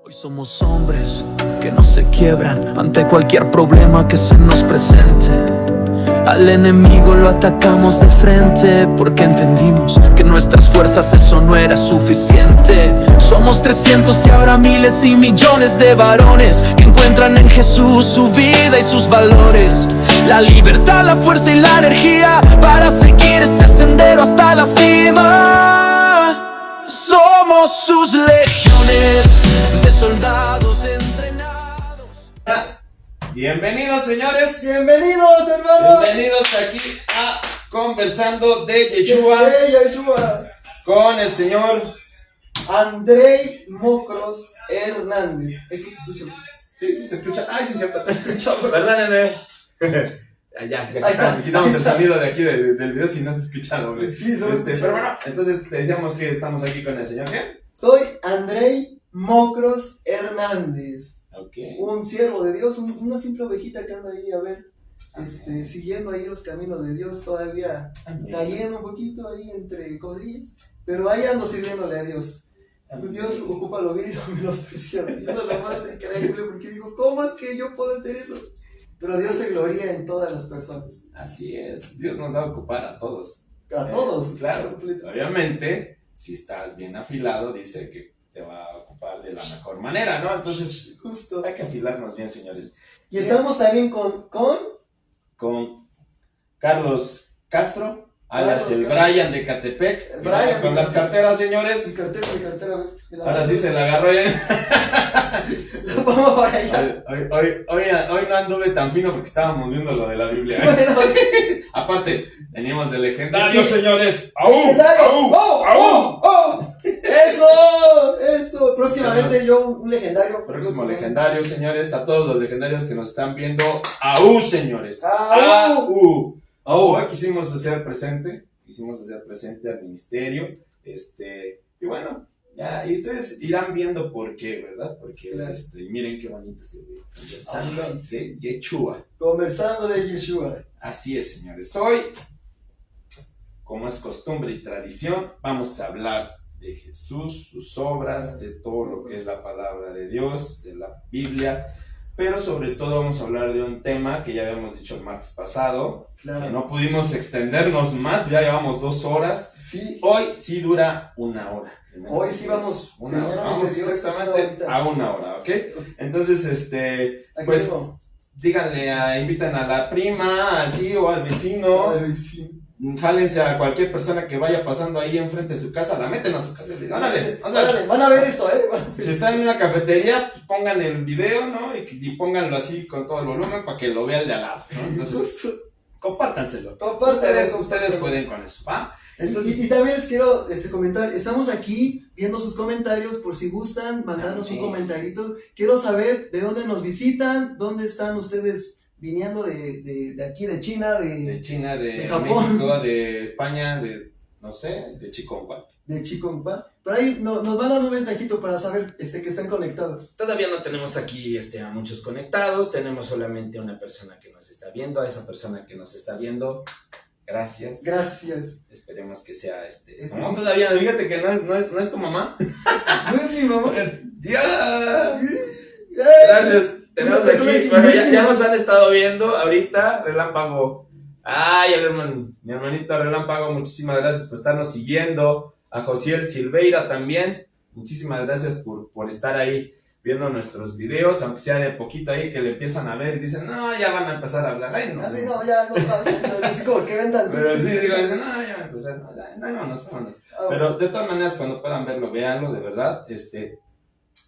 Hoy somos hombres que no se quiebran ante cualquier problema que se nos presente. Al enemigo lo atacamos de frente porque entendimos que nuestras fuerzas eso no era suficiente. Somos 300 y ahora miles y millones de varones que encuentran en Jesús su vida y sus valores. La libertad, la fuerza y la energía para seguir este sendero hasta la cima. Somos sus legiones de soldados entrenados. Bienvenidos, señores. Bienvenidos, hermanos. Bienvenidos aquí a Conversando de Yeshua con el señor Andrei Mocros Hernández. Sí, se escucha. Ay, sí, se escucha. Perdónenme. Ya está, quitamos el sonido de aquí del video si no se escucha doble. Sí, solo Pero bueno, entonces te decíamos que estamos aquí con el señor ¿qué? Soy Andrei Mocros Hernández. Okay. Un siervo de Dios, una simple ovejita que anda ahí, a ver, siguiendo ahí los caminos de Dios, todavía cayendo un poquito ahí entre codillas, pero ahí ando sirviéndole a Dios. Pues Dios ocupa lo vil y lo menosprecia. Eso es lo más increíble, porque digo, ¿cómo es que yo puedo hacer eso? Pero Dios se gloria en todas las personas. Así es, Dios nos va a ocupar a todos. A todos. Claro, obviamente, si estás bien afilado, dice que te va a ocupar de la mejor manera, ¿no? Entonces, justo. Hay que afilarnos bien, señores. Y estamos también con Carlos Castro, alias el Brian de Catepec, con las carteras, señores. Mi cartera. Ahora sí se la agarró bien. Vamos para allá. Hoy no anduve tan fino porque estábamos viendo lo de la Biblia. Bueno, sí. Aparte, veníamos de legendario, Es que- señores. ¡Au! ¡Legendario! ¡Au! ¡Oh! ¡Eso! Próximamente yo un legendario. Próximo legendario, señores. A todos los legendarios que nos están viendo. ¡Au, señores! ¡Au! Hoy quisimos hacer presente al ministerio. Y bueno, ya, y ustedes irán viendo por qué, ¿verdad? Porque claro. Miren qué bonito se ve. Conversando de Yeshua. Conversando de Yeshua. Así es, señores. Hoy, como es costumbre y tradición, vamos a hablar de Jesús, sus obras, de todo lo que es la palabra de Dios, de la Biblia, pero sobre todo vamos a hablar de un tema que ya habíamos dicho el martes pasado, Claro. que no pudimos extendernos más, ya llevamos 2 horas, Sí. hoy sí dura 1 hora. Hoy sí vamos. Una hora. primeramente Vamos Dios, exactamente una a 1 hora, ¿ok? Entonces, Aquí pues, mismo. díganle, invitan a la prima, al tío, al vecino, Ay, sí. jálense a cualquier persona que vaya pasando ahí enfrente de su casa, la meten a su casa y le digan, órale, Órale, van a ver esto, si están en una cafetería, pues pongan el video, ¿no? Y pónganlo así con todo el volumen para que lo vea el de al lado, ¿no? Entonces, compártanselo. Ustedes pueden con eso, ¿va? Entonces, Y también les quiero comentar, estamos aquí viendo sus comentarios, por si gustan, mandarnos un comentarito. Quiero saber de dónde nos visitan, dónde están ustedes viniendo de aquí, de China, de China, de Japón. México, de España, no sé, de Chiconcuac. de Chiconpa. Por ahí nos mandan un mensajito para saber que están conectados. Todavía no tenemos aquí a muchos conectados, tenemos solamente una persona que nos está viendo. A esa persona que nos está viendo, gracias. Gracias. Esperemos que sea No, todavía, fíjate que no es tu mamá. ¿No es mi mamá? ¡Ya! Gracias. Tenemos aquí, bueno, ya nos han estado viendo ahorita, Relámpago. Ay, mi hermanito Relámpago, muchísimas gracias por estarnos siguiendo. A Josiel Silveira también, muchísimas gracias por estar ahí viendo nuestros videos, aunque sea de poquito ahí que le empiezan a ver y dicen, no, ya van a empezar a hablar. Ay, no. Así no, ya no, así como que ven tanto. Pero sí, digo, dicen, no, ya van a empezar, no, vámonos. Pero de todas maneras, cuando puedan verlo, véanlo, de verdad.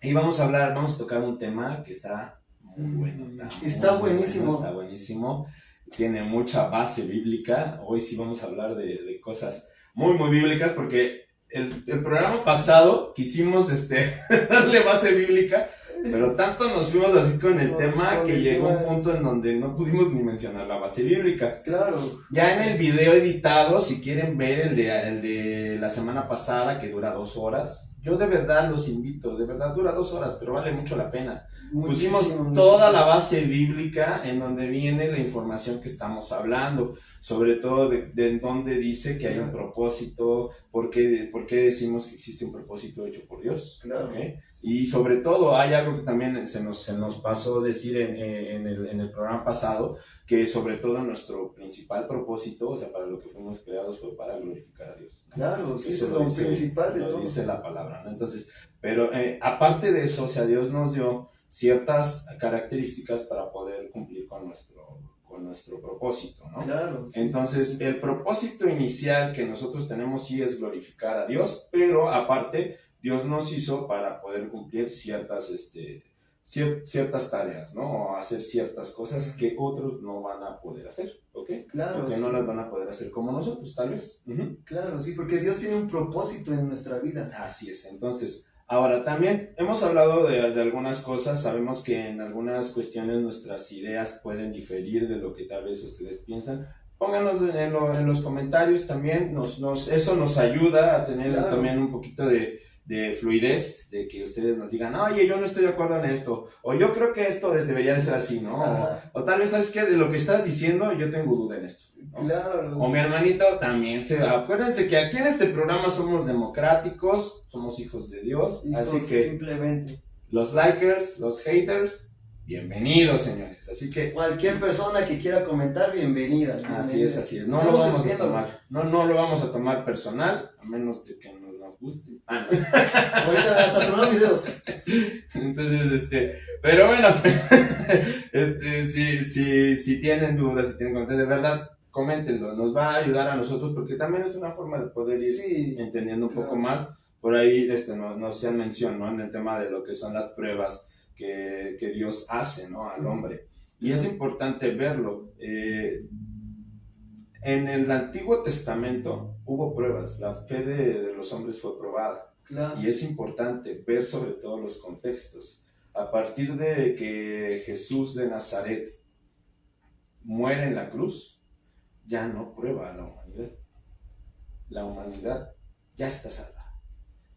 Y vamos a tocar un tema que está muy bueno. Está buenísimo. Está buenísimo. Tiene mucha base bíblica. Hoy sí vamos a hablar de cosas muy, muy bíblicas, porque el programa pasado quisimos darle base bíblica, pero tanto nos fuimos así con el tema que llegó un punto en donde no pudimos ni mencionar la base bíblica. Claro. Ya en el video editado, si quieren ver el de la semana pasada, que dura 2 horas, yo de verdad los invito, de verdad dura 2 horas, pero vale mucho la pena. Muchísimo, Pusimos toda muchísimo. la base bíblica en donde viene la información que estamos hablando, sobre todo de dónde dice que hay un propósito, por qué decimos que existe un propósito hecho por Dios. Claro. ¿Okay? Y sobre todo hay algo que también se nos pasó decir en el programa pasado, que sobre todo nuestro principal propósito, o sea, para lo que fuimos creados fue para glorificar a Dios, ¿no? Claro, sí, Eso es lo principal de lo todo. dice la palabra, ¿no? Entonces, pero aparte de eso, o sea, Dios nos dio ciertas características para poder cumplir con nuestro propósito, ¿no? Claro, sí. Entonces, el propósito inicial que nosotros tenemos sí es glorificar a Dios, pero aparte, Dios nos hizo para poder cumplir ciertas tareas, ¿no? O hacer ciertas cosas que otros no van a poder hacer, ¿ok? Claro, Porque sí. no las van a poder hacer como nosotros, tal vez. Uh-huh. Claro, sí, porque Dios tiene un propósito en nuestra vida. Así es, entonces, ahora también hemos hablado de algunas cosas, sabemos que en algunas cuestiones nuestras ideas pueden diferir de lo que tal vez ustedes piensan. Pónganos en los comentarios también, eso nos ayuda a tener Claro. también un poquito de fluidez, de que ustedes nos digan, oye, yo no estoy de acuerdo en esto, o yo creo que esto debería de ser así, ¿no? O tal vez, ¿sabes qué? De lo que estás diciendo, yo tengo duda en esto, ¿no? Claro. O mi hermanito también acuérdense que aquí en este programa somos democráticos, somos hijos de Dios, Hijos, así que simplemente. los likers, los haters, bienvenidos, señores, así que Cualquier persona que quiera comentar, bienvenida. así es, no lo Estamos vamos a entendiéndolos. tomar, no lo vamos a tomar personal, a menos de que nos guste. No. Ahorita hasta tomar videos. Entonces, pero bueno, si tienen dudas, si tienen comentarios, de verdad, coméntenlo, nos va a ayudar a nosotros porque también es una forma de poder ir Sí, entendiendo un claro. poco más. Por ahí nos hacían mención, ¿no? En el tema de lo que son las pruebas que Dios hace, ¿no? Al hombre. Y es importante verlo. En el Antiguo Testamento hubo pruebas, la fe de los hombres fue probada. Claro. Y es importante ver sobre todo los contextos. A partir de que Jesús de Nazaret muere en la cruz, ya no prueba a la humanidad. La humanidad ya está salva.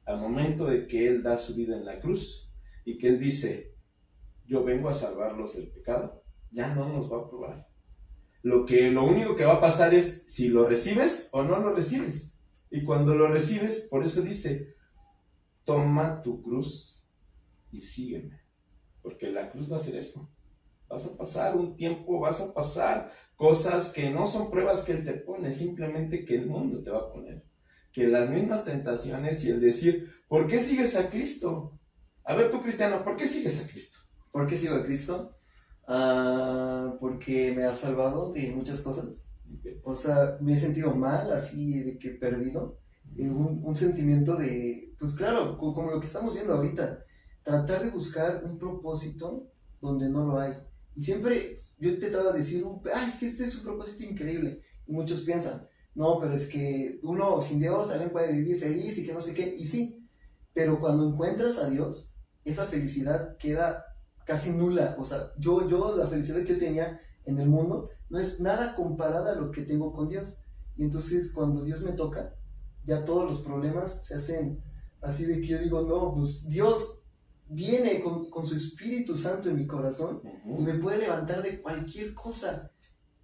Al momento de que Él da su vida en la cruz y que Él dice, yo vengo a salvarlos del pecado, ya no nos va a probar. Lo único que va a pasar es si lo recibes o no lo recibes. Y cuando lo recibes, por eso dice, toma tu cruz y sígueme. Porque la cruz va a ser eso. Vas a pasar un tiempo, vas a pasar cosas que no son pruebas que Él te pone, simplemente que el mundo te va a poner. Que las mismas tentaciones y el decir, ¿por qué sigues a Cristo? A ver tú, cristiano, ¿por qué sigues a Cristo? ¿Por qué sigo a Cristo? Porque me ha salvado de muchas cosas. Okay. O sea, me he sentido mal, así de que perdido. Un sentimiento de, pues claro, como lo que estamos viendo ahorita, tratar de buscar un propósito donde no lo hay. Y siempre yo intentaba decir, es que este es un propósito increíble. Y muchos piensan, no, pero es que uno sin Dios también puede vivir feliz y que no sé qué. Y sí, pero cuando encuentras a Dios, esa felicidad queda casi nula. O sea, yo la felicidad que yo tenía en el mundo no es nada comparada a lo que tengo con Dios. Y entonces cuando Dios me toca, ya todos los problemas se hacen así de que yo digo, no, pues Dios viene con su Espíritu Santo en mi corazón y me puede levantar de cualquier cosa.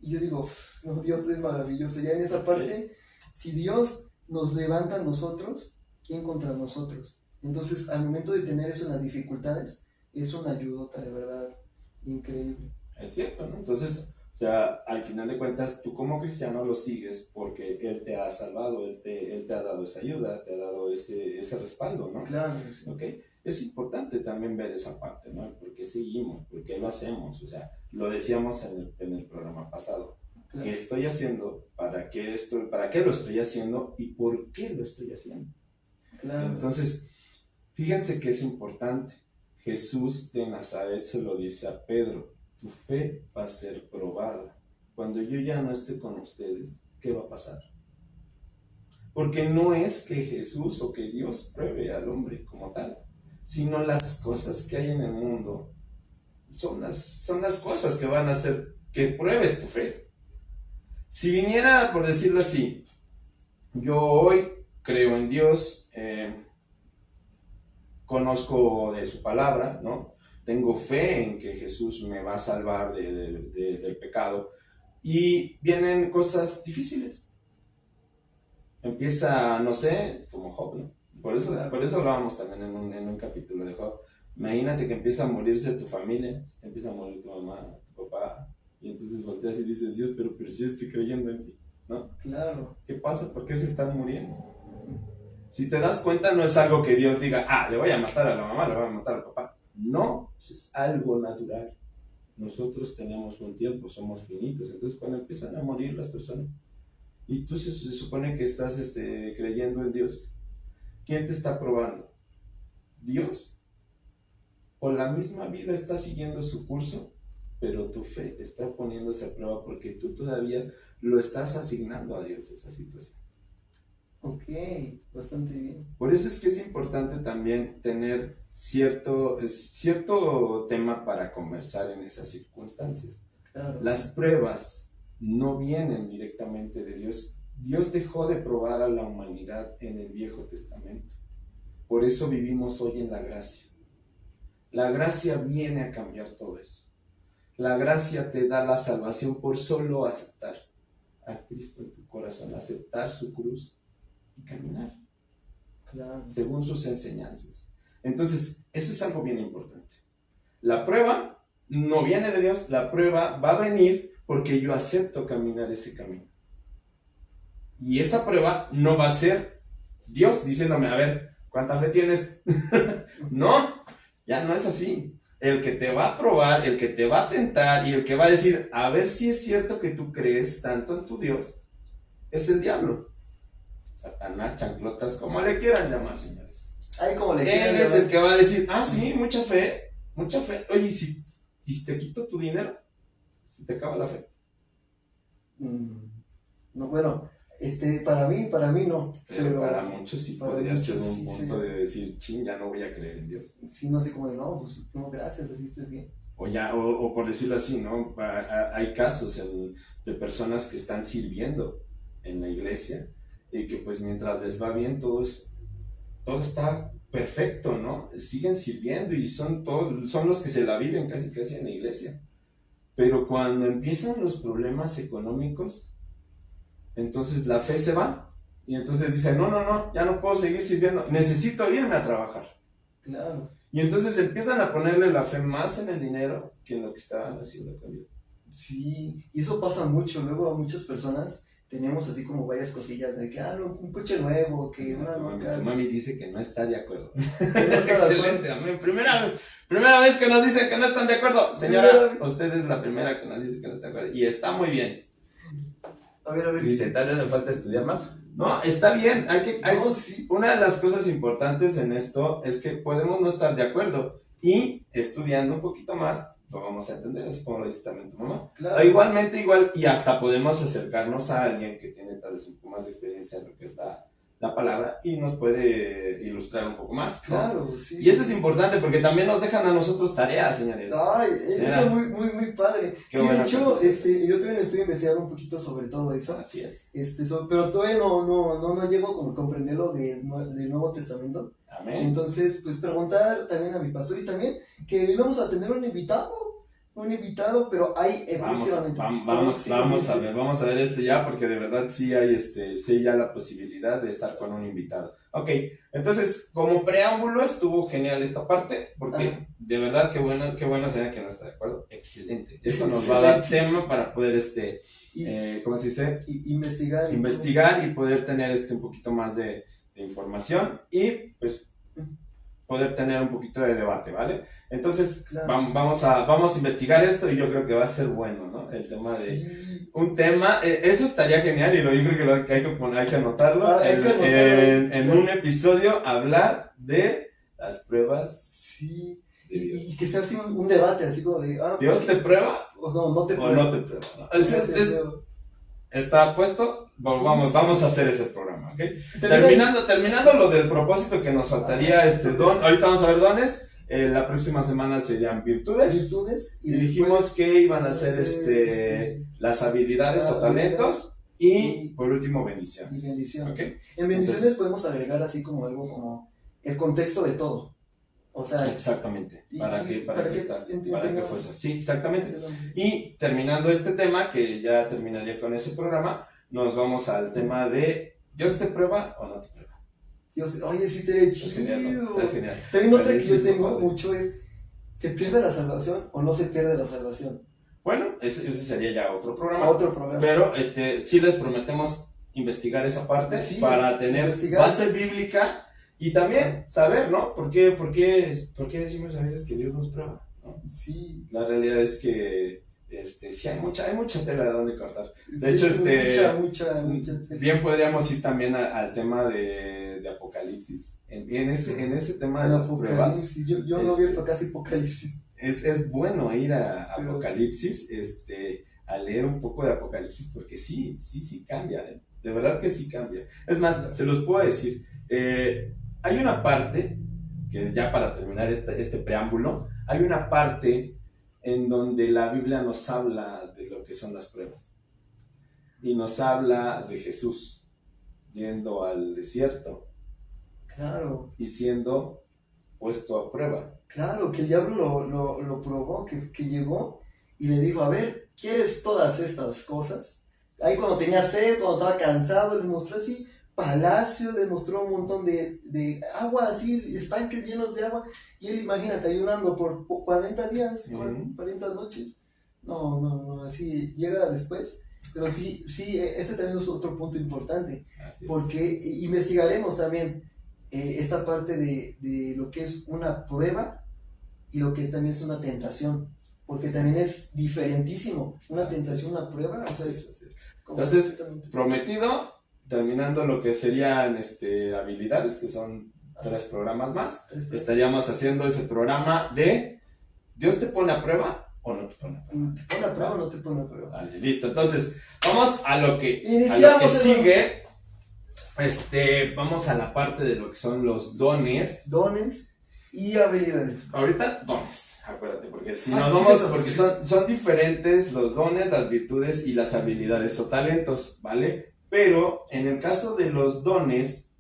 Y yo digo, no, Dios es maravilloso. Ya en esa parte, si Dios nos levanta a nosotros, ¿quién contra nosotros? Entonces, al momento de tener eso en las dificultades, es una ayudota de verdad increíble. Es cierto, ¿no? Entonces, o sea, al final de cuentas, tú como cristiano lo sigues porque Él te ha salvado, Él te ha dado esa ayuda, te ha dado ese respaldo, ¿no? Claro, sí. ¿Okay? Es importante también ver esa parte, ¿no? ¿Por qué seguimos? ¿Por qué lo hacemos? O sea, lo decíamos en el programa pasado. Claro. ¿Qué estoy haciendo? ¿Para qué lo estoy haciendo? ¿Y por qué lo estoy haciendo? Claro. Entonces, fíjense que es importante. Jesús de Nazaret se lo dice a Pedro, tu fe va a ser probada. Cuando yo ya no esté con ustedes, ¿qué va a pasar? Porque no es que Jesús o que Dios pruebe al hombre como tal, sino las cosas que hay en el mundo son las cosas que van a hacer que pruebes tu fe. Si viniera, por decirlo así, yo hoy creo en Dios, conozco de su palabra, ¿no? Tengo fe en que Jesús me va a salvar del pecado. Y vienen cosas difíciles. Empieza, no sé, como Job, ¿no? Por eso hablábamos también en un capítulo de Job. Imagínate que empieza a morirse tu familia, te empieza a morir tu mamá, tu papá, y entonces volteas y dices, Dios, pero si yo estoy creyendo en ti, ¿no? Claro. ¿Qué pasa? ¿Por qué se están muriendo? Si te das cuenta, no es algo que Dios diga, le voy a matar a la mamá, le voy a matar al papá. No, es algo natural. Nosotros tenemos un tiempo, somos finitos, entonces cuando empiezan a morir las personas, y tú se supone que estás creyendo en Dios, ¿quién te está probando? ¿Dios? O la misma vida está siguiendo su curso, pero tu fe está poniéndose a prueba porque tú todavía lo estás asignando a Dios esa situación. Ok, bastante bien. Por eso es que es importante también tener cierto tema para conversar en esas circunstancias. Claro. Las pruebas no vienen directamente de Dios. Dios dejó de probar a la humanidad en el Viejo Testamento. Por eso vivimos hoy en la gracia. La gracia viene a cambiar todo eso. La gracia te da la salvación por solo aceptar a Cristo en tu corazón, aceptar su cruz y caminar, Claro. según sus enseñanzas. Entonces, eso es algo bien importante. La prueba no viene de Dios, la prueba va a venir porque yo acepto caminar ese camino. Y esa prueba no va a ser Dios diciéndome, a ver, ¿cuánta fe tienes? No, ya no es así. El que te va a probar, el que te va a tentar y el que va a decir, a ver si es cierto que tú crees tanto en tu Dios, es el diablo. Satanás, chanclotas, como le quieran llamar, señores. Ay, como le Él es el que va a decir, sí, mucha fe. Oye, ¿y si te quito tu dinero? ¿Se te acaba la fe? No, bueno, para mí no. Pero para muchos sí para podría ser muchos un sí punto de decir, ya no voy a creer en Dios. Sí, no sé cómo de, no, pues no, gracias, así estoy bien. O por decirlo así, ¿no? Hay casos de personas que están sirviendo en la iglesia y que pues mientras les va bien todo está perfecto, ¿no? Siguen sirviendo y son los que se la viven casi en la iglesia. Pero cuando empiezan los problemas económicos, entonces la fe se va y entonces dicen, no, ya no puedo seguir sirviendo, necesito irme a trabajar. Claro. Y entonces empiezan a ponerle la fe más en el dinero que en lo que estaban haciendo con Dios. Sí, y eso pasa mucho. Luego a muchas personas tenemos así como varias cosillas de que, no, un coche nuevo, que una nueva Tu mami dice que no está de acuerdo. No está de Excelente, amén. Primera vez que nos dicen que no están de acuerdo. Señora, usted es la primera que nos dice que no está de acuerdo. Y está muy bien. A ver. Dice, tal vez le falta estudiar más. No, está bien. Sí. Una de las cosas importantes en esto es que podemos no estar de acuerdo. Y estudiando un poquito más, lo vamos a entender, así como lo dice también tu mamá. Claro. Igualmente, y hasta podemos acercarnos a alguien que tiene tal vez un poco más de experiencia en lo que es la palabra y nos puede ilustrar un poco más, ¿no? Claro, sí. Y eso es importante porque también nos dejan a nosotros tareas, señores. Ay, eso es muy, muy padre. Qué sí, de bueno hecho, que yo también estoy investigando un poquito sobre todo eso. Así es. Pero todavía no llego como a comprender lo del Nuevo Testamento. Amén. Entonces, pues preguntar también a mi pastor y también que íbamos a tener un invitado, pero hay próximamente. Vamos a ver esto ya, porque de verdad sí hay ya la posibilidad de estar con un invitado. Ok, entonces, como preámbulo estuvo genial esta parte, porque de verdad qué bueno señora que no está de acuerdo. Excelente. Eso nos va a dar tema para poder ¿cómo se dice? Investigar y poder tener un poquito más de información y pues poder tener un poquito de debate, ¿vale? Entonces, claro, vamos a investigar esto y yo creo que va a ser bueno, ¿no? El tema un tema, eso estaría genial y yo creo que hay que anotarlo. En un episodio hablar de las pruebas. Sí. De Dios. Y que sea así un debate, así como de... ¿Dios te prueba? O no te prueba. O no te prueba, ¿no? Está puesto, vamos a hacer ese programa, ¿ok? Terminando lo del propósito que nos faltaría, ahorita vamos a ver dones, la próxima semana serían virtudes y dijimos que iban a ser las habilidades o talentos y por último bendiciones. Y bendiciones. ¿Okay? En bendiciones podemos agregar así como algo como el contexto de todo. O sea, Exactamente. y- ¿Para qué? y para que ¿Para qué fuerza? Sí, exactamente. tengamos- Y terminando este tema, que ya terminaría con ese programa, nos vamos al tema de ¿Dios te prueba o no te prueba? Dios, oye, sí estaría Está genial, ¿no? chido. Está genial. También otra que Sí, yo está tengo padre. mucho es, ¿se pierde la salvación o no se pierde la salvación? Bueno, ese sería ya otro programa. A otro programa. Pero sí les prometemos investigar esa parte Sí, para tener investigar. base bíblica y también saber, ¿no? ¿Por qué decimos a veces que Dios nos prueba? ¿No? Sí. La realidad es que sí hay mucha tela de donde cortar. De Sí, hecho, mucha. bien podríamos ir también al tema de Apocalipsis. En ese tema de Al las pruebas, Apocalipsis. Yo no he abierto casi Apocalipsis. es bueno ir a Pero Apocalipsis, a leer un poco de Apocalipsis, porque sí cambia, ¿eh? De verdad que sí cambia. Es más, se los puedo decir, hay una parte, que ya para terminar este preámbulo, hay una parte en donde la Biblia nos habla de lo que son las pruebas. Y nos habla de Jesús yendo al desierto Claro, y siendo puesto a prueba. claro, que el diablo lo probó, que llegó y le dijo, a ver, ¿quieres todas estas cosas? Ahí cuando tenía sed, cuando estaba cansado, les mostró así palacio, les mostró un montón de agua, así, estanques llenos de agua, y él, imagínate, ayunando por 40 días, Ujú. 40 noches. No, así llega después. Pero sí, ese también es otro punto importante, Así es. porque investigaremos también esta parte de lo que es una prueba y lo que también es una tentación, porque también es diferentísimo, una tentación, una prueba, o sea, es Entonces, completamente- prometido, terminando lo que serían habilidades, que son 3 programas más, estaríamos haciendo ese programa de ¿Dios te pone a prueba o no te pone a prueba? ¿Te pone a prueba o no te pone a prueba? Vale, listo. Entonces, vamos a lo que Iniciamos, sigue. Vamos a la parte de lo que son los dones. Dones y habilidades. Ahorita, dones, acuérdate, porque si Ah, nos sí, vamos, sí, porque sí. son diferentes los dones, las virtudes y las habilidades o talentos, ¿vale? Pero en el caso de los dones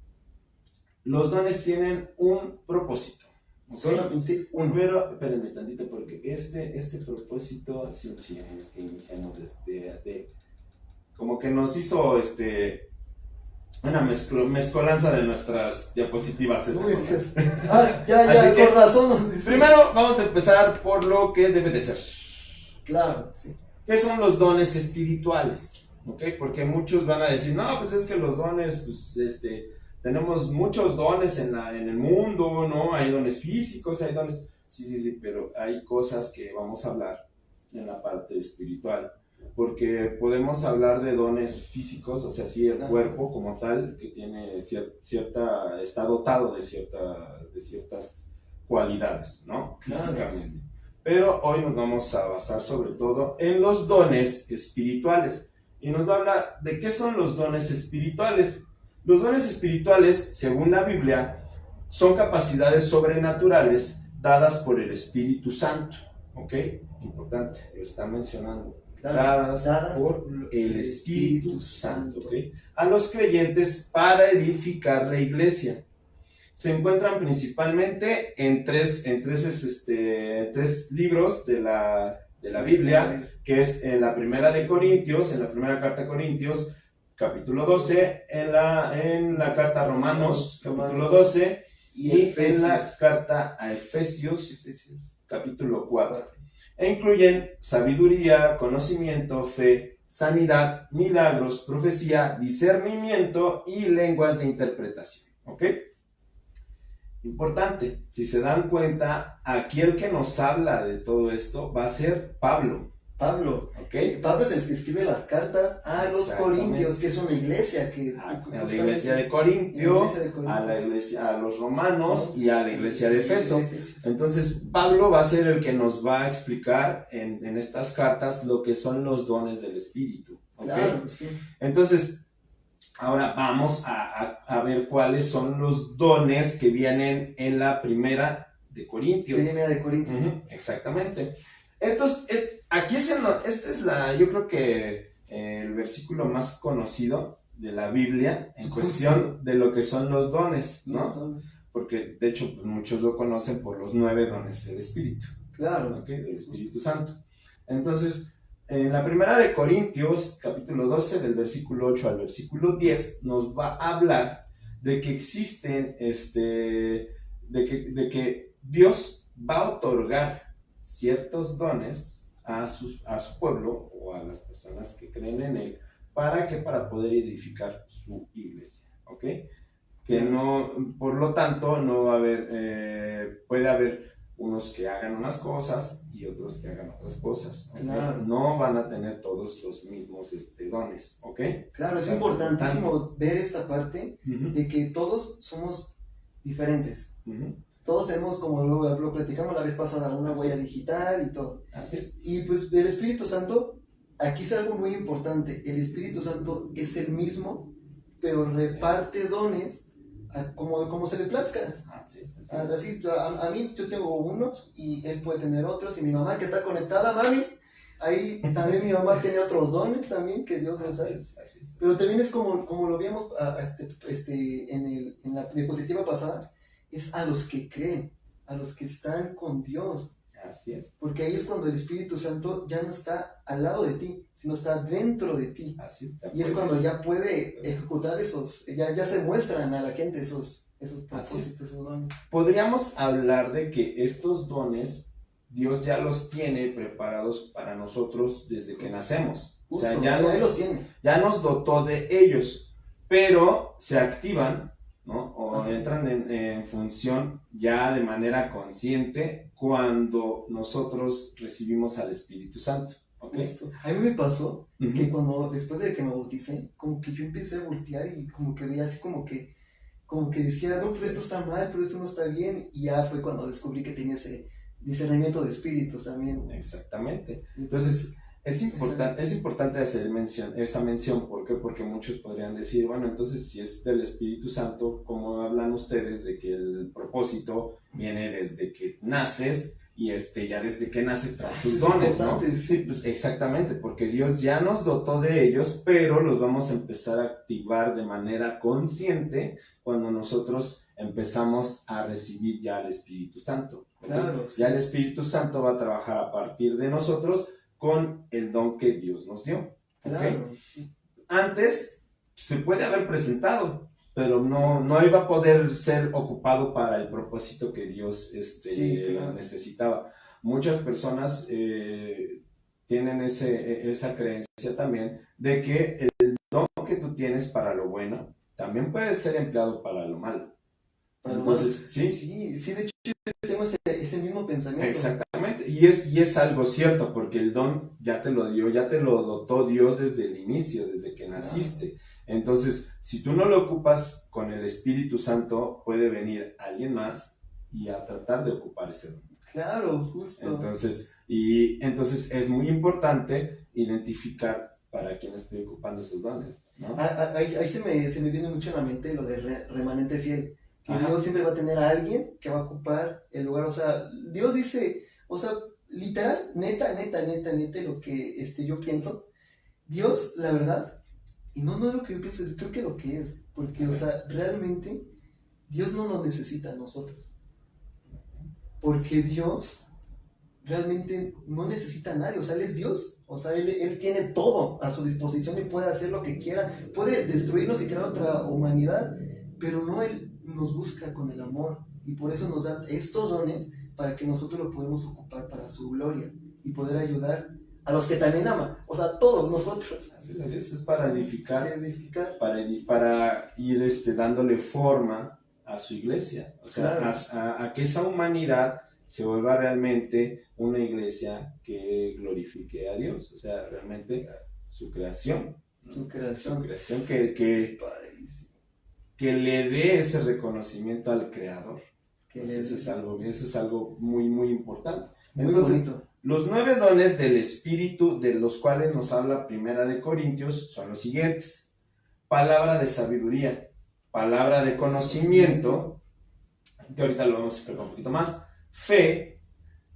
tienen un propósito. ¿Ok? Solamente uno. Pero, espérenme tantito, porque este propósito, sí, es que iniciamos como que nos hizo una mezcolanza de nuestras diapositivas. Uy, cosa. Dios. Ya, Así que, con razón. nos dice. Primero vamos a empezar por lo que debe de ser. Claro, sí. ¿Qué son los dones espirituales? ¿Ok? Porque muchos van a decir, no, pues es que los dones, pues tenemos muchos dones en el mundo, ¿no? Hay dones físicos, hay dones... Sí, pero hay cosas que vamos a hablar en la parte espiritual. Porque podemos hablar de dones físicos, o sea, sí, el cuerpo como tal, que tiene está dotado de ciertas cualidades, ¿no? Claro. Físicamente. Pero hoy nos vamos a basar sobre todo en los dones espirituales. Y nos va a hablar de qué son los dones espirituales. Los dones espirituales, según la Biblia, son capacidades sobrenaturales dadas por el Espíritu Santo. ¿Ok? Importante, lo está mencionando. Claro, Dadas por el Espíritu Santo. ¿Ok? A los creyentes para edificar la iglesia. Se encuentran principalmente en tres libros de la Biblia, que es en la primera carta a Corintios, capítulo 12, en la carta a Romanos, capítulo 12, y en la carta a Efesios, capítulo 4. E incluyen sabiduría, conocimiento, fe, sanidad, milagros, profecía, discernimiento y lenguas de interpretación. ¿Ok? Importante, si se dan cuenta, aquí el que nos habla de todo esto va a ser Pablo. ¿Ok? Pablo es el que escribe las cartas a los corintios, que es una iglesia que... A la iglesia de Corintio, a los romanos y a la iglesia de Efeso. Entonces, Pablo va a ser el que nos va a explicar en estas cartas lo que son los dones del Espíritu. ¿Ok? Claro, sí. Entonces, ahora vamos a ver cuáles son los dones que vienen en la primera de Corintios. Primera de Corintios. Exactamente. Yo creo que el versículo más conocido de la Biblia en cuestión de lo que son los dones, ¿no? porque de hecho pues, muchos lo conocen por los 9 dones del Espíritu. Claro. ¿Ok? Del Espíritu Santo. Entonces, en la primera de Corintios, capítulo 12, del versículo 8 al versículo 10, nos va a hablar de que existen, de que Dios va a otorgar ciertos dones a su pueblo o a las personas que creen en él. ¿Para qué? Para poder edificar su iglesia. ¿Ok? Que no, por lo tanto, no va a haber, puede haber unos que hagan unas cosas y otros que hagan otras cosas. ¿Okay? Claro. No van a tener todos los mismos dones, ¿ok? Claro, es importantísimo ver esta parte de que todos somos diferentes. Todos tenemos, como lo platicamos la vez pasada, una huella digital y todo. Así es. Y pues el Espíritu Santo, aquí es algo muy importante. El Espíritu Santo es el mismo, pero reparte dones como se le plazca. Así, a mí yo tengo unos y él puede tener otros, y mi mamá que está conectada, mami, ahí también mi mamá tiene otros dones también que Dios nos da. Pero también es como lo vimos en la diapositiva pasada, es a los que creen, a los que están con Dios. Así es. Porque ahí es cuando el Espíritu Santo ya no está al lado de ti, sino está dentro de ti. Así es. Y es cuando ya puede ejecutar ya se muestran a la gente esos propósitos, esos dones. Podríamos hablar de que estos dones Dios ya los tiene preparados para nosotros desde que nacemos. Justo, o sea, los tiene. Ya nos dotó de ellos, pero se activan, ¿no? O entran en función ya de manera consciente cuando nosotros recibimos al Espíritu Santo. ¿Okay? A mí me pasó que después de que me bauticé, como que yo empecé a voltear y como que veía así como que decía, no, pero esto está mal, pero esto no está bien, y ya fue cuando descubrí que tenía ese discernimiento de espíritus también. Exactamente. Entonces, es importante hacer esa mención. ¿Por qué? Porque muchos podrían decir, bueno, entonces si es del Espíritu Santo, ¿cómo hablan ustedes de que el propósito viene desde que naces? Y ya desde que naces traes tus dones, ¿no? Sí, pues exactamente, porque Dios ya nos dotó de ellos, pero los vamos a empezar a activar de manera consciente cuando nosotros empezamos a recibir ya al Espíritu Santo. ¿Okay? Claro. Ya el Espíritu Santo va a trabajar a partir de nosotros con el don que Dios nos dio. ¿Okay? Claro, sí. Antes se puede haber presentado, pero no iba a poder ser ocupado para el propósito que Dios necesitaba. Muchas personas tienen esa creencia también de que el don que tú tienes para lo bueno también puede ser empleado para lo malo. Entonces, sí, de hecho yo tengo ese mismo pensamiento. Exactamente, y es algo cierto, porque el don ya te lo dio, ya te lo dotó Dios desde el inicio, desde que naciste. Entonces, si tú no lo ocupas con el Espíritu Santo, puede venir alguien más y a tratar de ocupar ese don. Claro, justo. Entonces es muy importante identificar para quién estoy ocupando esos dones, ¿no? Ahí se me viene mucho a la mente lo de remanente fiel. Que Dios siempre va a tener a alguien que va a ocupar el lugar. O sea, Dios dice, o sea, literal, neta, lo que yo pienso. Dios, la verdad, y no es lo que yo pienso, creo que lo que es. Porque, o sea, realmente, Dios no nos necesita a nosotros. Porque Dios realmente no necesita a nadie. O sea, Él es Dios. O sea, él tiene todo a su disposición y puede hacer lo que quiera. Puede destruirnos y crear otra humanidad, pero no, Él nos busca con el amor, y por eso nos da estos dones para que nosotros lo podamos ocupar para su gloria y poder ayudar a los que también aman, o sea, todos nosotros. Así es para edificar. Para ir dándole forma a su iglesia, o sea, claro, a que esa humanidad se vuelva realmente una iglesia que glorifique a Dios, o sea, realmente su creación. Su creación que le dé ese reconocimiento al Creador. Eso es algo muy, muy importante. Entonces, bonito. Los 9 dones del Espíritu de los cuales nos habla Primera de Corintios son los siguientes: palabra de sabiduría, palabra de conocimiento, que ahorita lo vamos a explicar un poquito más, fe,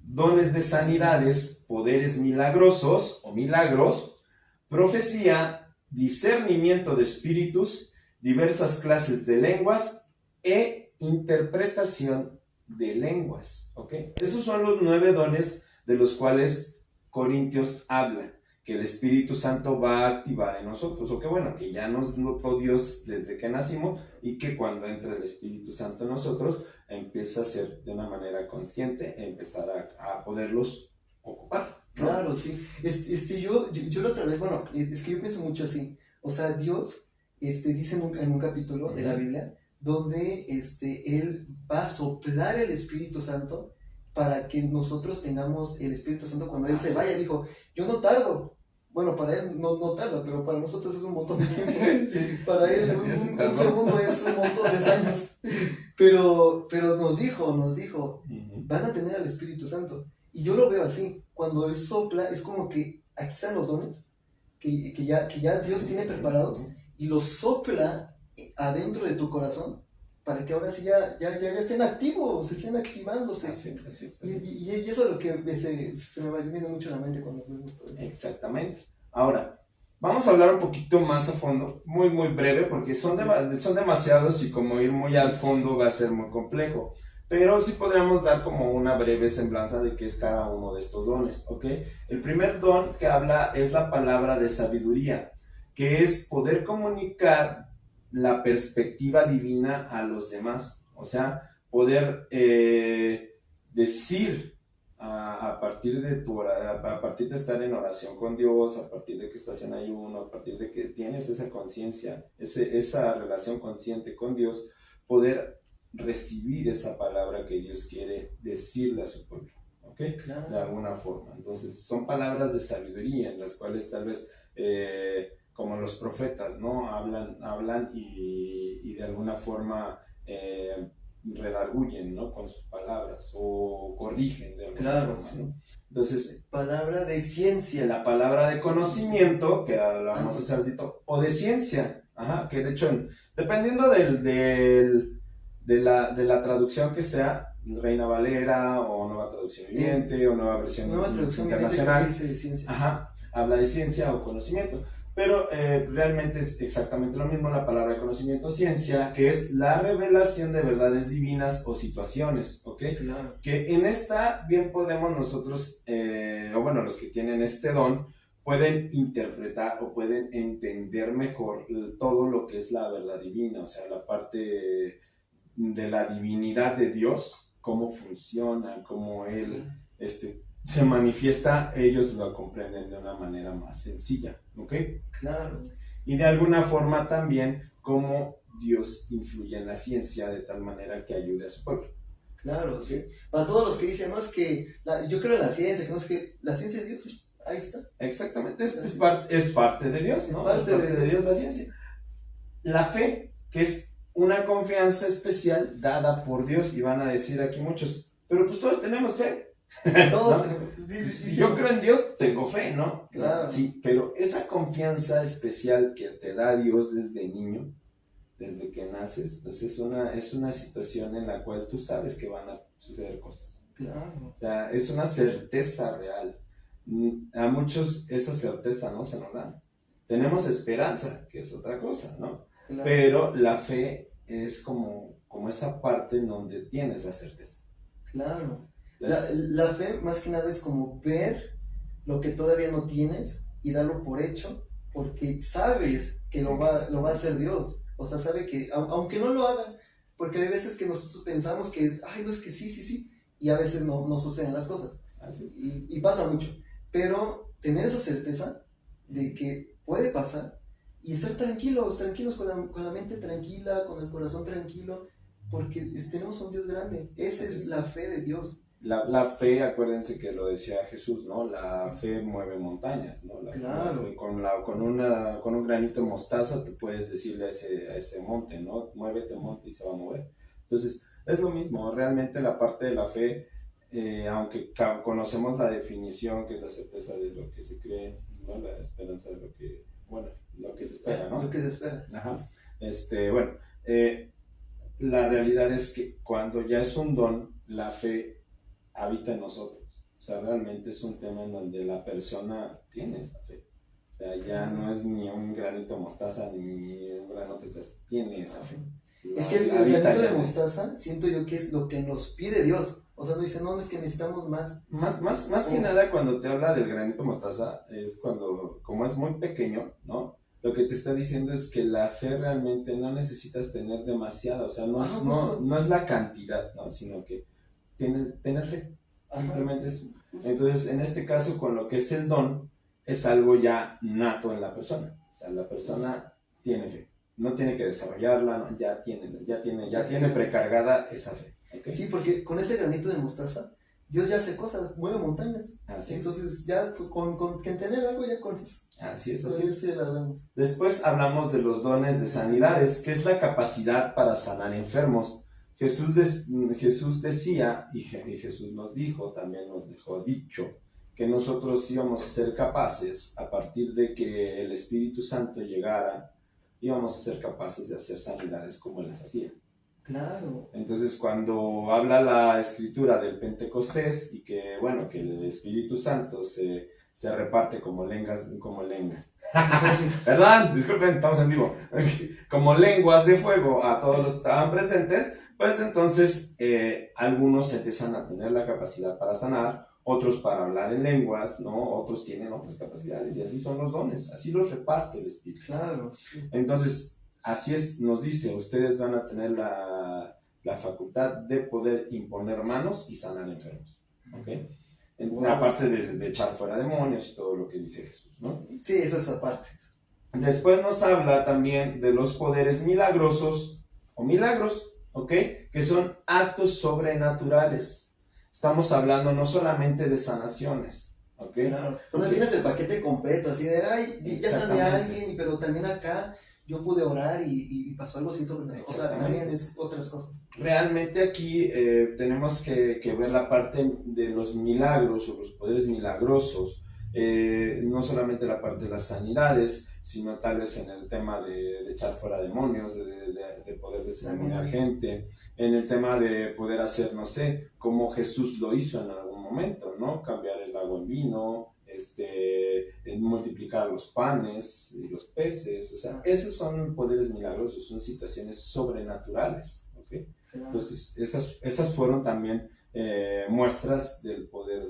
dones de sanidades, poderes milagrosos o milagros, profecía, discernimiento de espíritus, diversas clases de lenguas e interpretación de lenguas, ¿ok? Esos son los 9 dones de los cuales Corintios habla, que el Espíritu Santo va a activar en nosotros, o que bueno, que ya nos notó Dios desde que nacimos y que cuando entra el Espíritu Santo en nosotros, empieza a ser de una manera consciente, empezar a poderlos ocupar, ¿no? Claro, sí. Yo la otra vez, bueno, es que yo pienso mucho así. O sea, Dios dice en un capítulo de la Biblia donde Él va a soplar el Espíritu Santo para que nosotros tengamos el Espíritu Santo cuando Él se vaya. Dijo, yo no tardo. Bueno, para Él no tarda, pero para nosotros es un montón de tiempo. Sí. Para Él un segundo es un montón de años. Pero nos dijo, van a tener al Espíritu Santo. Y yo lo veo así, cuando Él sopla, es como que aquí están los dones, que ya Dios tiene preparados, y los sopla adentro de tu corazón, para que ahora sí ya estén activos, estén activándose. Así. Y eso es lo que se me va viendo mucho a la mente cuando vemos todo eso. Exactamente. Ahora, vamos a hablar un poquito más a fondo, muy breve, porque son demasiados y como ir muy al fondo va a ser muy complejo. Pero sí podríamos dar como una breve semblanza de qué es cada uno de estos dones, ¿ok? El primer don que habla es la palabra de sabiduría, que es poder comunicar la perspectiva divina a los demás. O sea, poder decir a partir de estar en oración con Dios, a partir de que estás en ayuno, a partir de que tienes esa conciencia, esa relación consciente con Dios, poder recibir esa palabra que Dios quiere decirle a su pueblo, ¿ok? Claro. De alguna forma. Entonces, son palabras de sabiduría en las cuales tal vez, como los profetas, ¿no? Hablan y de alguna forma redarguyen, ¿no? Con sus palabras o corrigen de alguna forma, sí. ¿No? Entonces, palabra de ciencia. La palabra de conocimiento, que hablamos hace ratito, o de ciencia, que de hecho, dependiendo de la traducción que sea, Reina Valera o Nueva Traducción Viviente o Nueva Versión Internacional, dice de ciencia. Habla de ciencia o conocimiento, pero realmente es exactamente lo mismo la palabra de conocimiento, ciencia, que es la revelación de verdades divinas o situaciones, ¿ok? Claro. Que en esta bien podemos nosotros, o bueno, los que tienen este don, pueden interpretar o pueden entender mejor todo lo que es la verdad divina, o sea, la parte de la divinidad de Dios, cómo funciona, cómo Él se manifiesta, ellos lo comprenden de una manera más sencilla, ¿ok? Claro. Y de alguna forma también cómo Dios influye en la ciencia de tal manera que ayude a su pueblo. Claro, sí. Para todos los que dicen, no es que yo creo en la ciencia, que no es que la ciencia es Dios, ahí está. Exactamente, es parte de Dios, ¿no? Es parte de Dios la ciencia. La fe, que es una confianza especial dada por Dios, y van a decir aquí muchos, pero pues todos tenemos fe. Todos. ¿No? Si yo creo en Dios, tengo fe, ¿no? Claro. Sí, pero esa confianza especial que te da Dios desde niño, desde que naces, pues es una situación en la cual tú sabes que van a suceder cosas. Claro. O sea, es una certeza real. A muchos esa certeza no se nos da. Tenemos esperanza, que es otra cosa, ¿no? Claro. Pero la fe es como esa parte en donde tienes la certeza. Claro. La fe más que nada es como ver lo que todavía no tienes y darlo por hecho, porque sabes que lo va a hacer Dios. O sea, sabe que, aunque no lo haga, porque hay veces que nosotros pensamos que, no es que sí, y a veces no suceden las cosas. Y pasa mucho. Pero tener esa certeza de que puede pasar y estar tranquilos con la mente tranquila, con el corazón tranquilo, porque tenemos un Dios grande. Esa es la fe de Dios. La fe, acuérdense que lo decía Jesús, ¿no? La fe mueve montañas, ¿no? Claro. Fe, con un granito de mostaza tú puedes decirle a ese monte, ¿no? Muévete monte y se va a mover. Entonces, es lo mismo, realmente la parte de la fe, aunque conocemos la definición, que es la certeza de lo que se cree, ¿no? La esperanza de lo que se espera, ¿no? Lo que se espera. Ajá. La realidad es que cuando ya es un don, la fe habita en nosotros. O sea, realmente es un tema en donde la persona tiene esa fe. O sea, ya no es ni un granito de mostaza ni un grano de mostaza, tiene esa fe. Es que el granito de mostaza, siento yo que es lo que nos pide Dios. O sea, no dice, no, es que necesitamos más. Más que nada, cuando te habla del granito de mostaza, es cuando, como es muy pequeño, ¿no? Lo que te está diciendo es que la fe realmente no necesitas tener demasiada, o sea, no es la cantidad, ¿no? Sino que tener fe, simplemente eso. Entonces, en este caso, con lo que es el don, es algo ya nato en la persona. O sea, la persona tiene fe, no tiene que desarrollarla, ¿no? ya tiene precargada esa fe. ¿Okay? Sí, porque con ese granito de mostaza, Dios ya hace cosas, mueve montañas. Así Entonces, ya con que tener algo, ya con eso. Así es, así es. Que la damos. Después hablamos de los dones de sanidades, que es la capacidad para sanar enfermos. Jesús decía, y Jesús nos dijo, también nos dejó dicho, que nosotros íbamos a ser capaces, a partir de que el Espíritu Santo llegara, íbamos a ser capaces de hacer sanidades como Él las hacía. Claro. Entonces, cuando habla la Escritura del Pentecostés, y que, bueno, que el Espíritu Santo se reparte como lenguas. Perdón, disculpen, estamos en vivo. Como lenguas de fuego a todos los que estaban presentes, pues entonces algunos empiezan a tener la capacidad para sanar, otros para hablar en lenguas, ¿no? Otros tienen otras capacidades, y así son los dones, así los reparte el Espíritu. Claro, sí. Entonces, así es, nos dice, ustedes van a tener la facultad de poder imponer manos y sanar enfermos, ¿ok? Aparte de echar fuera demonios y todo lo que dice Jesús, ¿no? Sí, eso es aparte. Después nos habla también de los poderes milagrosos o milagros, ¿ok? Que son actos sobrenaturales. Estamos hablando no solamente de sanaciones, ¿ok? Claro, cuando tienes el paquete completo, así de, ay, ya sané a alguien, pero también acá yo pude orar y pasó algo sin sobrenatural. O sea, también es otras cosas. Realmente aquí tenemos que ver la parte de los milagros o los poderes milagrosos, no solamente la parte de las sanidades, sino tal vez en el tema de echar fuera demonios, de poder determinar gente, en el tema de poder hacer, no sé, como Jesús lo hizo en algún momento, ¿no? Cambiar el agua en vino, en multiplicar los panes y los peces, o sea, esos son poderes milagrosos, son situaciones sobrenaturales, ¿ok? Entonces, esas fueron también muestras del poder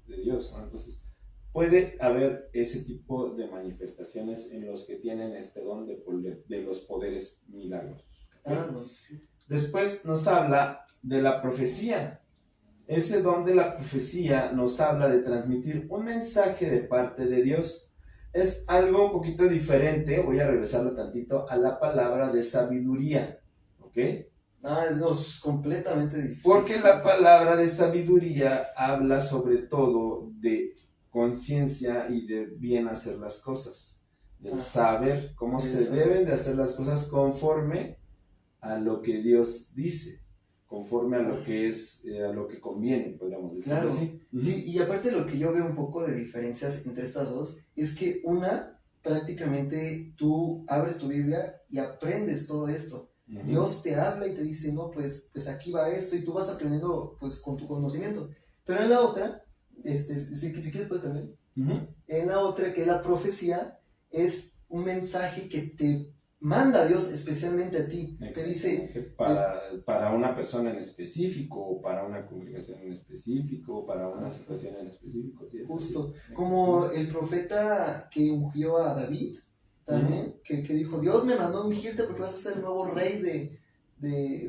de Dios, ¿no? Entonces, puede haber ese tipo de manifestaciones en los que tienen este don de los poderes milagrosos. ¿Okay? Sí. Después nos habla de la profecía. Ese don de la profecía nos habla de transmitir un mensaje de parte de Dios. Es algo un poquito diferente, voy a regresarlo tantito, a la palabra de sabiduría, ¿ok? Es completamente diferente. Porque la palabra de sabiduría habla sobre todo de conciencia y de bien hacer las cosas, del saber cómo se deben de hacer las cosas conforme a lo que Dios dice, conforme a lo que es, a lo que conviene, podríamos decir. Claro, así. Sí, y aparte lo que yo veo un poco de diferencias entre estas dos, es que una, prácticamente tú abres tu Biblia y aprendes todo esto. Dios te habla y te dice, no, pues aquí va esto, y tú vas aprendiendo pues con tu conocimiento. Pero en la otra, si quieres puedes también. En la otra, que es la profecía, es un mensaje que te manda Dios especialmente a ti. Te dice para una persona en específico, o para una congregación en específico, o para una situación en específico. Sí, justo, como el profeta que ungió a David también, que dijo, Dios me mandó a ungirte porque vas a ser el nuevo rey el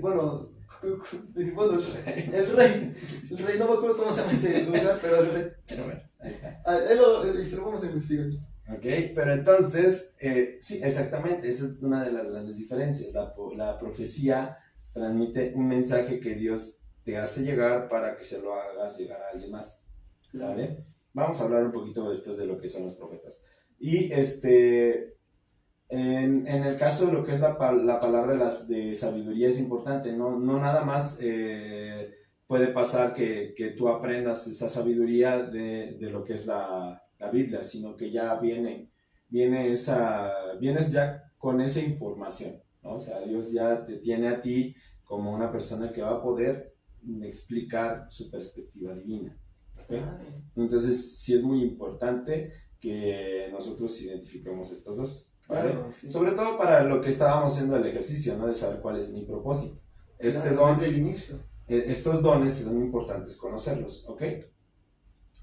rey, no me acuerdo cómo se llama ese lugar, pero el rey. Pero bueno, ahí está. Lo vamos a investigar. Ok, pero entonces, sí, exactamente, esa es una de las grandes diferencias. La profecía transmite un mensaje que Dios te hace llegar para que se lo hagas llegar a alguien más, ¿sale? Vamos a hablar un poquito después de lo que son los profetas. Y en el caso de lo que es la palabra de sabiduría es importante, no nada más puede pasar que tú aprendas esa sabiduría de lo que es la Biblia, sino que ya vienes ya con esa información, ¿no? O sea, Dios ya te tiene a ti como una persona que va a poder explicar su perspectiva divina, ¿okay? Entonces sí es muy importante que nosotros identifiquemos estos dos. ¿vale? Claro, sí. Sobre todo para lo que estábamos haciendo el ejercicio, ¿no? De saber cuál es mi propósito. Claro, desde el inicio. Estos dones son importantes conocerlos, ¿ok?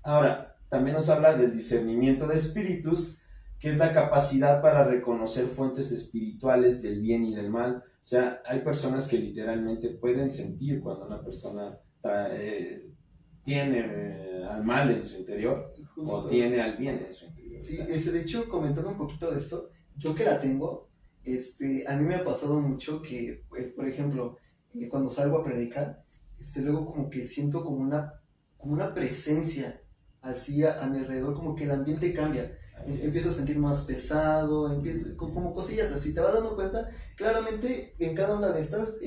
Ahora, también nos habla del discernimiento de espíritus, que es la capacidad para reconocer fuentes espirituales del bien y del mal. O sea, hay personas que literalmente pueden sentir cuando una persona tiene al mal en su interior Justo. o tiene al bien en su interior. Sí, o sea, de hecho, comentando un poquito de esto, yo que la tengo, a mí me ha pasado mucho que, por ejemplo, cuando salgo a predicar, luego como que siento como una presencia así a mi alrededor, como que el ambiente cambia. así es. Empiezo a sentir más pesado, como cosillas así, te vas dando cuenta, claramente en cada una de estas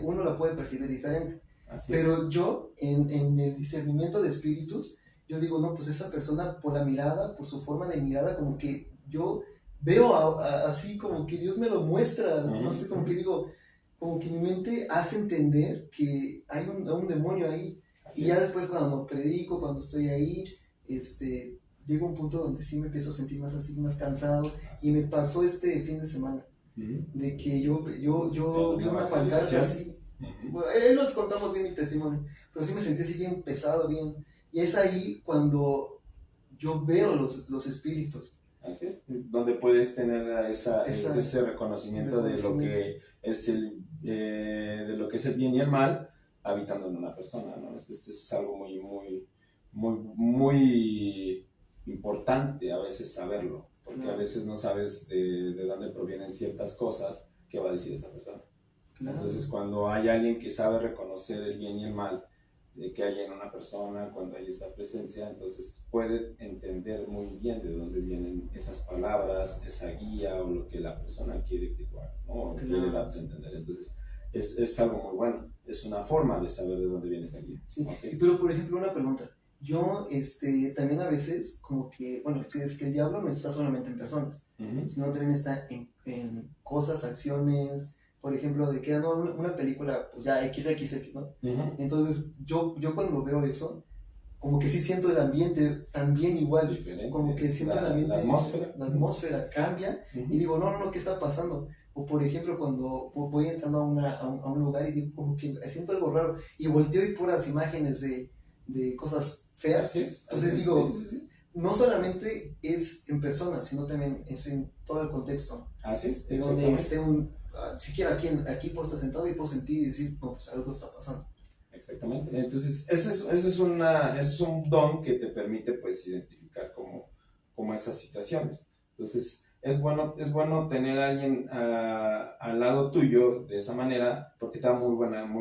uno la puede percibir diferente, Así es. pero yo en el discernimiento de espíritus, yo digo, no, pues esa persona por la mirada, por su forma de mirada, como que yo veo así como que Dios me lo muestra, no sé, como que digo, como que mi mente hace entender que hay un demonio ahí, Así y ya es. después cuando predico, cuando estoy ahí, llega un punto donde sí me empiezo a sentir más así, más cansado, y me pasó este fin de semana, Ujú. de que yo vi una pancarta evangelización. así, Ujú. bueno, ahí nos contamos bien mi testimonio, pero sí me sentí así bien pesado, bien, y es ahí cuando yo veo los espíritus. Así es, donde puedes tener ese reconocimiento de lo que es de lo que es el bien y el mal habitando en una persona, ¿no? Esto es algo muy importante a veces saberlo, porque a veces no sabes de dónde provienen ciertas cosas que va a decir esa persona. Claro. Entonces, cuando hay alguien que sabe reconocer el bien y el mal que hay en una persona, cuando hay esa presencia, entonces puede entender muy bien de dónde vienen esas palabras, esa guía o lo que la persona quiere que tú hagas, ¿no? O Claro. quiere darte a entender. Entonces, es algo muy bueno, es una forma de saber de dónde viene esa guía. Sí, ¿Okay? pero por ejemplo, una pregunta. Yo, también a veces, como que, bueno, es que el diablo no está solamente en personas, Uh-huh. sino también está en cosas, acciones, por ejemplo, de que no, una película, pues ya XXX, ¿no? Uh-huh. Entonces, yo cuando veo eso, como que sí siento el ambiente también igual, Diferente, como que siento el ambiente, la atmósfera cambia, Uh-huh. y digo, no, ¿qué está pasando? O por ejemplo, cuando voy entrando a un lugar y digo, como que siento algo raro, y volteo y puras imágenes de cosas feas. Así es, Entonces así es, digo, sí. no solamente es en personas, sino también es en todo el contexto. Así es, De donde esté siquiera aquí puedo estar sentado y puedo sentir y decir, no, pues algo está pasando. Exactamente. Entonces, ese es un don que te permite, pues, identificar como esas situaciones. Entonces, es bueno tener a alguien al lado tuyo de esa manera, porque te da muy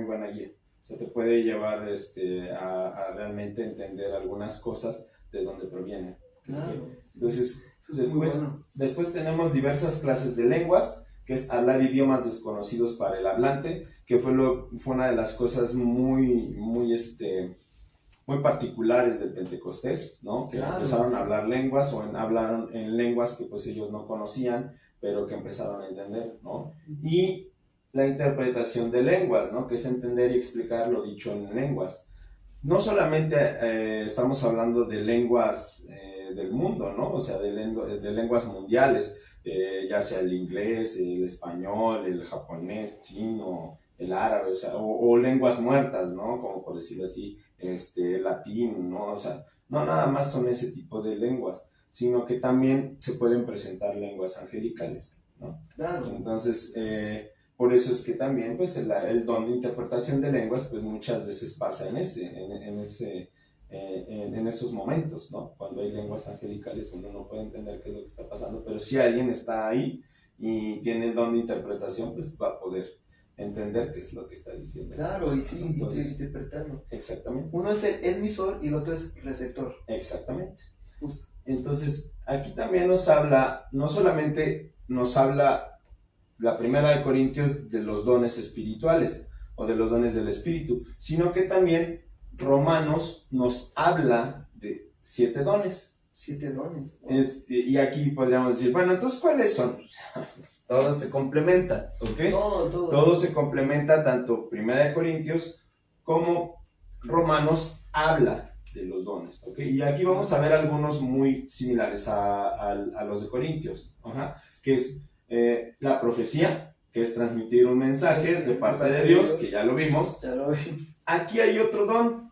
buena guía. O sea, te puede llevar a realmente entender algunas cosas de dónde provienen. Claro. Entonces, Eso es muy bueno. después tenemos diversas clases de lenguas, que es hablar idiomas desconocidos para el hablante, que fue una de las cosas muy particulares del Pentecostés, ¿no? Que Claro, empezaron sí. a hablar lenguas o hablaron en lenguas que pues ellos no conocían, pero que empezaron a entender, ¿no? Y la interpretación de lenguas, ¿no? Que es entender y explicar lo dicho en lenguas. No solamente estamos hablando de lenguas del mundo, ¿no? O sea, de lenguas mundiales, ya sea el inglés, el español, el japonés, chino, el árabe, o sea, o lenguas muertas, ¿no? Como por decirlo así, latín, ¿no? O sea, no nada más son ese tipo de lenguas, sino que también se pueden presentar lenguas angelicales, ¿no? Claro. Entonces, por eso es que también, pues, el don de interpretación de lenguas, pues, muchas veces pasa en esos momentos, ¿no? Cuando hay lenguas angelicales, uno no puede entender qué es lo que está pasando, pero si alguien está ahí y tiene el don de interpretación, pues, va a poder entender qué es lo que está diciendo. Claro, y sí, entonces, interpretarlo. Exactamente. Uno es el emisor y el otro es receptor. Exactamente. Justo. Entonces, aquí también nos habla, no solamente nos habla la primera de Corintios de los dones espirituales o de los dones del Espíritu, sino que también Romanos nos habla de 7 dones. 7 dones. Wow. Y aquí podríamos decir, bueno, entonces, ¿cuáles son? Todos se complementan, ¿ok? Todo se complementa, tanto primera de Corintios como Romanos habla de los dones, ¿ok? Y aquí vamos a ver algunos muy similares a los de Corintios, ajá, que es la profecía, que es transmitir un mensaje de parte de Dios, que ya lo vimos. Ya lo vi. Aquí hay otro don,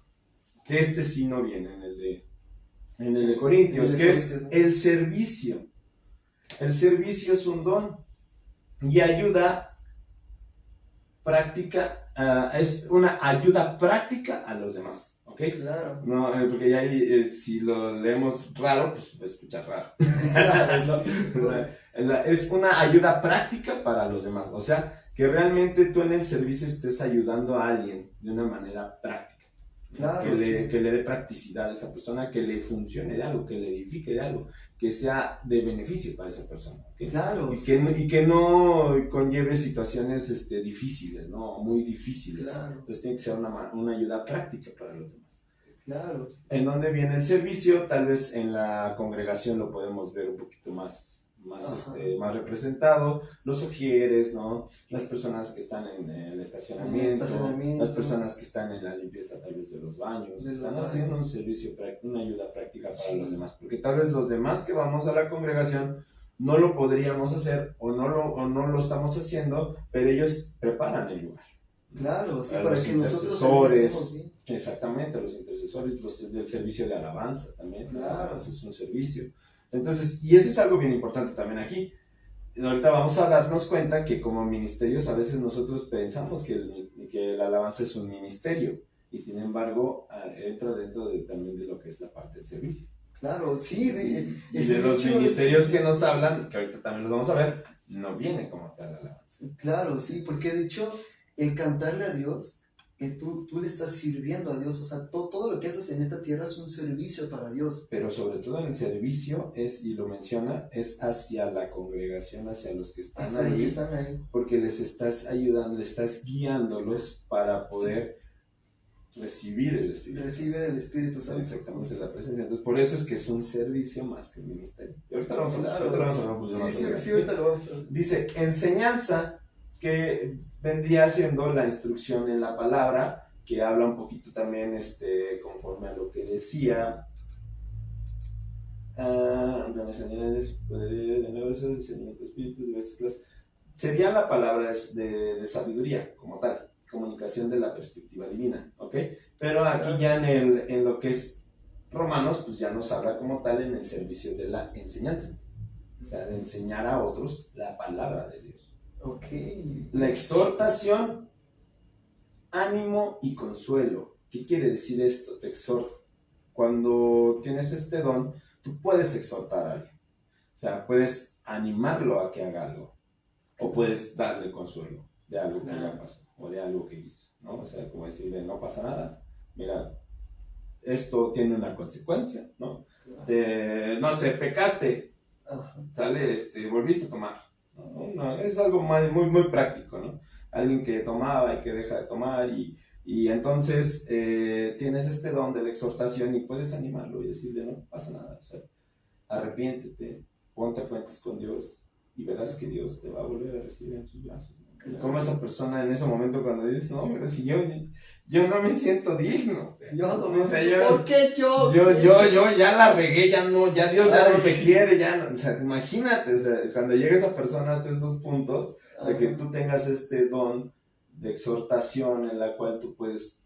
que sí no viene en el de Corintios, que es el servicio. El servicio es un don y ayuda práctica, es una ayuda práctica a los demás, ¿ok? Claro. No, porque ya ahí, si lo leemos raro, pues va a escuchar raro. Es una ayuda práctica para los demás, o sea, que realmente tú en el servicio estés ayudando a alguien de una manera práctica. Claro, Que le dé practicidad a esa persona, que le funcione de algo, que le edifique de algo, que sea de beneficio para esa persona, ¿okay? Claro. Y que no conlleve situaciones difíciles, ¿no? Muy difíciles. Claro. Entonces tiene que ser una ayuda práctica para los demás. Claro. ¿En dónde viene el servicio? Tal vez en la congregación lo podemos ver un poquito más representado, los ujieres, ¿no? Las personas que están en el estacionamiento, las personas que están en la limpieza tal vez de los baños, están haciendo un servicio, una ayuda práctica para los demás, porque tal vez los demás que vamos a la congregación no lo podríamos hacer o no lo estamos haciendo, pero ellos preparan el lugar. Claro, sí, para que nosotros exactamente, los intercesores, los del servicio de alabanza también, claro. La alabanza es un servicio. Entonces, y eso es algo bien importante también aquí. Ahorita vamos a darnos cuenta que como ministerios a veces nosotros pensamos que la alabanza es un ministerio y sin embargo entra dentro también de lo que es la parte del servicio. Claro, sí. Y de los ministerios que nos hablan, que ahorita también los vamos a ver, no viene como tal la alabanza. Claro, sí, porque de hecho el cantarle a Dios, que tú le estás sirviendo a Dios, o sea, todo lo que haces en esta tierra es un servicio para Dios. Pero sobre todo en el servicio y lo menciona, es hacia la congregación, hacia los que están ahí, porque les estás ayudando, les estás guiándolos para poder recibir el Espíritu. Recibir el Espíritu Santo. Exactamente, la presencia. Entonces, por eso es que es un servicio más que un ministerio. Y ahorita lo vamos a hablar. Ahorita lo vamos a ver. Dice, enseñanza, que vendría siendo la instrucción en la palabra, que habla un poquito también conforme a lo que decía sería la palabra de sabiduría como tal, comunicación de la perspectiva divina, ¿ok? Pero aquí ya en lo que es Romanos, pues ya nos habla como tal en el servicio de la enseñanza, o sea, de enseñar a otros la palabra de Dios. Okay. La exhortación, ánimo y consuelo. ¿Qué quiere decir esto? Te exhorto. Cuando tienes este don, tú puedes exhortar a alguien. O sea, puedes animarlo a que haga algo. O puedes darle consuelo de algo que ya pasó o de algo que hizo, ¿no? O sea, como decirle, no pasa nada. Mira, esto tiene una consecuencia, ¿no? No sé, pecaste. Sale, volviste a tomar. No, es algo muy, muy práctico, ¿no? Alguien que tomaba y que deja de tomar y entonces tienes este don de la exhortación y puedes animarlo y decirle, no pasa nada, o sea, arrepiéntete, ponte a cuentas con Dios y verás que Dios te va a volver a recibir en sus brazos, ¿no? Claro. Como esa persona en ese momento cuando dices, no, pero si yo no me siento digno. Yo no me siento, ¿por qué yo? Yo ya la regué, ya Dios ya no me quiere, ya no, o sea, imagínate, o sea, cuando llega esa persona hasta estos puntos, o sea, que tú tengas este don de exhortación en la cual tú puedes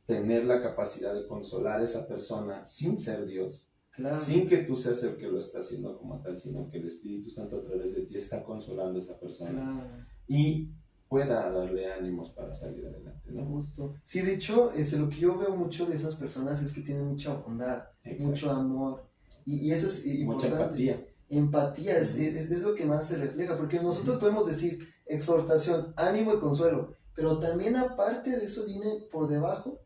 tener la capacidad de consolar a esa persona sin ser Dios. Claro. Sin que tú seas el que lo está haciendo como tal, sino que el Espíritu Santo a través de ti está consolando a esa persona. Claro. Y pueda darle ánimos para salir adelante, ¿no? Justo. Sí, de hecho, lo que yo veo mucho de esas personas es que tienen mucha bondad, mucho amor, y eso es importante. Mucha empatía. Empatía es lo que más se refleja, porque nosotros podemos decir exhortación, ánimo y consuelo, pero también aparte de eso viene por debajo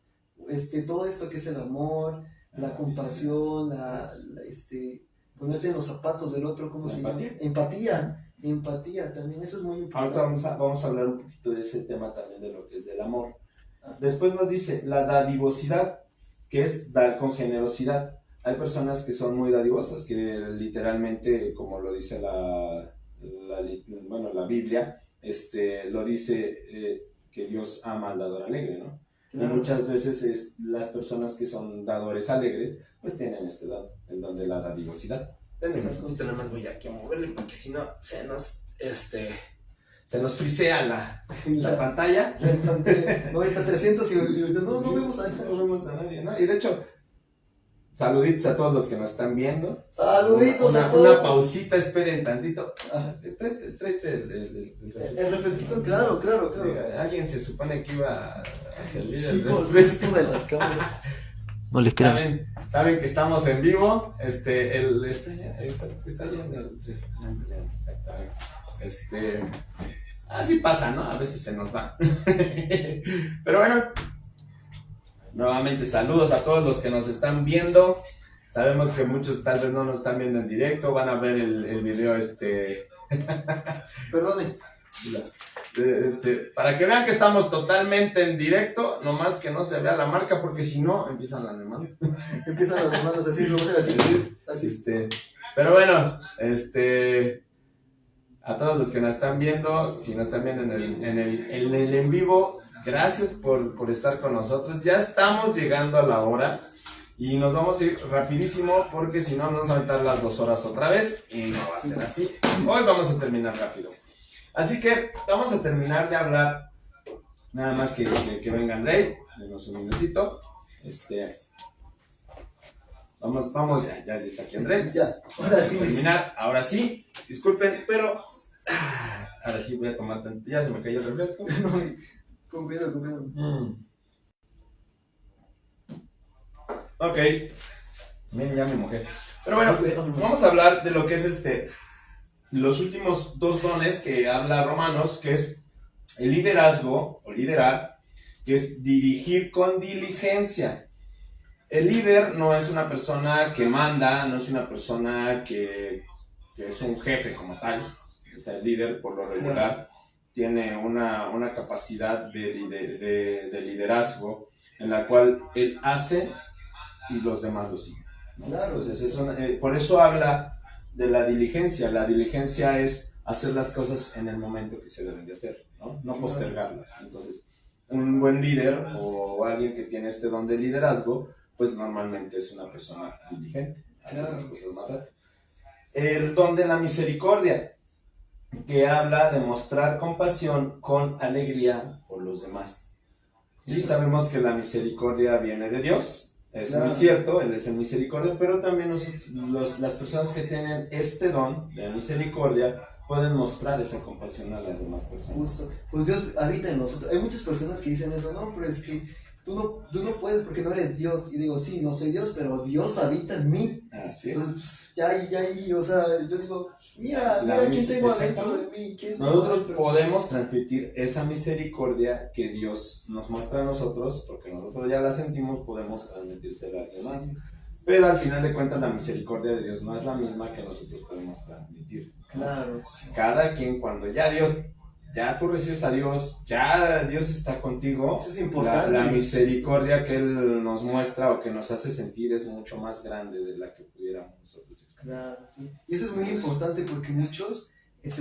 todo esto que es el amor, la compasión, ponerte en los zapatos del otro, ¿cómo se llama? Empatía también, eso es muy importante. Ahorita vamos a hablar un poquito de ese tema también, de lo que es del amor. Después nos dice la dadivosidad, que es dar con generosidad. Hay personas que son muy dadivosas, que literalmente, como lo dice la Biblia, lo dice que Dios ama al dador alegre, ¿no? Y muchas veces las personas que son dadores alegres, pues tienen este don, el don de la dadivosidad. Denme un minutito, nada más voy aquí a moverle porque si no se nos frisea la pantalla. No, ahorita 300 y no vemos a nadie. No vemos a nadie, ¿no? Y de hecho, saluditos a todos los que nos están viendo. Saluditos a todos. Una pausita, esperen tantito. Tráete el refresquito, claro. Alguien se supone que iba a servir Sí, el con refresco. de las cámaras. No les crean. Saben que estamos en vivo. Está bien. Exactamente. Así pasa, ¿no? A veces se nos va. Pero bueno, nuevamente saludos a todos los que nos están viendo. Sabemos que muchos tal vez no nos están viendo en directo, van a ver el video Perdone. para que vean que estamos totalmente en directo, nomás que no se vea la marca porque si no empiezan las demandas. Empiezan las demandas así, vamos a hacer así. Pero bueno, a todos los que nos están viendo, si nos están viendo en el en vivo, gracias por estar con nosotros. Ya estamos llegando a la hora y nos vamos a ir rapidísimo porque si no nos vamos a aventar las 2 horas otra vez y no va a ser así. Hoy vamos a terminar rápido. Así que vamos a terminar de hablar, nada más que venga Andrei, denos un minutito. Vamos, ya está aquí Andrei. Ya, ahora sí. Terminar, ahora sí, disculpen, pero ahora sí voy a tomar ya se me cayó el refresco. Con cuidado. Ok, miren, ya me mojé. Pero bueno, vamos a hablar de lo que es los últimos 2 dones que habla Romanos, que es el liderazgo o liderar, que es dirigir con diligencia. El líder no es una persona que manda, no es una persona que es un jefe como tal. O sea, el líder, por lo regular, tiene una capacidad de liderazgo en la cual él hace y los demás lo siguen, ¿no? Claro. Entonces, por eso habla de la diligencia. La diligencia es hacer las cosas en el momento que se deben de hacer, no postergarlas. Entonces, un buen líder o alguien que tiene este don de liderazgo, pues normalmente es una persona diligente, hace las cosas más rápido. El don de la misericordia, que habla de mostrar compasión con alegría por los demás. Sí, sabemos que la misericordia viene de Dios, es muy cierto, Él es el misericordia, pero también las personas que tienen este don de misericordia pueden mostrar esa compasión a las demás personas. Justo, pues Dios habita en nosotros. Hay muchas personas que dicen eso, no, pero es que tú no puedes porque no eres Dios. Y digo, sí, no soy Dios, pero Dios habita en mí. Así es. Entonces, ya ahí, o sea, yo digo, mira quién tengo adentro de mí. Nosotros podemos transmitir esa misericordia que Dios nos muestra a nosotros, porque nosotros ya la sentimos, podemos transmitírsela a los demás. Pero al final de cuentas la misericordia de Dios no es la misma que nosotros podemos transmitir, ¿no? Claro. Cada quien cuando ya tú recibes a Dios, ya Dios está contigo. Eso es importante. La misericordia que Él nos muestra o que nos hace sentir es mucho más grande de la que pudiéramos nosotros experimentar. Claro, sí. Y eso es muy importante porque muchos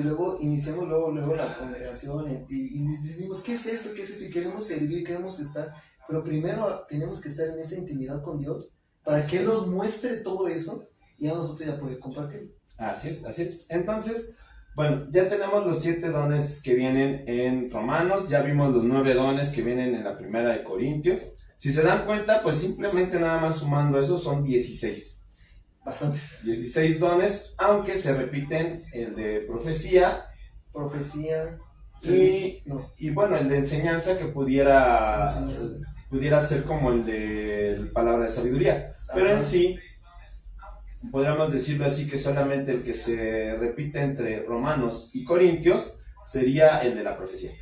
luego iniciamos la congregación y decimos, ¿qué es esto? Y queremos servir, queremos estar, pero primero tenemos que estar en esa intimidad con Dios para que Él nos muestre todo eso y a nosotros ya poder compartir. Así es. Entonces, bueno, ya tenemos los 7 dones que vienen en Romanos, ya vimos los 9 dones que vienen en la primera de Corintios. Si se dan cuenta, pues simplemente nada más sumando eso son 16. Bastantes. 16 dones, aunque se repiten el de profecía. Y bueno, el de enseñanza que pudiera ser como el de palabra de sabiduría. Pero en sí, podríamos decirlo así, que solamente el que se repite entre Romanos y Corintios sería el de la profecía.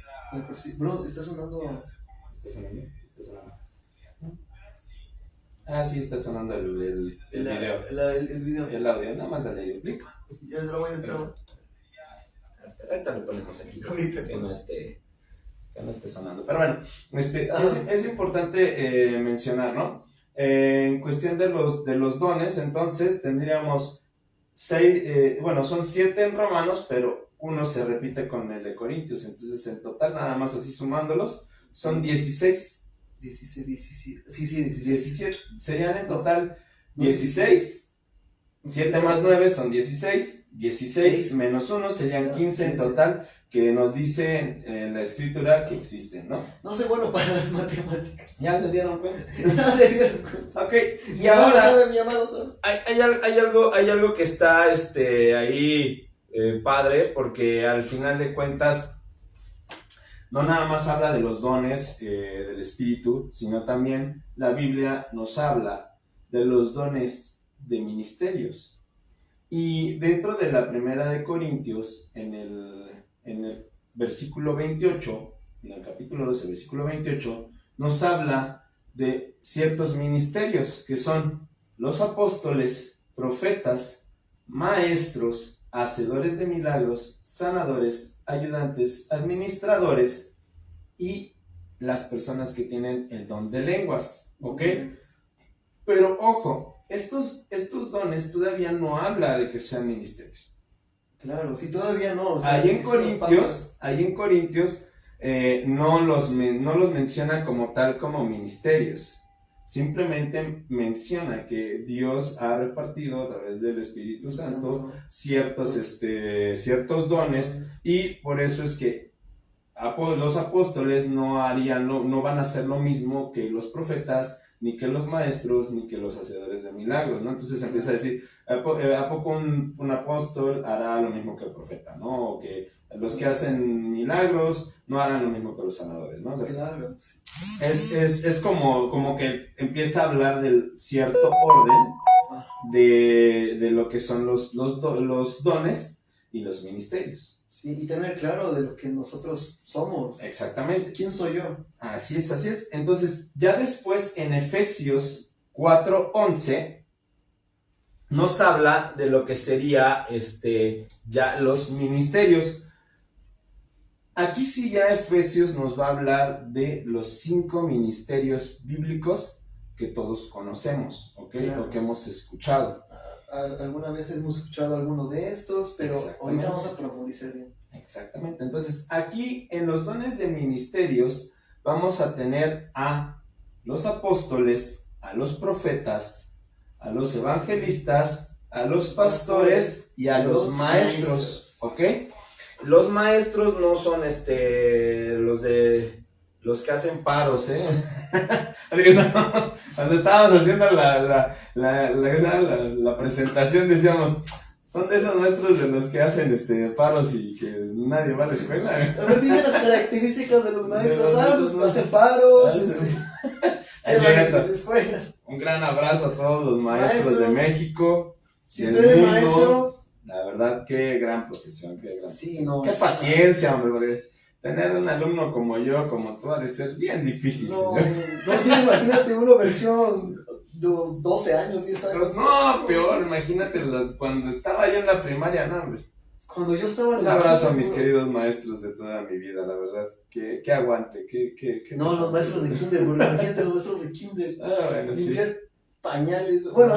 Bro, está sonando. ¿Está sonando? Ah, sí, está sonando el video. El video. El audio, nada más dale el clic. Ya es broma, Ahorita lo ponemos aquí, ahorita. que no esté sonando. Pero bueno, es importante mencionar, ¿no? En cuestión de los dones, entonces tendríamos 6, son 7 en Romanos, pero uno se repite con el de Corintios. Entonces, en total, nada más así sumándolos, son 16. 17. Sí, 17. 17. Serían en total 16. 7 más 9 son 16. 16 menos 1 serían 15 en total, que nos dice en la escritura que existen, ¿no? No soy bueno para las matemáticas. Ya se dieron cuenta. Ya se dieron cuenta. Ok, y Mi mamá ahora sabe, mi mamá lo sabe. hay algo que está ahí padre, porque al final de cuentas no nada más habla de los dones del Espíritu, sino también la Biblia nos habla de los dones de ministerios. Y dentro de la primera de Corintios, en el versículo 28, en el capítulo 12, versículo 28, nos habla de ciertos ministerios que son los apóstoles, profetas, maestros, hacedores de milagros, sanadores, ayudantes, administradores y las personas que tienen el don de lenguas, ¿ok? Pero ojo, estos dones todavía no habla de que sean ministerios. Claro, sí, todavía no. O sea, Ahí en Corintios no los menciona como tal como ministerios. Simplemente menciona que Dios ha repartido a través del Espíritu Santo ciertos dones, y por eso es que los apóstoles no van a hacer lo mismo que los profetas, ni que los maestros, ni que los hacedores de milagros, ¿no? Entonces empieza a decir, ¿a poco un apóstol hará lo mismo que el profeta, ¿no? O que los que hacen milagros no harán lo mismo que los sanadores, ¿no? O sea, claro. Es como que empieza a hablar del cierto orden de lo que son los dones y los ministerios. Sí, y tener claro de lo que nosotros somos. Exactamente. ¿Quién soy yo? Así es. Entonces, ya después en Efesios 4:11 nos habla de lo que sería ya los ministerios. Aquí sí ya Efesios nos va a hablar de los 5 ministerios bíblicos que todos conocemos, ¿ok? Claro. O que hemos escuchado. Alguna vez hemos escuchado alguno de estos, pero ahorita vamos a profundizar bien. Exactamente. Entonces, aquí en los dones de ministerios vamos a tener a los apóstoles, a los profetas, a los evangelistas, a los pastores y a los maestros, ¿ok? Los maestros no son los que hacen paros, Cuando estábamos haciendo la presentación decíamos, son de esos maestros de los que hacen paros y que nadie va a la escuela. A ver, dime las características de los maestros. Hacen paros, escuelas. Un gran abrazo a todos los maestros de México. Si tú eres maestro, la verdad, qué gran profesión, qué paciencia, hombre, porque tener un alumno como yo, como tú, ha de ser bien difícil. No, imagínate una versión de 12 años, 10 años. Pues no, peor, imagínate cuando estaba yo en la primaria, no, hombre. Cuando yo estaba en un abrazo a mis queridos maestros de toda mi vida, la verdad, que aguante, no, los maestros de kinder, imagínate los maestros de kinder. Bueno, limpiar pañales. Bueno,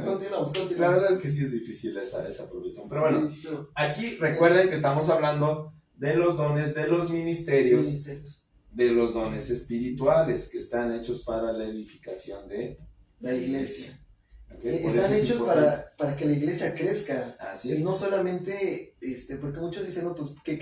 continuamos. La verdad es que sí es difícil esa profesión, pero bueno, aquí recuerden que estamos hablando de los dones, de los ministerios, de los dones espirituales que están hechos para la edificación de la iglesia. Okay, están hechos para que la iglesia crezca. Así es. Y no solamente, porque muchos dicen, no, pues que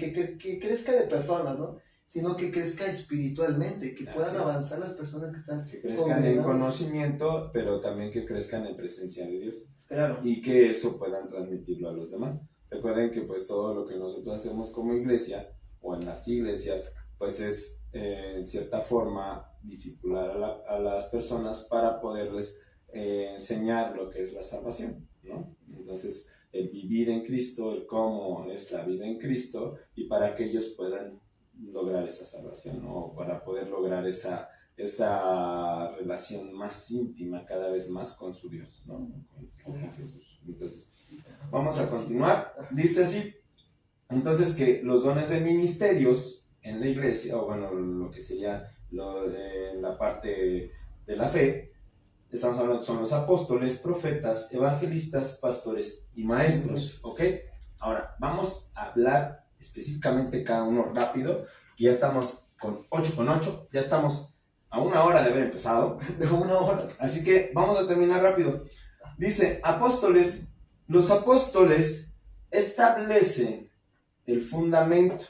crezca de personas, ¿no? Sino que crezca espiritualmente, que puedan avanzar las personas que están. Que crezcan en conocimiento, pero también que crezcan en presencia de Dios. Claro. Y que eso puedan transmitirlo a los demás. Recuerden que pues todo lo que nosotros hacemos como iglesia, o en las iglesias, pues es en cierta forma discipular a las personas para poderles enseñar lo que es la salvación, ¿no? Entonces, el vivir en Cristo, el cómo es la vida en Cristo, y para que ellos puedan lograr esa salvación, ¿no? Para poder lograr esa relación más íntima cada vez más con su Dios, ¿no? Con Jesús. Entonces, vamos a continuar. Dice así, entonces, que los dones de ministerios en la iglesia, o bueno, lo que sería en la parte de la fe, estamos hablando que son los apóstoles, profetas, evangelistas, pastores y maestros, ¿ok? Ahora, vamos a hablar específicamente cada uno rápido, que ya estamos con 8 con 8, ya estamos a 1 hora de haber empezado. De 1 hora. Así que vamos a terminar rápido. Dice, los apóstoles establecen el fundamento,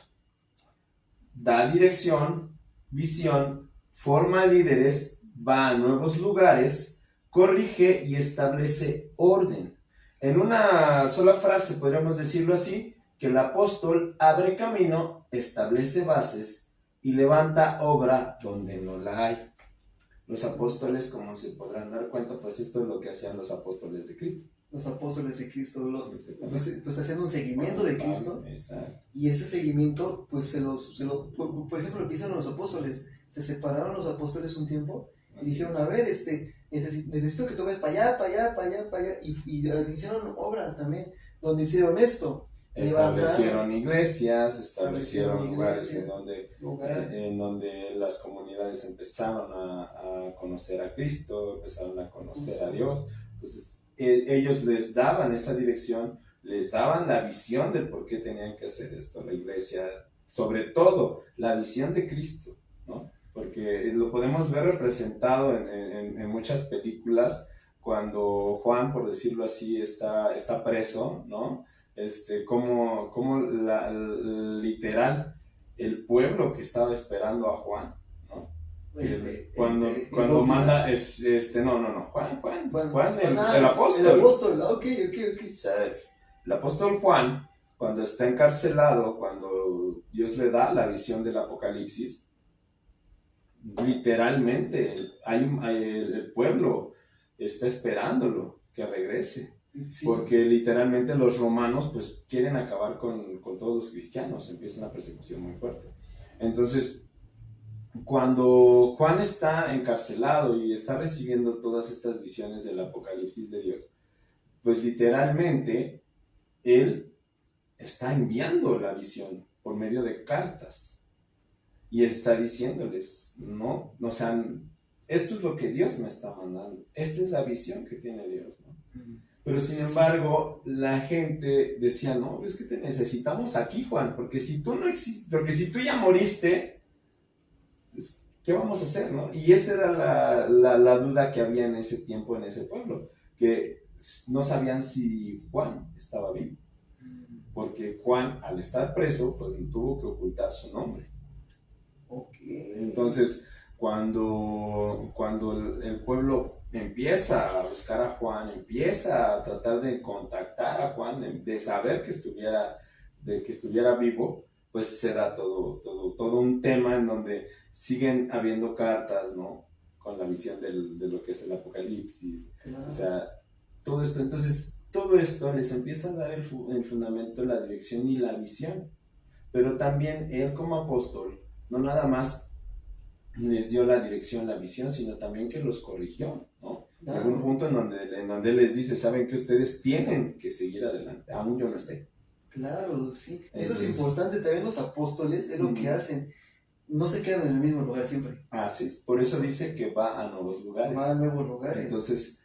da dirección, visión, forma líderes, va a nuevos lugares, corrige y establece orden. En una sola frase podríamos decirlo así, que el apóstol abre camino, establece bases y levanta obra donde no la hay. Los apóstoles, como se podrán dar cuenta, pues esto es lo que hacían los apóstoles de Cristo. Los apóstoles de Cristo, pues hacían un seguimiento de Cristo. Exacto. Y ese seguimiento, pues por ejemplo, lo que hicieron los apóstoles, se separaron los apóstoles un tiempo y dijeron, a ver, necesito que tú vayas para allá, para allá, para allá, para allá. Y hicieron obras también, donde hicieron esto. Establecieron iglesias, establecieron lugares en donde las comunidades empezaron a conocer a Cristo, empezaron a conocer a Dios. Entonces, ellos les daban esa dirección, les daban la visión del por qué tenían que hacer esto, la iglesia, sobre todo la visión de Cristo, ¿no? Porque lo podemos ver representado en muchas películas, cuando Juan, por decirlo así, está preso, ¿no? Como literal el pueblo que estaba esperando a Juan, ¿no? Cuando manda Juan el apóstol. El apóstol, ok. O sea, el apóstol Juan, cuando está encarcelado, cuando Dios le da la visión del Apocalipsis, literalmente el pueblo está esperándolo que regrese. Sí. Porque literalmente los romanos pues quieren acabar con todos los cristianos, empieza una persecución muy fuerte. Entonces, cuando Juan está encarcelado y está recibiendo todas estas visiones del Apocalipsis de Dios, pues literalmente él está enviando la visión por medio de cartas y está diciéndoles, no, o sea, esto es lo que Dios me está mandando, esta es la visión que tiene Dios, ¿no? Pero sin embargo, la gente decía, no, es que te necesitamos aquí, Juan, porque si tú no existes, porque si tú ya moriste, ¿qué vamos a hacer, no? Y esa era la duda que había en ese tiempo, en ese pueblo, que no sabían si Juan estaba vivo, porque Juan, al estar preso, pues tuvo que ocultar su nombre. Okay. Entonces, cuando el pueblo empieza a buscar a Juan, empieza a tratar de contactar a Juan, de saber que estuviera vivo, pues se da todo un tema en donde siguen habiendo cartas, ¿no? Con la visión de lo que es el Apocalipsis. Claro. O sea, todo esto. Entonces, todo esto les empieza a dar el fundamento, la dirección y la visión. Pero también él como apóstol, no nada más les dio la dirección, la visión, sino también que los corrigió, ¿no? Claro. Llegó un punto en donde les dice, saben que ustedes tienen que seguir adelante, aún yo no esté. Claro, sí. Eso es importante, también los apóstoles es lo que hacen, no se quedan en el mismo lugar siempre. Así es, por eso dice que va a nuevos lugares. Va a nuevos lugares. Entonces,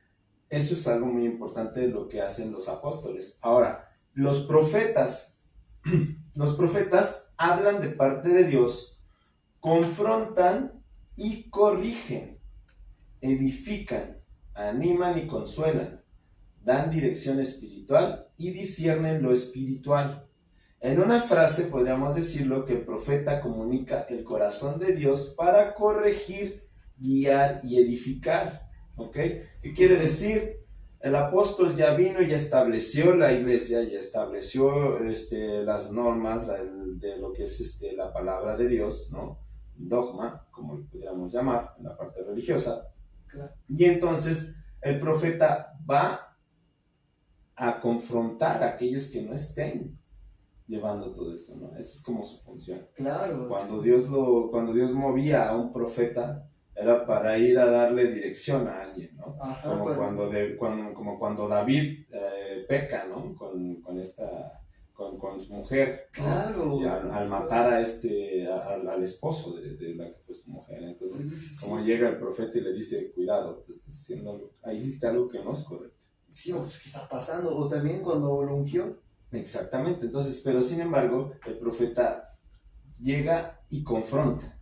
eso es algo muy importante de lo que hacen los apóstoles. Ahora, los profetas hablan de parte de Dios, confrontan y corrigen, edifican, animan y consuelan, dan dirección espiritual y disciernen lo espiritual. En una frase podríamos decirlo que el profeta comunica el corazón de Dios para corregir, guiar y edificar. ¿Ok? ¿Qué quiere decir? El apóstol ya vino y ya estableció la iglesia, ya estableció las normas de lo que es la palabra de Dios, ¿no? Dogma, como lo pudiéramos llamar, en la parte religiosa. Claro. Y entonces el profeta va a confrontar a aquellos que no estén llevando todo eso, ¿no? Esa es como su función. Claro. Cuando Dios movía a un profeta, era para ir a darle dirección a alguien, ¿no? Ajá, como cuando David peca, ¿no? Con su mujer, ¿no? Claro. Y al matar al esposo de la que fue su mujer. Entonces, sí, como llega el profeta y le dice, cuidado, te estás haciendo algo, ahí hiciste algo que no es correcto. Sí, pues, ¿qué está pasando? O también cuando lo ungió. Exactamente, entonces, pero sin embargo, el profeta llega y confronta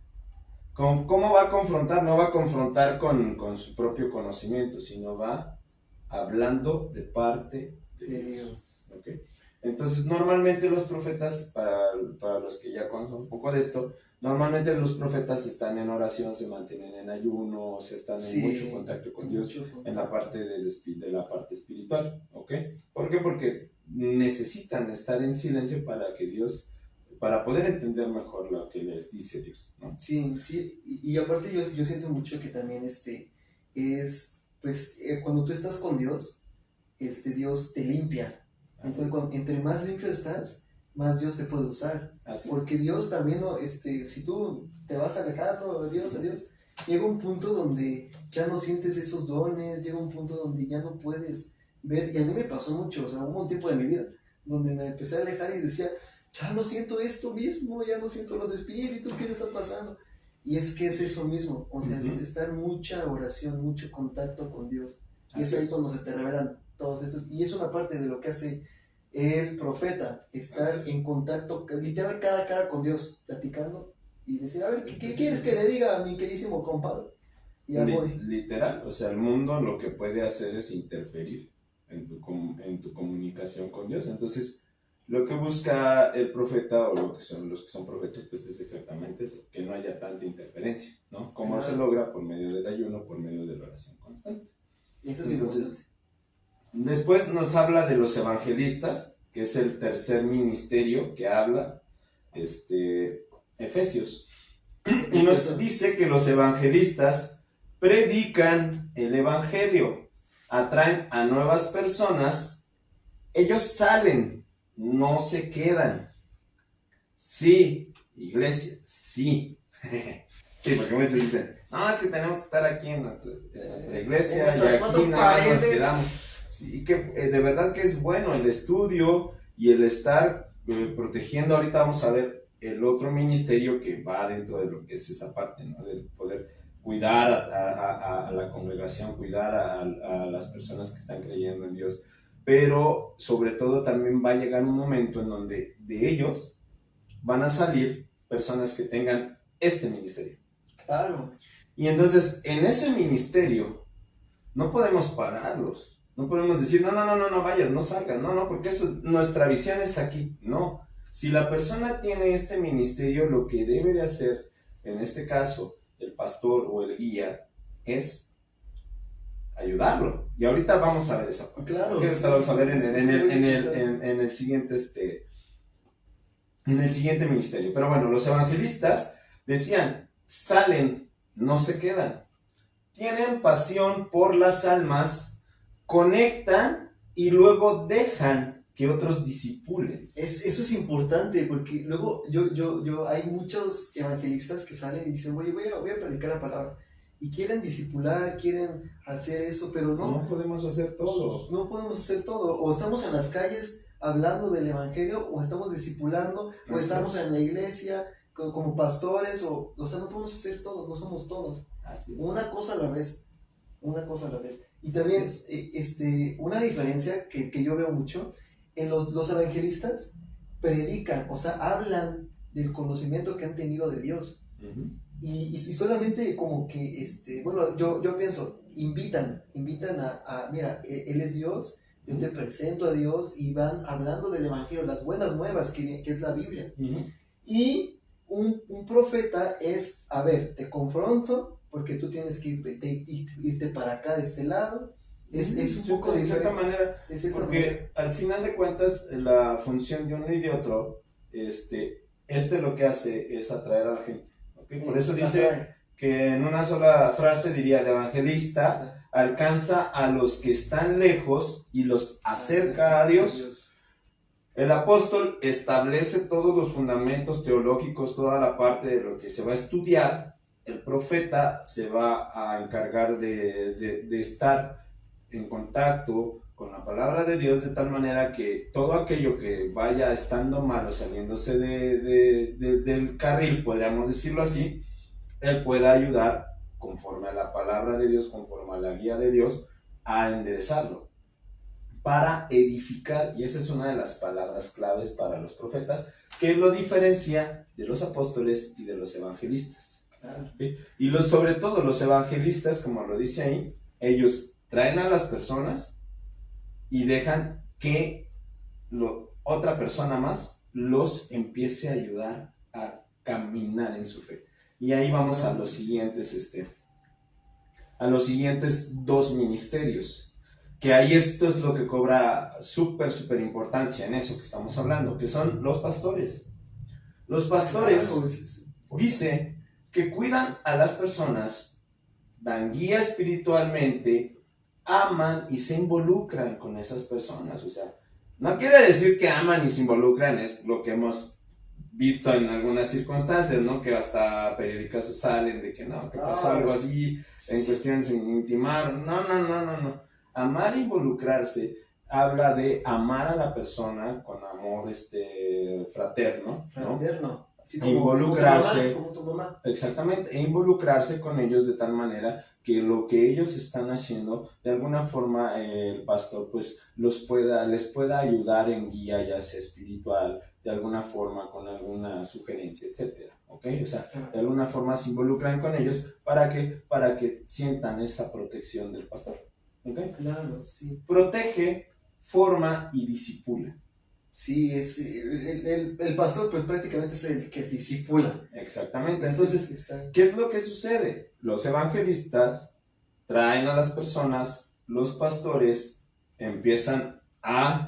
¿Cómo va a confrontar? No va a confrontar con su propio conocimiento, sino va hablando de parte de Dios. ¿Ok? Entonces, normalmente los profetas, para los que ya conocen un poco de esto, normalmente los profetas están en oración, se mantienen en ayuno, o sea, están en mucho contacto con Dios, en la parte de la parte espiritual. ¿Ok? ¿Por qué? Porque necesitan estar en silencio para poder entender mejor lo que les dice Dios, ¿no? Sí, sí, y aparte yo siento mucho que también es, pues, cuando tú estás con Dios, Dios te limpia. Entonces, entre más limpio estás, más Dios te puede usar. Porque Dios también, ¿no? Si tú te vas alejando de Dios, a Dios, llega un punto donde ya no sientes esos dones, llega un punto donde ya no puedes ver, y a mí me pasó mucho, o sea, hubo un tiempo de mi vida donde me empecé a alejar y decía, ya no siento esto mismo, ya no siento los espíritus, ¿qué me está pasando? Y es que es eso mismo, o sea, es estar mucha oración, mucho contacto con Dios, y es ahí cuando se te revelan todos esos, y es una parte de lo que hace el profeta, estar en contacto, literal cara a cara con Dios, platicando, y decir, a ver, ¿qué quieres que le diga a mi queridísimo compadre? Y ya voy. Literal, o sea, el mundo lo que puede hacer es interferir en tu comunicación con Dios. Entonces, lo que busca el profeta, o lo que son los que son profetas, pues es exactamente eso, que no haya tanta interferencia, ¿no? ¿Cómo se logra? Por medio del ayuno, por medio de la oración constante. Eso es importante. Después nos habla de los evangelistas, que es el tercer ministerio que habla Efesios. Y nos dice que los evangelistas predican el evangelio, atraen a nuevas personas, ellos salen, no se quedan. Sí, iglesia, sí. Sí, porque muchos dicen, no, es que tenemos que estar aquí en nuestra iglesia y aquí nada más nos quedamos. Sí, que de verdad que es bueno el estudio y el estar protegiendo. Ahorita vamos a ver el otro ministerio que va dentro de lo que es esa parte, ¿no? De poder cuidar a la congregación, cuidar a las personas que están creyendo en Dios. Pero sobre todo también va a llegar un momento en donde de ellos van a salir personas que tengan este ministerio. Claro. Y entonces en ese ministerio no podemos pararlos. No podemos decir, no vayas, no salgas, no, porque eso, nuestra visión es aquí. No, si la persona tiene este ministerio, lo que debe de hacer, en este caso, el pastor o el guía, es ayudarlo. Y ahorita vamos a ver esa parte. Claro. Ahorita vamos a ver en el siguiente, en el siguiente ministerio. Pero bueno, los evangelistas decían, salen, no se quedan. Tienen pasión por las almas, conectan y luego dejan que otros discipulen. Eso es importante porque luego hay muchos evangelistas que salen y dicen, voy a predicar la palabra. Y quieren discipular, quieren hacer eso, pero no podemos hacer todo. No podemos hacer todo. O estamos en las calles hablando del evangelio, o estamos discipulando, o estamos en la iglesia como pastores, o sea, no podemos hacer todo, no somos todos. Así es. Una cosa a la vez. Y también, una diferencia que yo veo mucho, en los evangelistas predican, o sea, hablan del conocimiento que han tenido de Dios. Uh-huh. Y solamente como que, bueno, yo pienso, invitan a, mira, Él es Dios, yo te presento a Dios, y van hablando del evangelio, las buenas nuevas que es la Biblia. Uh-huh. Y un profeta es, a ver, te confronto, porque tú tienes que irte para acá de este lado. Es un poco de cierta manera, porque al final de cuentas la función de uno y de otro, lo que hace es atraer a la gente, ¿okay? Por eso dice que en una sola frase diría, el evangelista alcanza a los que están lejos y los acerca a Dios. El apóstol establece todos los fundamentos teológicos, toda la parte de lo que se va a estudiar. El profeta se va a encargar de estar en contacto con la palabra de Dios de tal manera que todo aquello que vaya estando mal o saliéndose del carril, podríamos decirlo así, él pueda ayudar conforme a la palabra de Dios, conforme a la guía de Dios, a enderezarlo, para edificar. Y esa es una de las palabras claves para los profetas, que lo diferencia de los apóstoles y de los evangelistas. Claro. ¿Sí? Y sobre todo los evangelistas, como lo dice ahí, ellos traen a las personas y dejan que otra persona más los empiece a ayudar a caminar en su fe. Y ahí vamos a los siguientes dos ministerios, que ahí esto es lo que cobra súper importancia en eso que estamos hablando, que son los pastores. Los pastores dice que cuidan a las personas, dan guía espiritualmente, aman y se involucran con esas personas. O sea, no quiere decir que aman y se involucran, es lo que hemos visto en algunas circunstancias, ¿no? Que hasta periódicos salen de que no, que pasó algo así, en cuestiones intimar. No. Amar e involucrarse habla de amar a la persona con amor fraterno, ¿no? Así involucrarse, como tu mamá. Exactamente, e involucrarse con ellos de tal manera que lo que ellos están haciendo, de alguna forma el pastor pues les pueda ayudar en guía, ya sea espiritual, de alguna forma, con alguna sugerencia, etcétera, ¿ok? O sea, de alguna forma se involucran con ellos para que sientan esa protección del pastor, ¿ok? Claro, sí. Protege, forma y disipula. Sí, el pastor pues prácticamente es el que discipula. Exactamente. Entonces, ¿qué es lo que sucede? Los evangelistas traen a las personas, los pastores empiezan a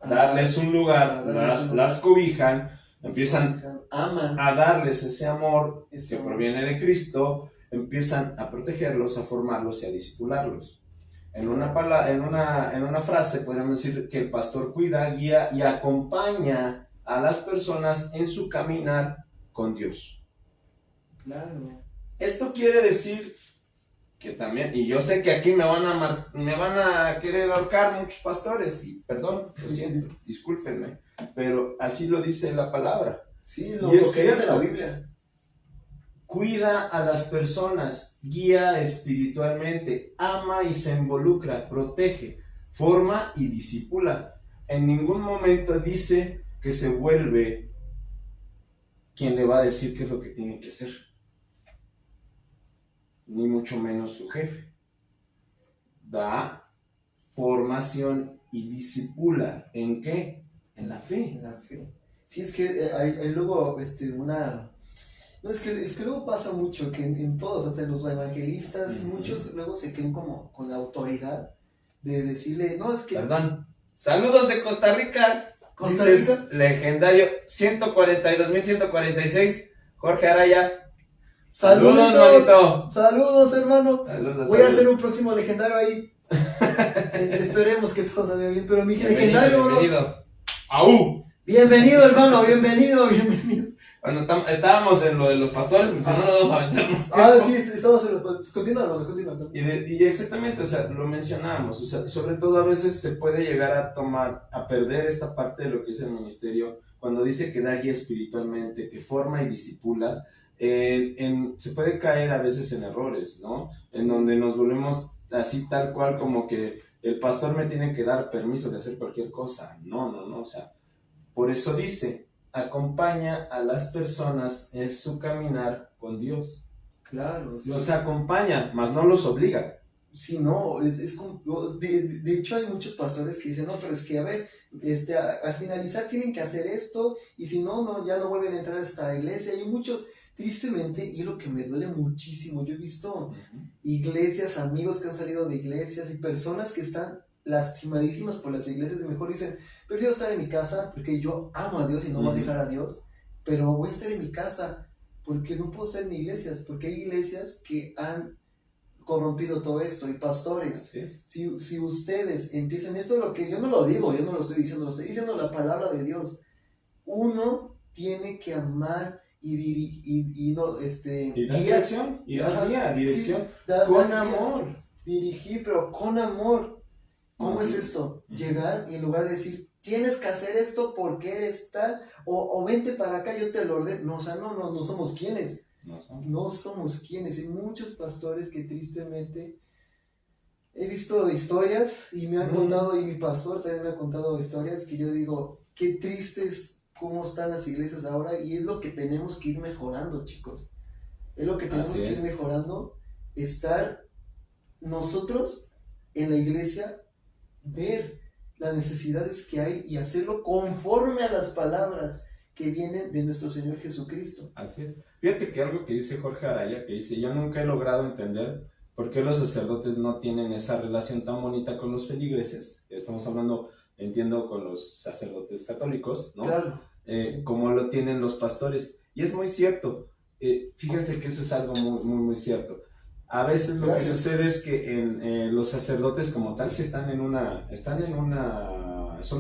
darles un lugar, las cobijan, empiezan aman, a darles ese amor ese que proviene de Cristo, empiezan a protegerlos, a formarlos y a discipularlos. En una frase podríamos decir que el pastor cuida, guía y acompaña a las personas en su caminar con Dios. Claro. Esto quiere decir que también, y yo sé que aquí me van a querer ahorcar muchos pastores, y perdón, lo siento, discúlpenme, pero así lo dice la palabra. Sí, lo que dice la Biblia. Cuida a las personas, guía espiritualmente, ama y se involucra, protege, forma y discipula. En ningún momento dice que se vuelve quien le va a decir qué es lo que tiene que hacer, ni mucho menos su jefe. Da formación y discipula. ¿En qué? En la fe. En la fe. Sí, es que hay luego No, es que luego pasa mucho que en todos, hasta en los evangelistas, muchos luego se quedan como con la autoridad de decirle, no, es que... Perdón. Saludos de Costa Rica. Costa Rica. Legendario 142.146, Jorge Araya. Saludos, manito. Saludos, hermano. Voy a hacer un próximo legendario ahí. Esperemos que todo salga bien, pero mi legendario... Bienvenido. ¡Au! Bienvenido, hermano, bienvenido. Bueno, estábamos en lo de los pastores, porque si no nos vamos a aventar más tiempo. Sí, estamos en lo... Continúa. Y exactamente, o sea, lo mencionábamos, o sea, sobre todo a veces se puede llegar a perder esta parte de lo que es el ministerio, cuando dice que da guía espiritualmente, que forma y disipula, se puede caer a veces en errores, ¿no? En donde nos volvemos así tal cual como que el pastor me tiene que dar permiso de hacer cualquier cosa. No, o sea, por eso dice... acompaña a las personas en su caminar con Dios. Claro. Sí. Los acompaña, mas no los obliga. Sí, no, es como, de hecho hay muchos pastores que dicen, no, pero es que a ver, al finalizar tienen que hacer esto, y si no, ya no vuelven a entrar a esta iglesia. Hay muchos, tristemente, y lo que me duele muchísimo, yo he visto iglesias, amigos que han salido de iglesias, y personas que están lastimadísimas por las iglesias, y mejor dicen, prefiero estar en mi casa porque yo amo a Dios y no voy a dejar a Dios, pero voy a estar en mi casa porque no puedo estar en iglesias, porque hay iglesias que han corrompido todo esto. Y pastores, si ustedes empiezan, esto es lo que yo no lo digo, yo no lo estoy diciendo, lo estoy diciendo la palabra de Dios. Uno tiene que amar y dar dirección, dirección, con amor. Dirigir, pero con amor. ¿Cómo es esto? Llegar y en lugar de decir, tienes que hacer esto porque eres tal, o vente para acá, yo te lo ordeno. No, o sea, no somos quienes. No somos quienes. Hay muchos pastores que tristemente he visto historias y me han contado, y mi pastor también me ha contado historias que yo digo, qué tristes cómo están las iglesias ahora, y es lo que tenemos que ir mejorando, chicos. Es lo que tenemos Así que ir es. mejorando, estar nosotros en la iglesia, ver las necesidades que hay y hacerlo conforme a las palabras que vienen de nuestro Señor Jesucristo. Así es. Fíjate que algo que dice Jorge Araya, que dice, yo nunca he logrado entender por qué los sacerdotes no tienen esa relación tan bonita con los feligreses. Estamos hablando, entiendo, con los sacerdotes católicos, ¿no? Claro. Sí. Como lo tienen los pastores. Y es muy cierto. Fíjense que eso es algo muy, muy, muy cierto. A veces lo Gracias. que sucede es que los sacerdotes como tal sí son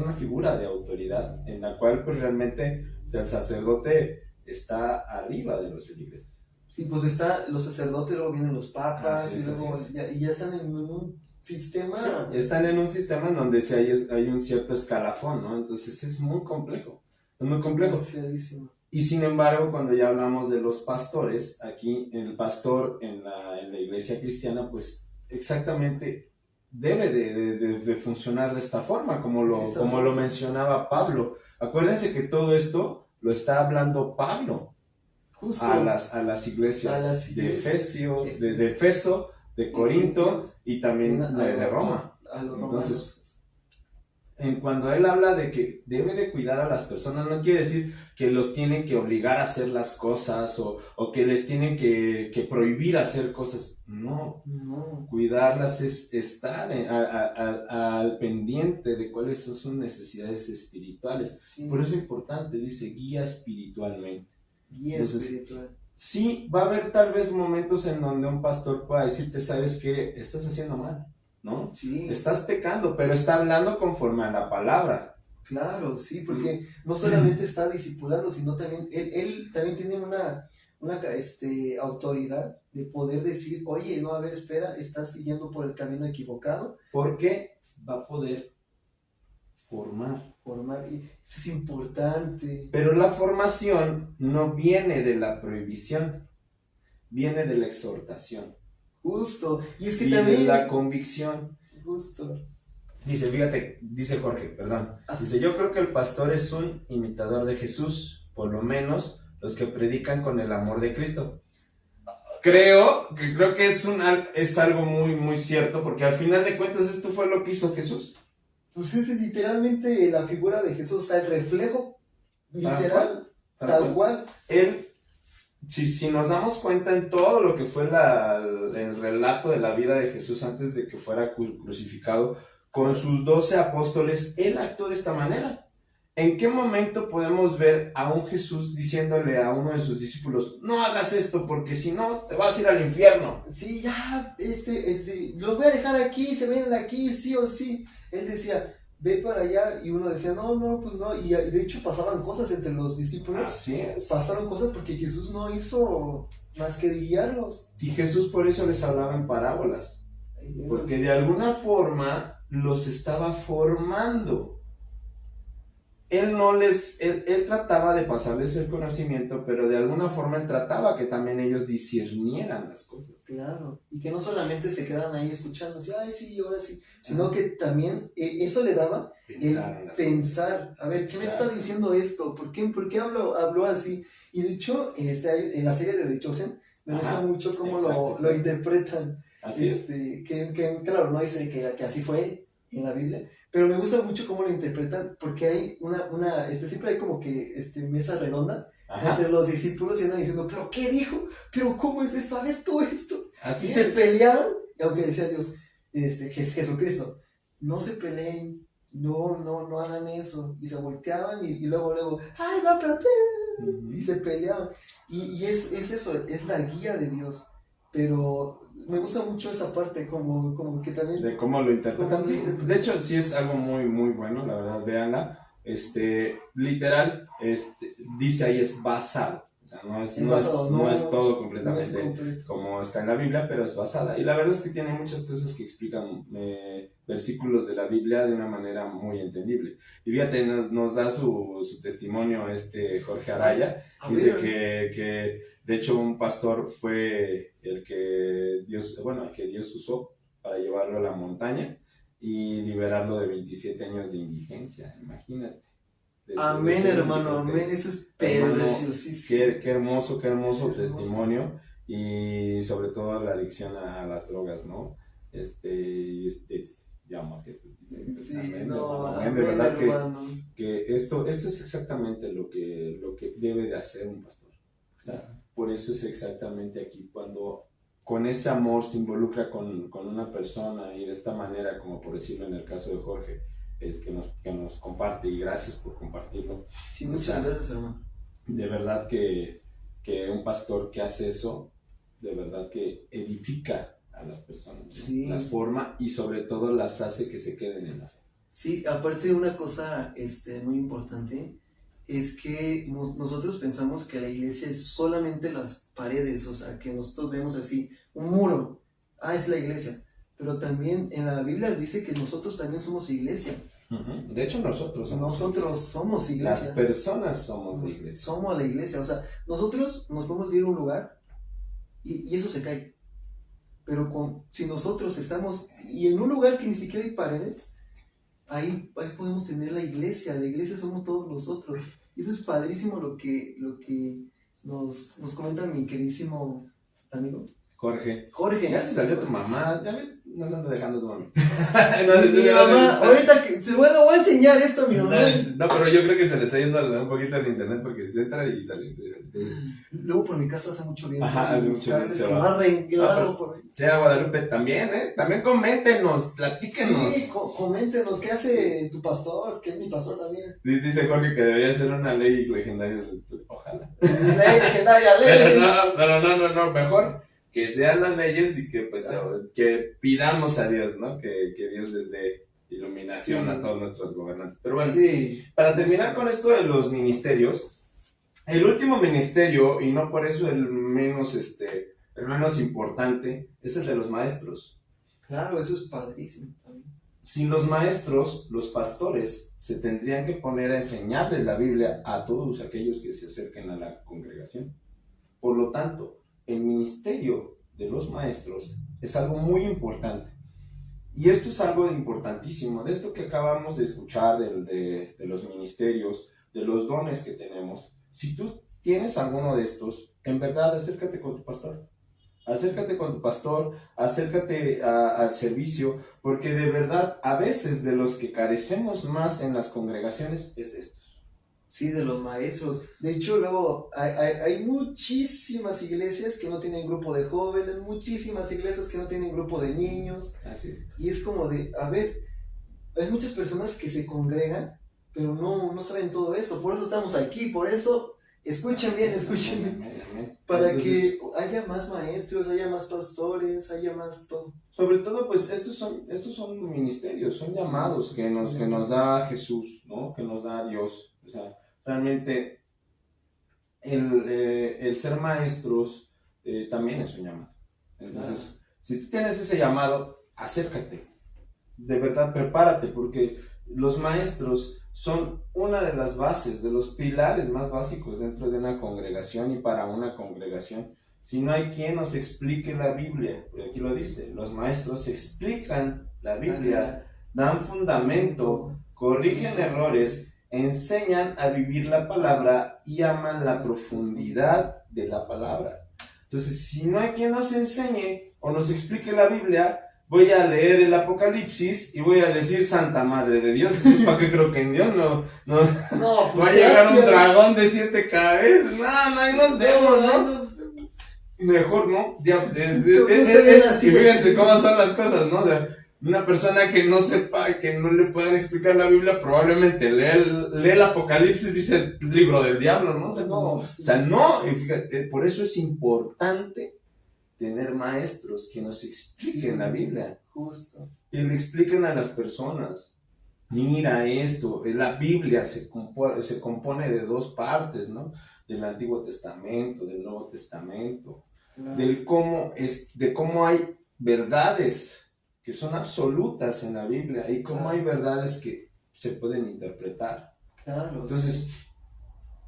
una figura de autoridad en la cual pues realmente, o sea, el sacerdote está arriba de los feligreses. Sí, pues los sacerdotes, luego vienen los papas, Así es, y luego así es. ya están en un sistema. Sí, están en un sistema en donde sí hay un cierto escalafón, ¿no? Entonces es muy complejo, es muy complejo. Demasiadísimo. Y sin embargo, cuando ya hablamos de los pastores, aquí el pastor en la iglesia cristiana, pues exactamente debe de funcionar de esta forma, como lo mencionaba Pablo. Acuérdense que todo esto lo está hablando Pablo. Justo. A las iglesias de Efeso, de Corinto y también de Roma. Entonces, cuando él habla de que debe de cuidar a las personas, no quiere decir que los tienen que obligar a hacer las cosas o que les tienen que prohibir hacer cosas. No. Cuidarlas es estar al pendiente de cuáles son sus necesidades espirituales. Sí. Por eso es importante, dice, guía espiritualmente. Espiritual. Sí, va a haber tal vez momentos en donde un pastor pueda decirte, ¿sabes qué? Estás haciendo mal, ¿no? Sí. Estás pecando, pero está hablando conforme a la palabra. Claro, sí, porque no solamente está discipulando, sino también, él también tiene una autoridad de poder decir, oye, no, a ver, espera, estás siguiendo por el camino equivocado. Porque va a poder formar, y eso es importante. Pero la formación no viene de la prohibición, viene de la exhortación. Justo, y es que y también... de la convicción. Justo. Dice Jorge, dice, yo creo que el pastor es un imitador de Jesús, por lo menos los que predican con el amor de Cristo. Creo que es algo muy, muy cierto, porque al final de cuentas esto fue lo que hizo Jesús. Pues es literalmente la figura de Jesús, o sea, el reflejo literal, tal cual. Él, si nos damos cuenta en todo lo que fue el relato de la vida de Jesús antes de que fuera crucificado, con sus 12 apóstoles, él actuó de esta manera. ¿En qué momento podemos ver a un Jesús diciéndole a uno de sus discípulos, no hagas esto porque si no te vas a ir al infierno? Sí, ya, los voy a dejar aquí, se ven aquí, sí o sí. Él decía, ve para allá, y uno decía, no, pues no, y de hecho pasaban cosas entre los discípulos. Así es. Pasaron cosas porque Jesús no hizo más que guiarlos. Y Jesús por eso les hablaba en parábolas, porque de alguna forma los estaba formando. Él trataba de pasarles el conocimiento, pero de alguna forma él trataba que también ellos discernieran las cosas. Claro, y que no solamente se quedaran ahí escuchando, así, ay sí, ahora sí, sino que también eso le daba pensar, a ver, ¿qué me está diciendo esto? ¿Por qué habló así? Y de hecho, en la serie de The Chosen, me gusta mucho cómo lo interpretan. Así es. Que claro, no dice que así fue en la Biblia, pero me gusta mucho cómo lo interpretan, porque hay siempre hay como que mesa redonda. Ajá. Entre los discípulos y andan diciendo, ¿pero qué dijo? ¿Pero cómo es esto? A ver, todo esto. Así y es. se peleaban, aunque decía Dios, Jesucristo, no se peleen, no hagan eso. Y se volteaban y luego, ay, no, pero... Y se peleaban. Y es eso, es la guía de Dios. Pero me gusta mucho esa parte, como que también... De cómo lo interpretan. Sí, de hecho, sí es algo muy, muy bueno, la verdad, véanla. Literal, dice ahí es basado. O sea, no es todo completamente como está en la Biblia, pero es basada. Y la verdad es que tiene muchas cosas que explican versículos de la Biblia de una manera muy entendible. Y fíjate, nos da su testimonio Jorge Araya. Dice que de hecho un pastor fue el que Dios usó para llevarlo a la montaña y liberarlo de 27 años de indigencia, imagínate. Amén, hermano, amén, eso es preciosísimo. Qué hermoso testimonio. y sobre todo la adicción a las drogas, ¿no? Llama que Sí, amén, no, amén, de amén, verdad hermano. que esto es exactamente lo que debe de hacer un pastor. O sea, por eso es exactamente aquí, cuando con ese amor se involucra con una persona y de esta manera, como por decirlo en el caso de Jorge, es que nos comparte, y gracias por compartirlo. Sí, muchas gracias, hermano. De verdad que un pastor que hace eso, de verdad que edifica a las personas, ¿no? Sí. Las forma y sobre todo las hace que se queden en la fe. Sí, aparte una cosa muy importante es que nosotros pensamos que la iglesia es solamente las paredes, o sea, que nosotros vemos así, un muro, es la iglesia, pero también en la Biblia dice que nosotros también somos iglesia. Uh-huh. De hecho, nosotros somos iglesia. Las personas somos la iglesia. Somos la iglesia, o sea, nosotros nos podemos ir a un lugar y eso se cae, pero si nosotros estamos, y en un lugar que ni siquiera hay paredes, ahí podemos tener la iglesia somos todos nosotros. Y eso es padrísimo lo que nos comenta mi queridísimo amigo. Jorge. Ya se salió tu mamá, ya ves, nos anda dejando tu mamá. Mi mamá, ahorita voy a enseñar esto a mi mamá. No, pero yo creo que se le está yendo un poquito al internet porque se entra y sale. Luego por mi casa hace mucho viento. Hace mucho viento. Se va arreglado por ahí. Sí, Guadalupe, también, También coméntenos, platíquenos. Sí, coméntenos, ¿qué hace tu pastor? Que es mi pastor también. Dice Jorge que debería ser una ley legendaria. Ojalá. Ley legendaria, ley. Pero no, mejor que sean las leyes y que pues que pidamos a Dios, ¿no? Que Dios les dé iluminación a todos nuestros gobernantes. Pero bueno, para terminar con esto de los ministerios, el último ministerio, y no por eso el menos importante, es el de los maestros. Claro, eso es padrísimo también. Sin los maestros, los pastores se tendrían que poner a enseñarles la Biblia a todos aquellos que se acerquen a la congregación. Por lo tanto, el ministerio de los maestros es algo muy importante. Y esto es algo importantísimo. De esto que acabamos de escuchar, de los ministerios, de los dones que tenemos. Si tú tienes alguno de estos, en verdad acércate con tu pastor. Acércate con tu pastor, acércate al servicio, porque de verdad a veces de los que carecemos más en las congregaciones es esto. Sí, de los maestros. De hecho, luego hay muchísimas iglesias que no tienen grupo de jóvenes, muchísimas iglesias que no tienen grupo de niños. Así es. Y es como de, hay muchas personas que se congregan, pero no saben todo esto. Por eso estamos aquí, por eso escuchen bien. Para que haya más maestros, haya más pastores, haya más todo. Sobre todo, pues, estos son ministerios, son llamados que nos da Jesús, ¿no? Que nos da Dios. O sea, realmente el ser maestros también es un llamado. Entonces, si tú tienes ese llamado, acércate. De verdad, prepárate, porque los maestros son una de las bases, de los pilares más básicos dentro de una congregación y para una congregación. Si no hay quien nos explique la Biblia, porque aquí lo dice, los maestros explican la Biblia, dan fundamento, corrigen errores, enseñan a vivir la palabra y aman la profundidad de la palabra. Entonces, si no hay quien nos enseñe o nos explique la Biblia, voy a leer el Apocalipsis y voy a decir Santa Madre de Dios. ¿Para qué creo que en Dios no pues va a llegar un dragón de 7 cabezas? No, ahí nos vemos, ¿no? Mejor, ¿no? Y fíjense cómo son las cosas, ¿no? O sea, una persona que no sepa, que no le puedan explicar la Biblia, probablemente lee el Apocalipsis, dice el libro del diablo, ¿no? O sea, no. Y fíjate, por eso es importante tener maestros que nos expliquen la Biblia. Justo. Y le expliquen a las personas. Mira esto, la Biblia se compone de 2 partes, ¿no? Del Antiguo Testamento, del Nuevo Testamento. Claro. De cómo hay verdades que son absolutas en la Biblia y cómo hay verdades que se pueden interpretar. Claro. Entonces,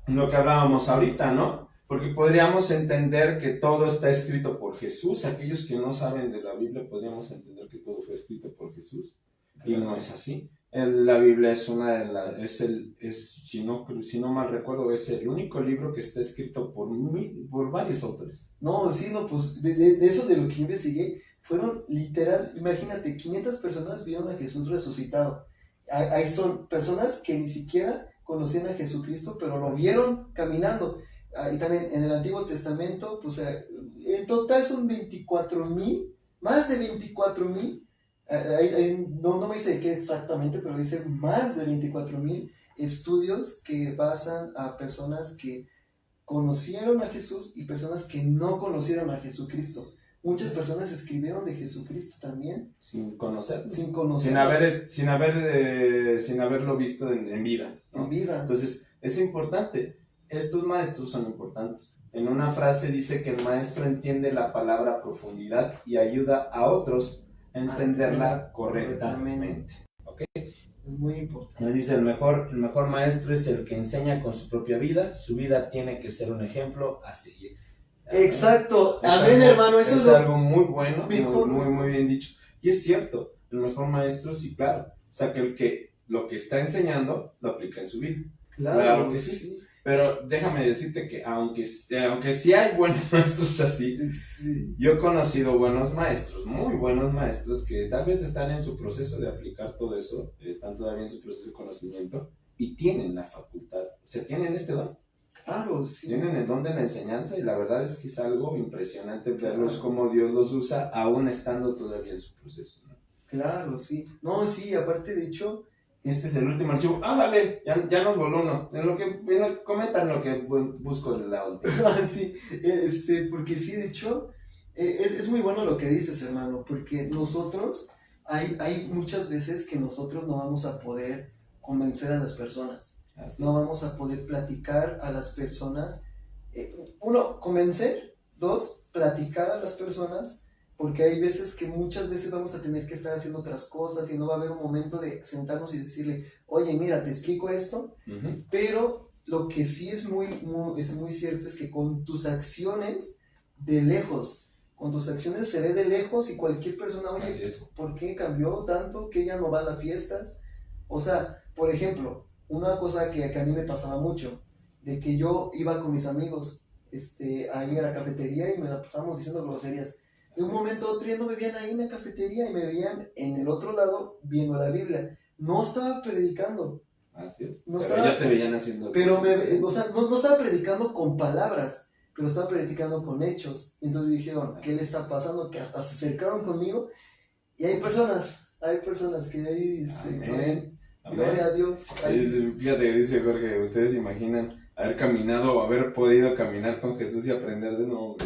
lo que hablábamos ahorita, ¿no? Porque podríamos entender que todo está escrito por Jesús. Aquellos que no saben de la Biblia podríamos entender que todo fue escrito por Jesús. Y no es así. La Biblia es si no mal recuerdo, es el único libro que está escrito por varios autores. No, sí, no, pues de eso de lo que investigué, fueron literal, imagínate, 500 personas vieron a Jesús resucitado. Ahí son personas que ni siquiera conocían a Jesucristo, pero lo vieron caminando. Y también en el Antiguo Testamento, pues en total son 24,000, más de 24,000. No me dice de qué exactamente, pero dice más de 24,000 estudios que basan a personas que conocieron a Jesús y personas que no conocieron a Jesucristo. Muchas personas escribieron de Jesucristo también sin conocerlo, sin haberlo visto en vida, ¿no? En vida. Entonces es importante. Estos maestros son importantes. En una frase dice que el maestro entiende la palabra a profundidad y ayuda a otros a entenderla correctamente. ¿Okay? Es muy importante. Nos dice, el mejor maestro es el que enseña con su propia vida. Su vida tiene que ser un ejemplo a seguir. Exacto. Amén, hermano. Eso es algo muy bueno, mejor. muy bien dicho. Y es cierto, el mejor maestro, sí, claro. O sea, que lo que está enseñando lo aplica en su vida. Claro que sí. Pero déjame decirte que aunque sí hay buenos maestros así, sí, yo he conocido buenos maestros, muy buenos maestros, que tal vez están en su proceso de aplicar todo eso, están todavía en su proceso de conocimiento y tienen la facultad, o sea, tienen este don. Claro, sí. Tienen el don de la enseñanza y la verdad es que es algo impresionante verlos cómo Dios los usa aún estando todavía en su proceso, ¿no? Claro, sí. No, sí, aparte de hecho... Este es el último archivo. Dale, ya nos voló uno. Comentan lo que busco en la última. Sí, porque sí, de hecho, es muy bueno lo que dices, hermano, porque nosotros, hay muchas veces que nosotros no vamos a poder convencer a las personas. No vamos a poder platicar a las personas. Uno, convencer. Dos, platicar a las personas. Porque hay veces que muchas veces vamos a tener que estar haciendo otras cosas y no va a haber un momento de sentarnos y decirle, oye, mira, te explico esto. Uh-huh. Pero lo que sí es muy cierto es que con tus acciones de lejos, con tus acciones se ve de lejos y cualquier persona, oye, ¿por qué cambió tanto? Que ella no va a las fiestas. O sea, por ejemplo, una cosa que a mí me pasaba mucho, de que yo iba con mis amigos ahí a la cafetería y me la pasábamos diciendo groserías. De un momento a otro ya no me veían ahí en la cafetería y me veían en el otro lado viendo la Biblia. No estaba predicando. Así es. No pero estaba, ya te veían haciendo. Pero no estaba predicando con palabras, pero estaba predicando con hechos. Entonces dijeron, ¿qué le está pasando? Que hasta se acercaron conmigo. Y hay personas que ahí... Amén. Gloria a Dios. Fíjate, dice Jorge, ustedes imaginan haber caminado o haber podido caminar con Jesús y aprender de nuevo.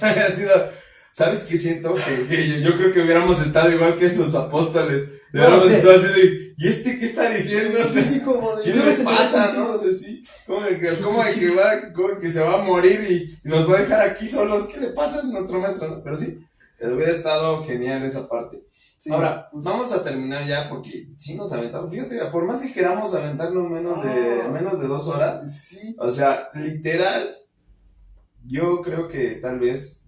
Ha sido... ¿Sabes qué siento? Que yo creo que hubiéramos estado igual que esos apóstoles. Hubiéramos estado así de, ¿y qué está diciendo? Sí, como de... ¿Qué les pasa, no? O sea, sí. ¿Cómo que se va a morir y nos va a dejar aquí solos? ¿Qué le pasa a nuestro maestro? ¿No? Pero sí, hubiera estado genial esa parte. Sí, ahora, vamos a terminar ya porque sí nos aventamos. Fíjate, por más que queramos aventarnos menos de 2 horas, sí. O sea, literal... Yo creo que tal vez,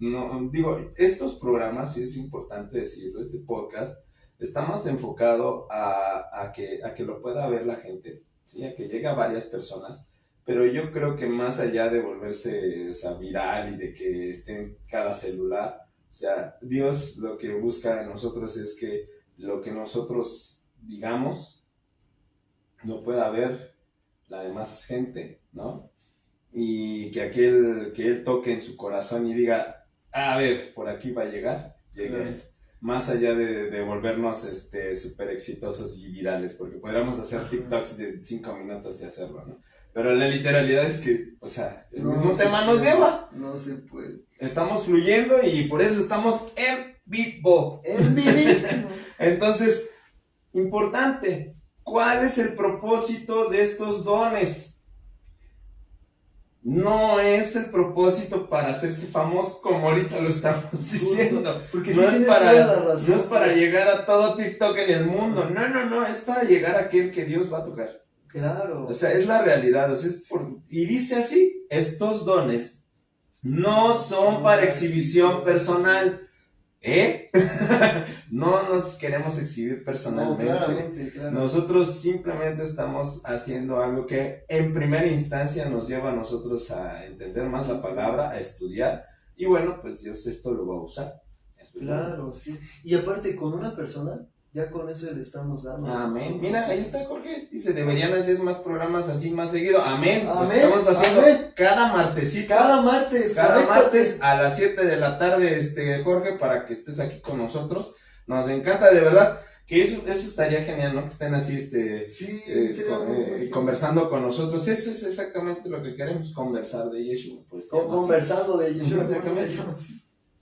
estos programas, sí es importante decirlo, este podcast, está más enfocado a que lo pueda ver la gente, ¿sí? A que llegue a varias personas, pero yo creo que más allá de volverse, o sea, viral y de que esté en cada celular, o sea, Dios lo que busca en nosotros es que lo que nosotros digamos lo pueda ver la demás gente, ¿no? Y que Él toque en su corazón y diga, a ver, por aquí va a llegar, llegue más allá de volvernos súper exitosos y virales, porque podríamos hacer TikToks de 5 minutos de hacerlo, ¿no? Pero la literalidad es que, o sea, el mismo tema nos lleva. No se puede. Estamos fluyendo y por eso estamos en vivo. En vivísimo. Entonces, importante, ¿cuál es el propósito de estos dones? No es el propósito para hacerse famoso como ahorita lo estamos diciendo. Porque no, sí no es para llegar a todo TikTok en el mundo. No, es para llegar a aquel que Dios va a tocar. Claro. O sea, es la realidad. O sea, y dice así, estos dones no son para exhibición personal. No nos queremos exhibir personalmente. No, claramente. Nosotros simplemente estamos haciendo algo que en primera instancia nos lleva a nosotros a entender más la palabra, a estudiar, y bueno, pues Dios esto lo va a usar. Claro, sí. Y aparte, con una persona, ya con eso le estamos dando. Amén. Mira, ahí está Jorge. Dice, deberían hacer más programas así más seguido. Amén. Pues Amén. estamos haciendo Amén. cada martesito. Cada martes A las 7 de la tarde, Jorge, para que estés aquí con nosotros. Nos encanta, de verdad, que eso estaría genial, ¿no? Que estén así, sí, conversando con nosotros. Eso es exactamente lo que queremos, conversar de Yeshua. Pues, conversando de Yeshua. Exactamente.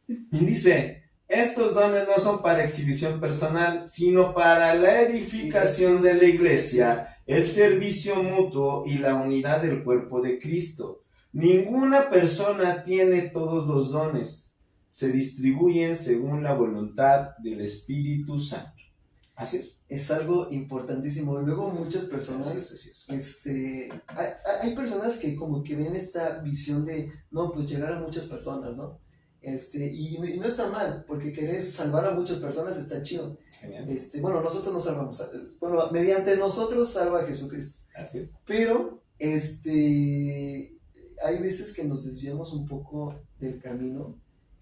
Y dice, estos dones no son para exhibición personal, sino para la edificación de la iglesia, el servicio mutuo y la unidad del cuerpo de Cristo. Ninguna persona tiene todos los dones. Se distribuyen según la voluntad del Espíritu Santo. Así es. Es algo importantísimo. Luego muchas personas, hay personas que como que ven esta visión de, no, pues llegar a muchas personas, ¿no? Y no está mal, porque querer salvar a muchas personas está chido. Genial. Bueno, nosotros no salvamos, bueno, mediante nosotros salva a Jesucristo. Así es. Pero, hay veces que nos desviamos un poco del camino,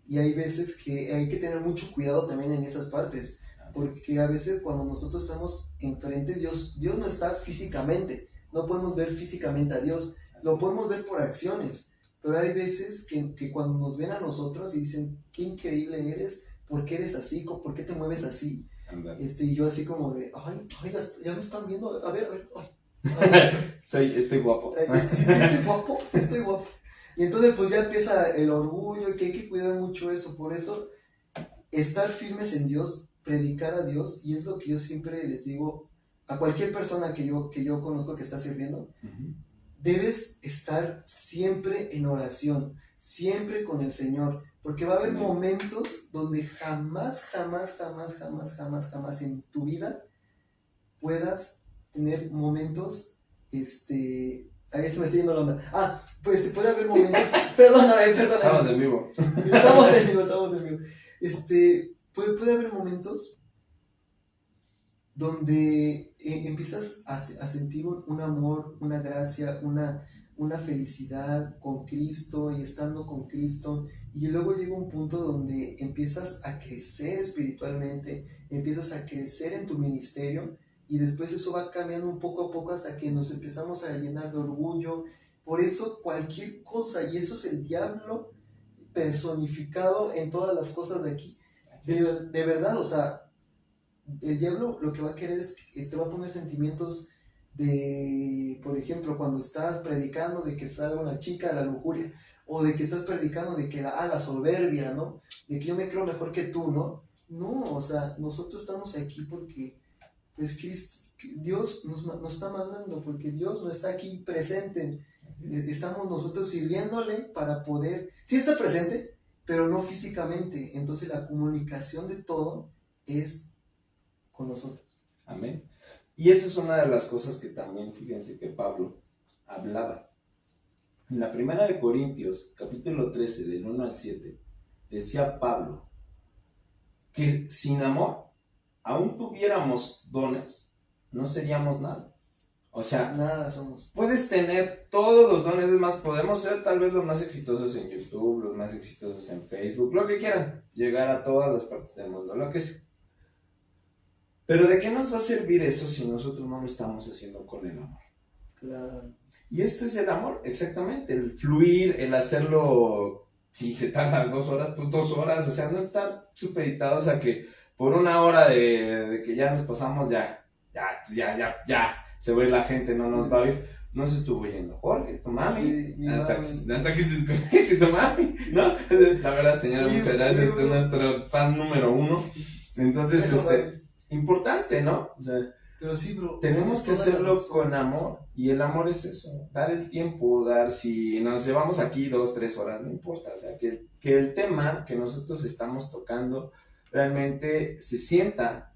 y hay veces que hay que tener mucho cuidado también en esas partes, porque a veces cuando nosotros estamos enfrente, Dios no está físicamente, no podemos ver físicamente a Dios, lo podemos ver por acciones. Pero hay veces que cuando nos ven a nosotros y dicen, qué increíble eres, ¿por qué eres así? ¿Por qué te mueves así? Y yo así como de, ay, ya me están viendo, a ver, Estoy guapo. Sí, estoy guapo. Y entonces pues ya empieza el orgullo, que hay que cuidar mucho eso. Por eso, estar firmes en Dios, predicar a Dios, y es lo que yo siempre les digo a cualquier persona que yo conozco que está sirviendo. Uh-huh. Debes estar siempre en oración, siempre con el Señor, porque va a haber momentos donde jamás en tu vida puedas tener momentos, ahí se me está yendo la onda. Pues puede haber momentos, perdóname. Estamos en vivo. Estamos en vivo. Puede haber momentos donde empiezas a sentir un amor, una gracia, una felicidad con Cristo y estando con Cristo, y luego llega un punto donde empiezas a crecer espiritualmente, empiezas a crecer en tu ministerio, y después eso va cambiando un poco a poco hasta que nos empezamos a llenar de orgullo. Por eso cualquier cosa, y eso es el diablo personificado en todas las cosas de aquí, de verdad, o sea, el diablo lo que va a querer es, te va a poner sentimientos de, por ejemplo, cuando estás predicando de que salga una chica a la lujuria, o de que estás predicando de que la soberbia, ¿no? De que yo me creo mejor que tú, ¿no? No, o sea, nosotros estamos aquí porque, pues, Dios nos está mandando, porque Dios no está aquí presente. Estamos nosotros sirviéndole para poder, sí está presente, pero no físicamente. Entonces la comunicación de todo es con nosotros. Amén. Y esa es una de las cosas que también, fíjense, que Pablo hablaba. En la primera de Corintios, capítulo 13, del 1 al 7, decía Pablo que sin amor, aún tuviéramos dones, no seríamos nada. O sea, nada somos. Puedes tener todos los dones, es más, podemos ser tal vez los más exitosos en YouTube, los más exitosos en Facebook, lo que quieran, llegar a todas las partes del mundo, lo que sea. Pero ¿de qué nos va a servir eso si nosotros no lo estamos haciendo con el amor? Claro. Y este es el amor, exactamente, el fluir, el hacerlo, si se tarda 2 horas, pues 2 horas, o sea, no estar supeditados a que por 1 hora de que ya nos pasamos, ya, se va a ir la gente, no nos va a ir, no se estuvo yendo. Jorge, tu mami, sí, hasta que se desconecte tu mami, ¿no? La verdad, señora, muchas gracias, este es nuestro fan número 1, entonces, importante, ¿no? O sea, pero sí, bro, tenemos que hacerlo con amor, y el amor es eso, dar el tiempo, si nos llevamos aquí 2, 3 horas, no importa, o sea, que el tema que nosotros estamos tocando realmente se sienta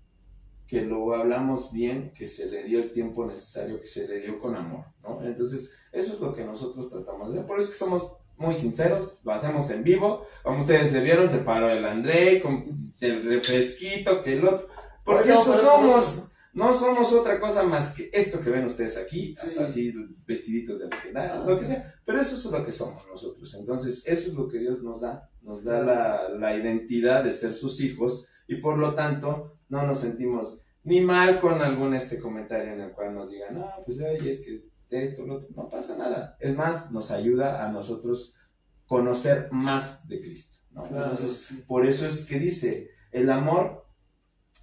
que lo hablamos bien, que se le dio el tiempo necesario, que se le dio con amor, ¿no? Entonces, eso es lo que nosotros tratamos de hacer, por eso es que somos muy sinceros, lo hacemos en vivo, como ustedes se vieron, se paró el André, con el refresquito, que el otro, porque Oiga, eso pero- somos, no somos otra cosa más que esto que ven ustedes aquí, Sí. hasta así vestiditos de legendario, Ah. lo que sea, pero eso es lo que somos nosotros, entonces eso es lo que Dios nos da la identidad de ser sus hijos, y por lo tanto no nos sentimos ni mal con algún comentario en el cual nos digan, no, pues oye, es que esto, lo otro, no pasa nada. Es más, nos ayuda a nosotros conocer más de Cristo, ¿no? Claro, Entonces, sí. por eso es que dice, el amor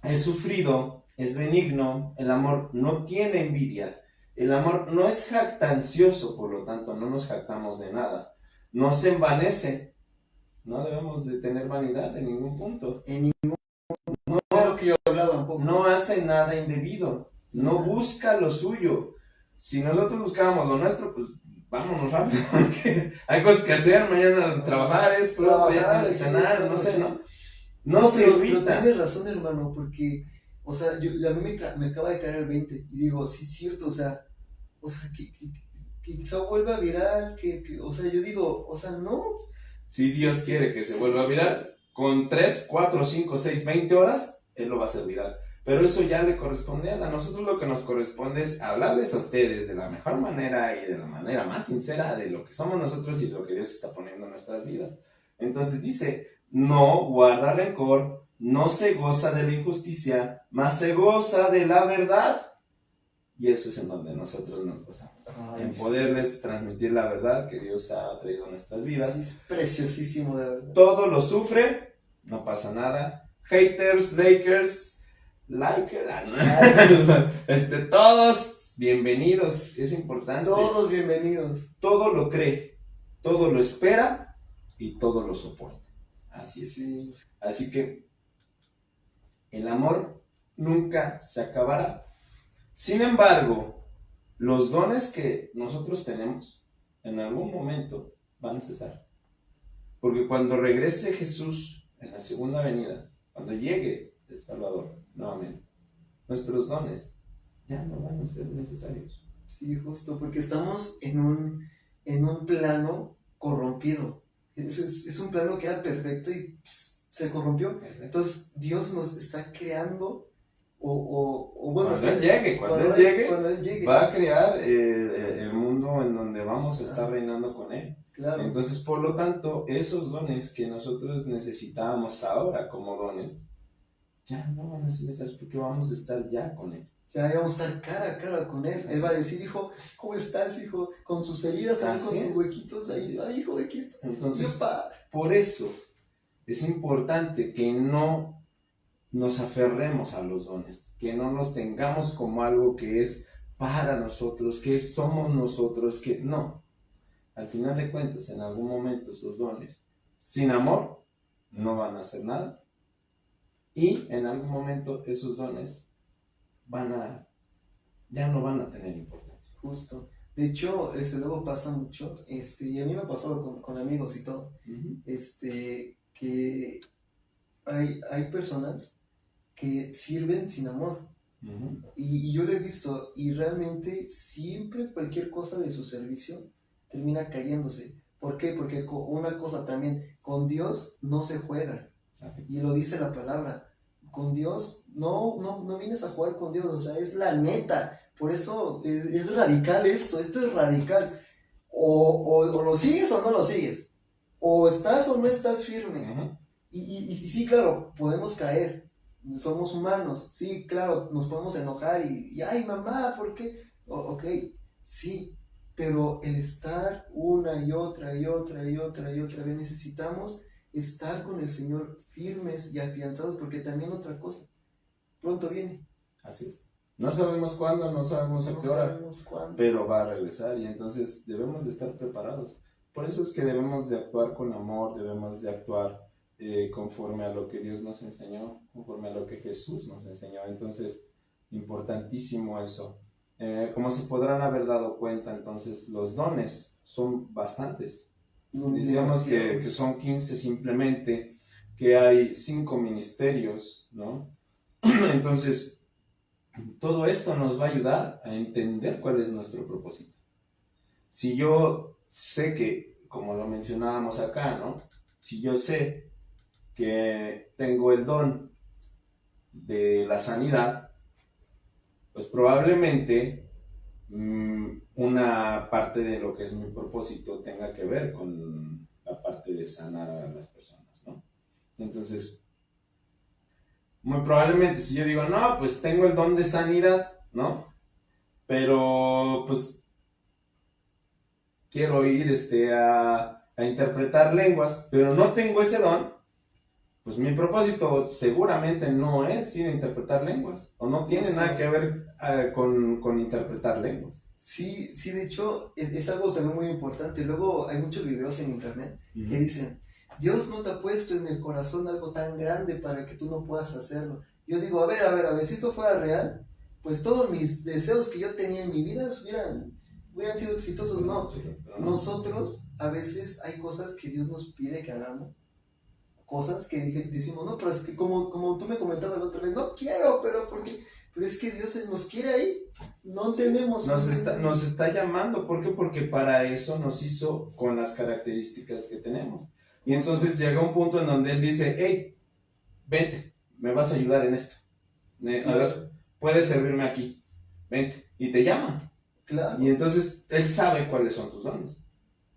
es sufrido, es benigno, el amor no tiene envidia, el amor no es jactancioso, por lo tanto, no nos jactamos de nada, no se envanece, no debemos de tener vanidad en ningún punto. Es lo que yo hablaba un poco. No hace nada indebido, no busca lo suyo. Si nosotros buscábamos lo nuestro, pues vámonos rápido, porque hay cosas que hacer, mañana trabajar, esto, Trabajar, cenar, sí, no sé, sí. ¿no? No se pero irrita. tienes razón, hermano, porque, o sea, a mí me acaba de caer el 20 y digo, sí es cierto, o sea, que quizá vuelva viral, o sea, yo digo, o sea, no. Si Dios quiere que se vuelva viral, con 3, 4, 5, 6, 20 horas, Él lo va a hacer viral. Pero eso ya le corresponde a él. A nosotros lo que nos corresponde es hablarles a ustedes de la mejor manera y de la manera más sincera de lo que somos nosotros y lo que Dios está poniendo en nuestras vidas. Entonces dice, no guarda rencor, no se goza de la injusticia, mas se goza de la verdad. Y eso es en donde nosotros nos gozamos. Ay, En sí. poderles transmitir la verdad que Dios ha traído a nuestras vidas. Sí, es preciosísimo, de verdad. Todo lo sufre, no pasa nada. Haters, likers, todos bienvenidos, es importante. Todos bienvenidos. Todo lo cree, todo lo espera y todo lo soporta. Así es. Sí. Así que el amor nunca se acabará. Sin embargo, los dones que nosotros tenemos en algún momento van a cesar. Porque cuando regrese Jesús en la segunda venida, cuando llegue el Salvador nuevamente, nuestros dones ya no van a ser necesarios. Sí, justo, porque estamos en un plano corrompido. Es un plano que era perfecto y se corrompió. Entonces Dios nos está creando, o bueno, Cuando Él llegue, cuando Él llegue, va a crear el mundo en donde vamos a estar reinando con Él. claro. Entonces, por lo tanto, esos dones que nosotros necesitábamos ahora como dones, ya no van a ser necesarios porque vamos a estar ya con Él. Ya íbamos a estar cara a cara con Él. Él va a decir, hijo, ¿cómo estás, hijo? Con sus heridas, ahí, con sus huequitos, ahí, ay, hijo, aquí está. Entonces, Dios, por eso es importante que no nos aferremos a los dones, que no nos tengamos como algo que es para nosotros, que somos nosotros, que no. Al final de cuentas, en algún momento esos dones, sin amor, no van a hacer nada. Y en algún momento esos dones ya no van a tener importancia. justo. De hecho, eso luego pasa mucho, y a mí me ha pasado con amigos y todo, que hay personas que sirven sin amor. Y yo lo he visto, y realmente siempre cualquier cosa de su servicio termina cayéndose. ¿Por qué? Porque una cosa también, con Dios no se juega. Y lo dice la palabra. Con Dios no vienes a jugar con Dios, o sea, es la neta. Por eso es radical esto es radical. O lo sigues o no lo sigues. O estás o no estás firme. Y sí, claro, podemos caer. Somos humanos. Sí, claro, nos podemos enojar y ay, mamá, ¿por qué? Ok, sí, pero el estar una y otra vez necesitamos estar con el Señor firmes y afianzados, porque también otra cosa, pronto viene. Así es. No sabemos cuándo, no sabemos a qué hora, sabemos cuándo, pero va a regresar y entonces debemos de estar preparados. Por eso es que debemos de actuar con amor, debemos de actuar conforme a lo que Dios nos enseñó, conforme a lo que Jesús nos enseñó. Entonces, importantísimo eso. Como se podrán haber dado cuenta, entonces los dones son bastantes. Decíamos que son 15 simplemente, que hay 5 ministerios, ¿no? Entonces, todo esto nos va a ayudar a entender cuál es nuestro propósito. Si yo sé que como lo mencionábamos acá, ¿no? Si yo sé que tengo el don de la sanidad, pues probablemente una parte de lo que es mi propósito tenga que ver con la parte de sanar a las personas, ¿no? Entonces, muy probablemente si yo digo, no, pues tengo el don de sanidad, ¿no? Pero pues quiero ir a interpretar lenguas, pero no tengo ese don, pues mi propósito seguramente no es ir a interpretar lenguas, o no tiene nada que ver con interpretar lenguas. Sí, sí, de hecho es algo también muy importante. Luego hay muchos videos en internet que dicen, Dios no te ha puesto en el corazón algo tan grande para que tú no puedas hacerlo. Yo digo, a ver, si esto fuera real, pues todos mis deseos que yo tenía en mi vida hubieran sido exitosos. No, nosotros a veces hay cosas que Dios nos pide que hagamos, cosas que decimos, no, pero es que como tú me comentabas la otra vez, no quiero, pero es que Dios nos quiere ahí, no entendemos. Nos está llamando, ¿por qué? Porque para eso nos hizo con las características que tenemos. Y entonces llega un punto en donde Él dice, hey, vente, me vas a ayudar en esto. A ver, puedes servirme aquí, vente. Y te llama. Claro. Y entonces Él sabe cuáles son tus dones.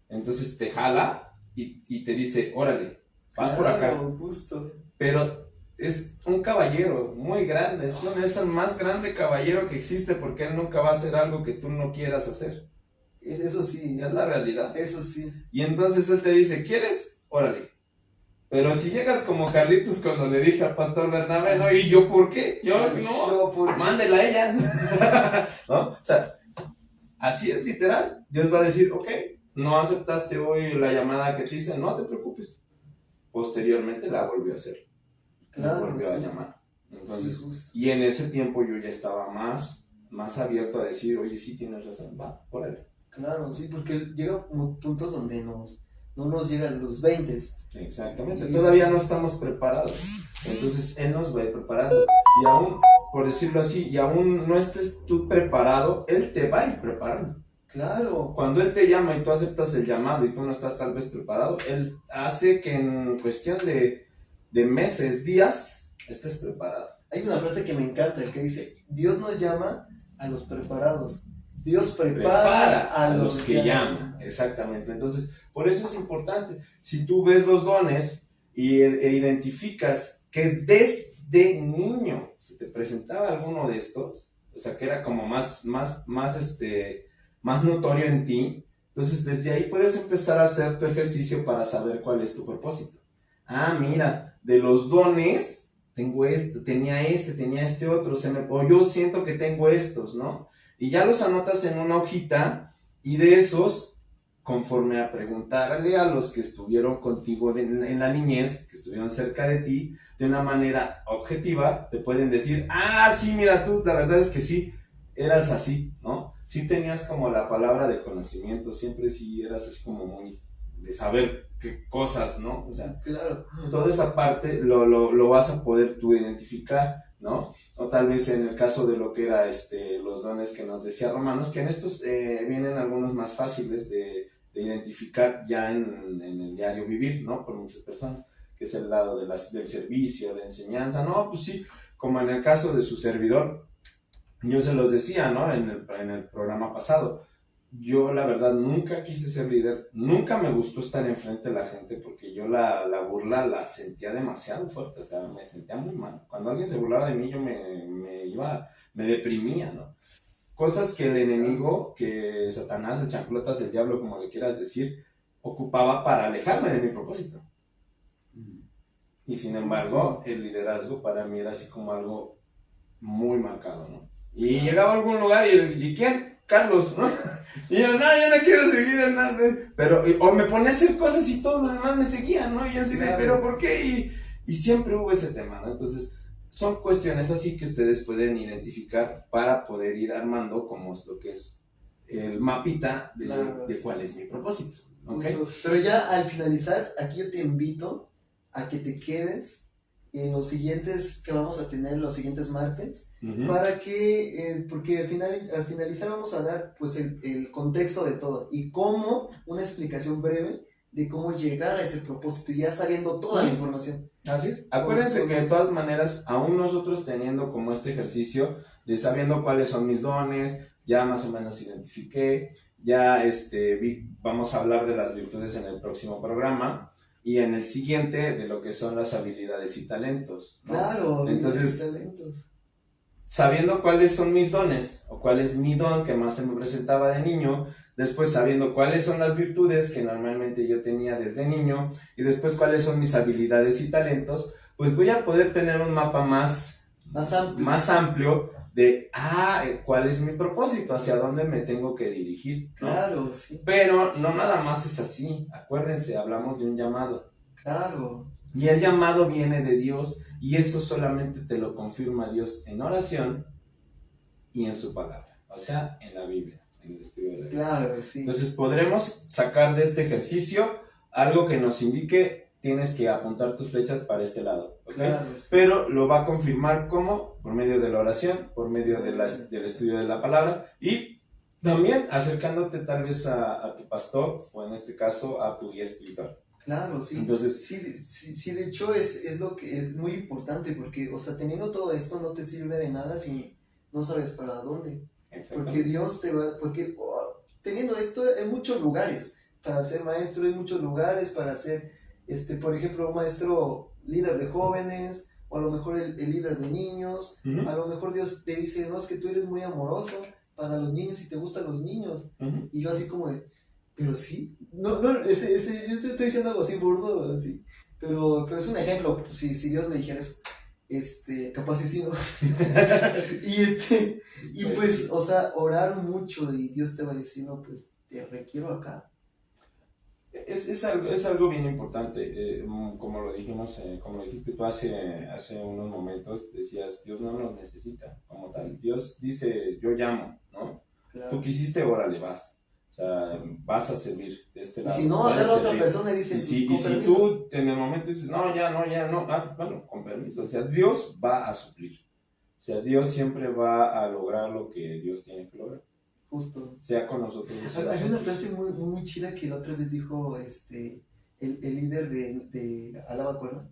Entonces te jala y te dice, órale, vas por acá. Justo. Pero es un caballero muy grande, es el más grande caballero que existe, porque Él nunca va a hacer algo que tú no quieras hacer. Eso sí. Es la realidad. Eso sí. Y entonces Él te dice, ¿quieres? Órale. Pero si llegas como Carlitos cuando le dije al pastor Bernabé, no, ¿y yo por qué? Yo no, mándela a ella. ¿No? O sea, así es literal. Dios va a decir, ok, no aceptaste hoy la llamada que te hice, no te preocupes. Posteriormente la volvió a hacer. Claro, La volvió a llamar. Entonces, y en ese tiempo yo ya estaba más abierto a decir, oye, sí tienes razón, va, órale. Claro, sí, porque llega como puntos donde no nos llegan los 20. Exactamente, todavía no estamos preparados. Entonces Él nos va a ir preparando. Y aún, por decirlo así, y aún no estés tú preparado, Él te va a ir preparando. Claro. Cuando Él te llama y tú aceptas el llamado y tú no estás tal vez preparado, Él hace que en cuestión de meses, días, estés preparado. Hay una frase que me encanta que dice, Dios no llama a los preparados, Dios prepara a los que llaman. Exactamente. Entonces, por eso es importante. Si tú ves los dones e identificas que desde niño se te presentaba alguno de estos, o sea, que era como más notorio en ti, entonces desde ahí puedes empezar a hacer tu ejercicio para saber cuál es tu propósito. Ah, mira, de los dones tengo tenía este otro, o yo siento que tengo estos, ¿no? Y ya los anotas en una hojita, y de esos, conforme a preguntarle a los que estuvieron contigo en la niñez, que estuvieron cerca de ti, de una manera objetiva, te pueden decir, ah, sí, mira, tú, la verdad es que sí, eras así, ¿no? Sí tenías como la palabra de conocimiento, siempre sí eras así como muy de saber qué cosas, ¿no? O sea, claro. Toda esa parte lo vas a poder tú identificar, ¿no? O tal vez en el caso de lo que era los dones que nos decía Romanos, que en estos vienen algunos más fáciles de identificar ya en el diario vivir, ¿no? Por muchas personas, que es el lado del servicio, de enseñanza, no, pues sí, como en el caso de su servidor, yo se los decía, ¿no? En el programa pasado, yo la verdad nunca quise ser líder, nunca me gustó estar enfrente de la gente, porque yo la burla la sentía demasiado fuerte, o sea, me sentía muy mal. Cuando alguien se burlaba de mí, yo me deprimía, ¿no? Cosas que el enemigo, que Satanás, el chanclotas, el diablo, como le quieras decir, ocupaba para alejarme de mi propósito. Y sin embargo, el liderazgo para mí era así como algo muy marcado, ¿no? Y llegaba a algún lugar y ¿quién? Carlos, ¿no? Y yo, no quiero seguir en nada. Pero, o me ponía a hacer cosas y todos los demás me seguían, ¿no? Y yo así de, ¿pero por qué? Y siempre hubo ese tema, ¿no? Entonces, son cuestiones así que ustedes pueden identificar para poder ir armando como lo que es el mapita de cuál es mi propósito, ¿ok? Pero ya al finalizar, aquí yo te invito a que te quedes en los siguientes que vamos a tener los siguientes martes, Ujú. para que, porque al finalizar vamos a dar pues el contexto de todo y cómo, una explicación breve de cómo llegar a ese propósito, ya sabiendo toda la información. Así es. Acuérdense que de todas maneras, aún nosotros teniendo como este ejercicio de sabiendo cuáles son mis dones, ya más o menos identifiqué, ya vamos a hablar de las virtudes en el próximo programa y en el siguiente de lo que son las habilidades y talentos, ¿no? Claro, Entonces, talentos. sabiendo cuáles son mis dones o cuál es mi don que más se me presentaba de niño, después sabiendo cuáles son las virtudes que normalmente yo tenía desde niño y después cuáles son mis habilidades y talentos, pues voy a poder tener un mapa más amplio de cuál es mi propósito, hacia dónde me tengo que dirigir, ¿no? Claro, sí. Pero no nada más es así, acuérdense, hablamos de un llamado. Claro. Y el llamado viene de Dios y eso solamente te lo confirma Dios en oración y en su palabra, o sea, en la Biblia, en el estudio de la Biblia. Claro, sí. Entonces podremos sacar de este ejercicio algo que nos indique tienes que apuntar tus flechas para este lado, ¿ok? Claro, sí. Pero lo va a confirmar ¿cómo? Por medio de la oración, por medio del estudio de la palabra y también acercándote tal vez a tu pastor o en este caso a tu guía espiritual. Claro, sí. Entonces, sí, de hecho es lo que es muy importante porque, o sea, teniendo todo esto no te sirve de nada si no sabes para dónde. Porque Dios te va, porque teniendo esto hay muchos lugares para ser maestro, hay muchos lugares para ser, por ejemplo, un maestro líder de jóvenes, o a lo mejor el líder de niños, uh-huh. A lo mejor Dios te dice, no, es que tú eres muy amoroso para los niños y te gustan los niños. Uh-huh. Y yo así como de, pero sí, no, yo estoy diciendo algo así burdo, así, pero es un ejemplo, si Dios me dijera eso, capaz sí, ¿no? y pues, o sea, orar mucho y Dios te va a decir, no, pues, te requiero acá. Es algo bien importante, como lo dijimos, como lo dijiste tú hace unos momentos, decías, Dios no nos necesita como tal, Dios dice, yo llamo, ¿no? Claro. Tú quisiste, órale, vas. O sea, vas a servir de este lado. Y si no, agarra a otra persona y dice, y si tú en el momento dices, no, ya no, bueno, con permiso. O sea, Dios va a suplir. O sea, Dios siempre va a lograr lo que Dios tiene que lograr. Justo. Sea con nosotros. Hay una frase muy chida que la otra vez dijo el líder de Alaba Cuerva.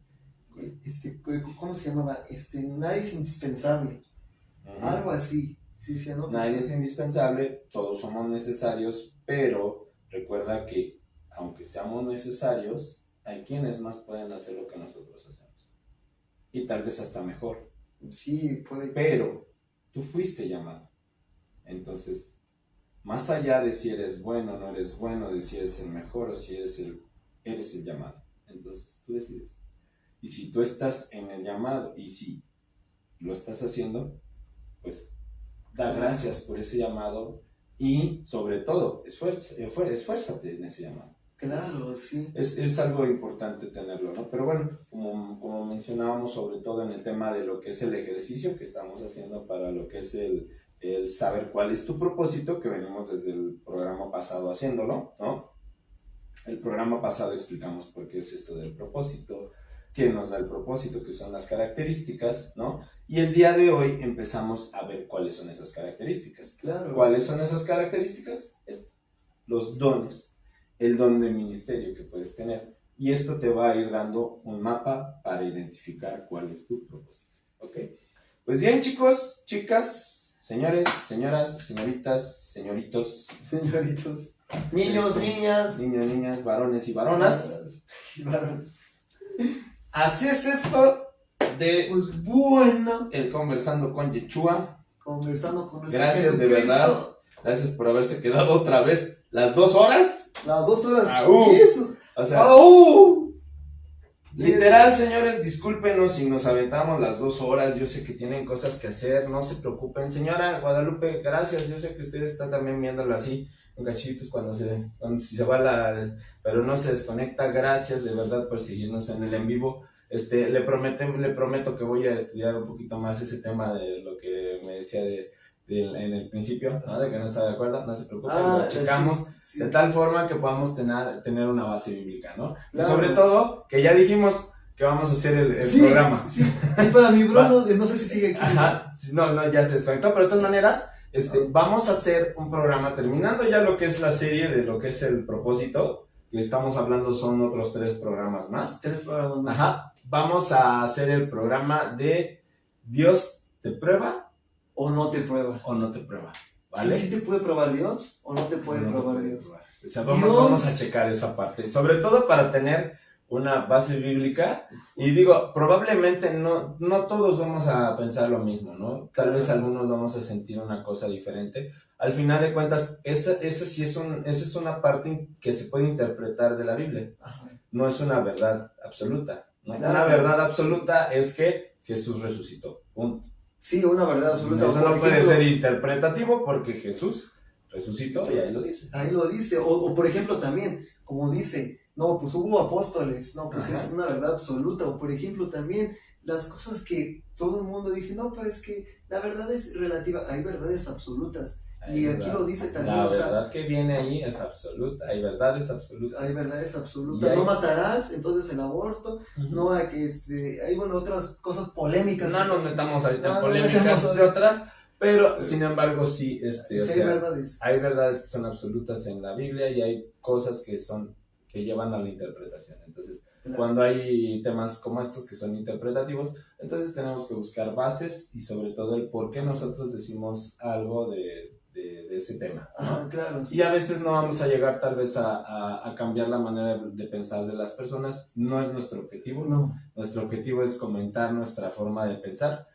¿Cómo se llamaba? Nadie es indispensable. Uh-huh. Algo así. Dice, ¿no? Nadie es indispensable, todos somos necesarios, pero recuerda que aunque seamos necesarios, hay quienes más pueden hacer lo que nosotros hacemos. Y tal vez hasta mejor. Sí, puede. Pero tú fuiste llamado. Entonces, más allá de si eres bueno o no eres bueno, de si eres el mejor o si eres el llamado. Entonces, tú decides. Y si tú estás en el llamado y si lo estás haciendo, pues da gracias por ese llamado y sobre todo esfuérzate en ese llamado. Claro, sí. Es algo importante tenerlo, ¿no? Pero bueno, como mencionábamos, sobre todo en el tema de lo que es el ejercicio que estamos haciendo para lo que es el saber cuál es tu propósito, que venimos desde el programa pasado haciéndolo, ¿no? El programa pasado explicamos por qué es esto del propósito, qué nos da el propósito, qué son las características, ¿no? Y el día de hoy empezamos a ver cuáles son esas características. Claro. ¿Cuáles son esas características? Los dones, el don de ministerio que puedes tener. Y esto te va a ir dando un mapa para identificar cuál es tu propósito, ¿ok? Pues bien, chicos, chicas, señores, señoras, señoritas, señoritos. Señoritos. Niños, niñas. Niños, niñas, varones y varonas. Varones. Así es esto de pues bueno, el Conversando con Yeshua. Conversando con nuestro Gracias Jesucristo. de verdad. Gracias por haberse quedado otra vez las 2 horas. Las 2 horas. ¡Aú! Eso. O sea, literal, señores, discúlpenos si nos aventamos las 2 horas. Yo sé que tienen cosas que hacer, no se preocupen. Señora Guadalupe, gracias. Yo sé que usted está también viéndolo así, en cachitos, cuando se va pero no se desconecta. Gracias de verdad por seguirnos en el en vivo. Le prometo que voy a estudiar un poquito más ese tema de lo que me decía en el principio, ¿no? De que no estaba de acuerdo, no se preocupen, lo checamos de tal forma que podamos tener una base bíblica, ¿no? Claro. Y sobre todo, que ya dijimos, que vamos a hacer el Sí, programa. Sí, para mi bro, no sé si sigue aquí. Ajá, no, ya se desconectó, pero de todas maneras, vamos a hacer un programa, terminando ya lo que es la serie de lo que es el propósito, que estamos hablando son otros 3 programas más. 3 programas más. Ajá, vamos a hacer el programa de Dios te prueba O no te prueba. o no te prueba, ¿vale? ¿Sí te puede probar Dios o no te puede No te probar puede Dios? probar. O sea, vamos a checar esa parte, sobre todo para tener una base bíblica, y digo, probablemente no todos vamos a pensar lo mismo, ¿no? Tal vez algunos vamos a sentir una cosa diferente. Al final de cuentas, esa es una parte que se puede interpretar de la Biblia. Ajá. No es una verdad absoluta, ¿no? Claro. Una verdad absoluta es que Jesús resucitó, punto. Sí, una verdad absoluta. Eso no puede ser interpretativo porque Jesús resucitó y ahí lo dice. Ahí lo dice. O por ejemplo también, como dice, no, pues hubo apóstoles, no, pues Ajá. es una verdad absoluta. O por ejemplo también, las cosas que todo el mundo dice, no, pero es que la verdad es relativa, hay verdades absolutas. Y aquí lo dice también, la o sea, verdad que viene ahí es absoluta, hay verdades absolutas. hay verdades Y absolutas. hay- No matarás, entonces el aborto, Ujú. no hay que, hay bueno, otras cosas polémicas. No nos metamos ahorita No, en no polémicas metamos de otras, pero sin embargo sí, Sí, o hay sea, verdades. hay verdades que son absolutas en la Biblia y hay cosas que llevan a la interpretación. Entonces, Claro. cuando hay temas como estos que son interpretativos, entonces tenemos que buscar bases y sobre todo el por qué nosotros decimos algo de ese tema, ¿no? Ajá, claro. Sí. Y a veces no vamos a llegar tal vez a cambiar la manera de pensar de las personas, no es nuestro objetivo. No. Nuestro objetivo es comentar nuestra forma de pensar,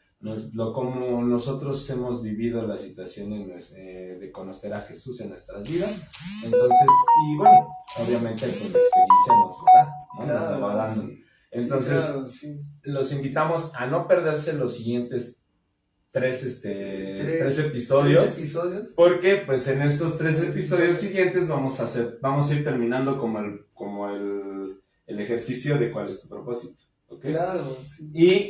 como nosotros hemos vivido la situación de conocer a Jesús en nuestras vidas. Entonces, y bueno, obviamente pues, la experiencia nos da, ¿no? Claro, Nos va dando. sí. Entonces, Sí, claro, sí. los invitamos a no perderse los siguientes 3 Tres episodios. episodios. Porque pues en estos 3 episodios siguientes vamos a ir terminando como el ejercicio de cuál es tu propósito, ¿ok? Claro, sí. Y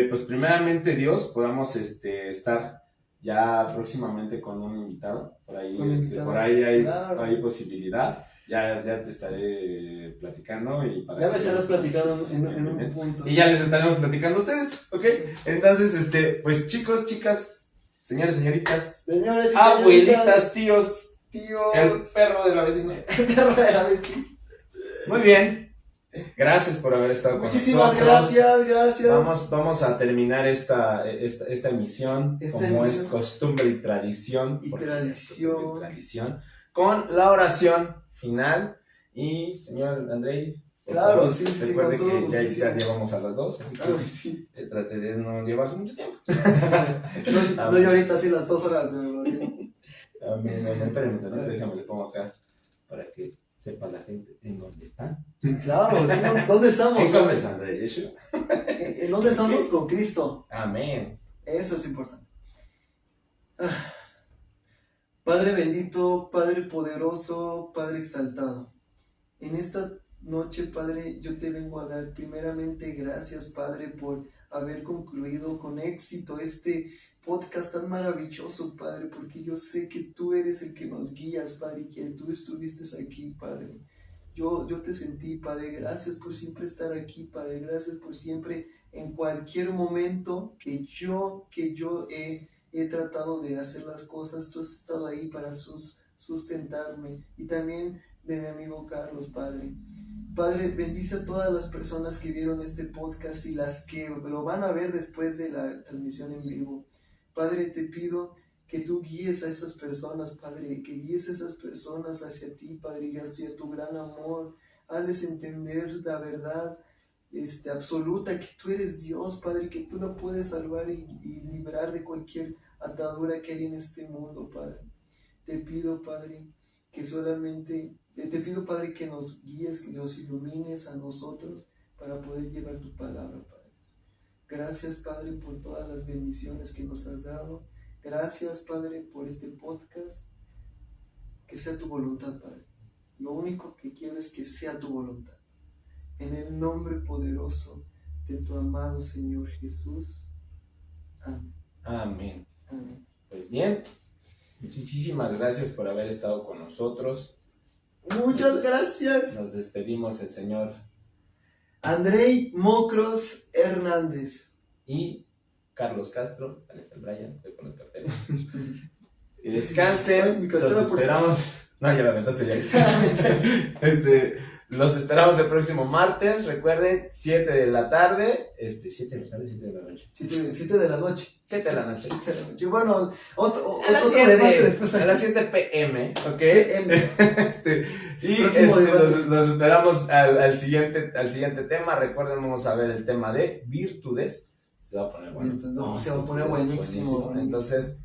pues primeramente Dios podamos estar ya próximamente con un invitado, por ahí, Con invitado, por ahí hay, claro. hay posibilidad, ya te estaré platicando y para Ya me que- estarás platicando en un punto. y ya les estaremos platicando a ustedes, ¿ok? Entonces, pues chicos, chicas, señores, señoritas, Señores y abuelitas, tíos, tío, el perro de la vecina. el perro de la vecina. Muy bien. Gracias por haber estado con Muchísimas nosotros. gracias. Vamos a terminar esta emisión Esta como es emisión. costumbre y tradición. Y porque tradición. es costumbre y tradición, con la oración final. Y señor Andrei, por Claro, favor, sí, recuerde con todo que ya gustísimo. llevamos a las 2, así que Ay, sí. trate de no llevarse mucho tiempo. No, yo ahorita sí las 2 horas de memoria. Espérenme tantito, déjame, le pongo acá para que sepa la gente en dónde están. Claro, sí, ¿dónde estamos? ¿En dónde están, de hecho? ¿En dónde estamos? Con Cristo. Amén. Eso es importante. Padre bendito, Padre poderoso, Padre exaltado. En esta noche, Padre, yo te vengo a dar primeramente gracias, Padre, por haber concluido con éxito este podcast tan maravilloso, Padre, porque yo sé que tú eres el que nos guías, Padre, y que tú estuviste aquí, Padre. Yo te sentí, Padre, gracias por siempre estar aquí, Padre, gracias por siempre, en cualquier momento que yo he tratado de hacer las cosas, tú has estado ahí para sustentarme, y también de mi amigo Carlos, Padre. Padre, bendice a todas las personas que vieron este podcast y las que lo van a ver después de la transmisión en vivo. Padre, te pido que tú guíes a esas personas, Padre, que guíes a esas personas hacia ti, Padre, y hacia tu gran amor. Hazles entender la verdad absoluta, que tú eres Dios, Padre, que tú lo puedes salvar y librar de cualquier atadura que hay en este mundo, Padre. Te pido, Padre, te pido, Padre, que nos guíes, que nos ilumines a nosotros para poder llevar tu palabra, Padre. Gracias, Padre, por todas las bendiciones que nos has dado. Gracias, Padre, por este podcast. Que sea tu voluntad, Padre. Lo único que quiero es que sea tu voluntad. En el nombre poderoso de tu amado Señor Jesús. Amén. Amén. Amén. Pues bien, muchísimas gracias por haber estado con nosotros. Muchas gracias. Nos despedimos, el Señor Andrei Mocros Hernández. Y Carlos Castro, ahí está el Brian, con los carteles. Y descansen, Ay, mi cartera, los por esperamos. No, ya la aventaste ya. Los esperamos el próximo martes. Recuerden, 7 de la tarde. 7 de la tarde, 7 de la noche. 7 de la noche. 7 de la noche. 7 de la noche. Bueno, otro A las otro 7, debate después. a las 7 p.m., ¿ok? PM. Y Próximo debate. los esperamos al siguiente tema. Recuerden, vamos a ver el tema de virtudes. Se va a poner bueno. No, se va a poner buenísimo. Entonces,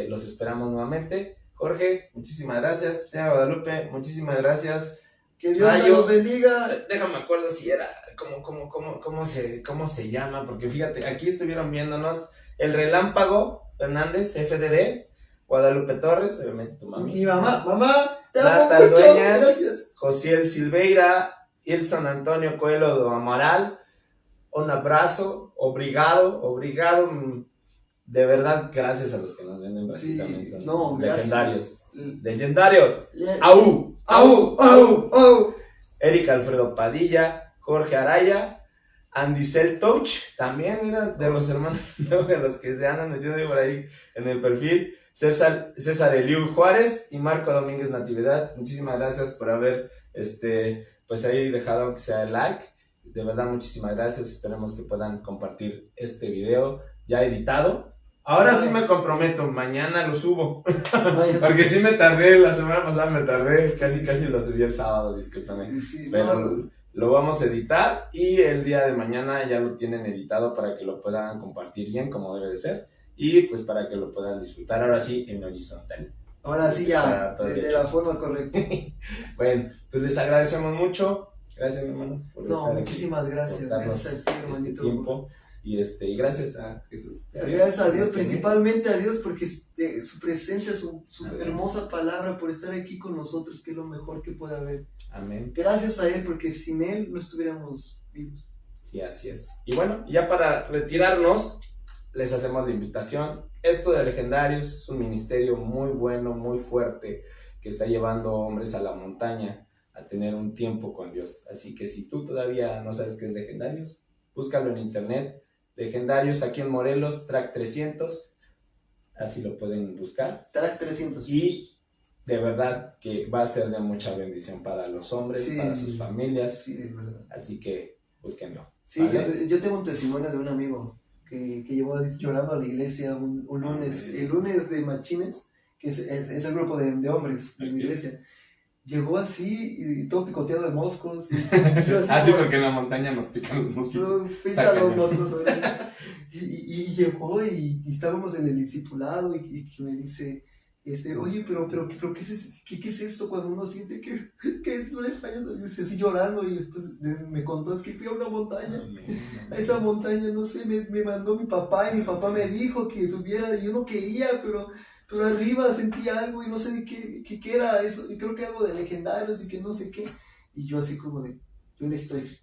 los esperamos nuevamente. Jorge, muchísimas gracias. Señora Guadalupe, muchísimas gracias. Que Dios Mayo, nos bendiga. Déjame acuerdo si era, cómo se llama, porque fíjate, aquí estuvieron viéndonos el Relámpago Fernández, FDD, Guadalupe Torres, obviamente tu mami. Mi mamá, te amo Natalie mucho. Dueñas, Gracias. Josiel Silveira, Ilson Antonio Coelho do Amaral, un abrazo, obrigado, de verdad, gracias a los que nos ven en Brasil Sí, también, son no, gracias. legendarios, ¡Au! ¡Au! Eric Alfredo Padilla, Jorge Araya, Andy Touch, también, mira, de los hermanos, de los que se andan metiendo por ahí en el perfil, César Eliu Juárez y Marco Domínguez Natividad. Muchísimas gracias por haber, pues ahí dejado aunque sea el like. De verdad, muchísimas gracias. Esperemos que puedan compartir este video ya editado. Ahora sí me comprometo, mañana lo subo. Porque sí me tardé, la semana pasada me tardé, casi lo subí el sábado, discúlpame. Sí, Pero no. lo vamos a editar y el día de mañana ya lo tienen editado para que lo puedan compartir bien como debe de ser y pues para que lo puedan disfrutar ahora sí en horizontal. Ahora sí ya, Todo de derecho. la forma correcta. Bueno, pues les agradecemos mucho. Gracias, mi hermano, por No, estar aquí, muchísimas gracias. por darnos Gracias a ti, hermanito. tiempo y gracias a Jesús. Gracias a Dios, principalmente a Dios, porque su presencia, su hermosa palabra, por estar aquí con nosotros, que es lo mejor que puede haber. Amén. Gracias a Él, porque sin Él no estuviéramos vivos. Sí, así es. Y bueno, ya para retirarnos, les hacemos la invitación. Esto de Legendarios es un ministerio muy bueno, muy fuerte, que está llevando hombres a la montaña a tener un tiempo con Dios. Así que si tú todavía no sabes qué es Legendarios, búscalo en internet. Legendarios aquí en Morelos, Track 300, así lo pueden buscar. Track 300. Y de verdad que va a ser de mucha bendición para los hombres, Sí. para sus familias. Sí, de verdad. Así que búsquenlo. Sí, ¿vale? yo tengo un testimonio de un amigo que llevó llorando a la iglesia un lunes, el lunes de Machines, que es el grupo de hombres de mi iglesia. Llegó así y todo picoteado de moscos. Y yo Así como, porque en la montaña nos pican los mosquitos. pica los moscos. Y llegó y estábamos en el discipulado y que me dice, oye, pero ¿qué es esto cuando uno siente que tú le fallas a Dios? Así llorando, y después me contó, es que fui a una montaña. A esa montaña, no sé, me mandó mi papá y mi papá me dijo que subiera y yo no quería, pero arriba sentí algo y no sé de qué era eso, y creo que algo de Legendarios y que no sé qué, y yo así como de, yo no estoy.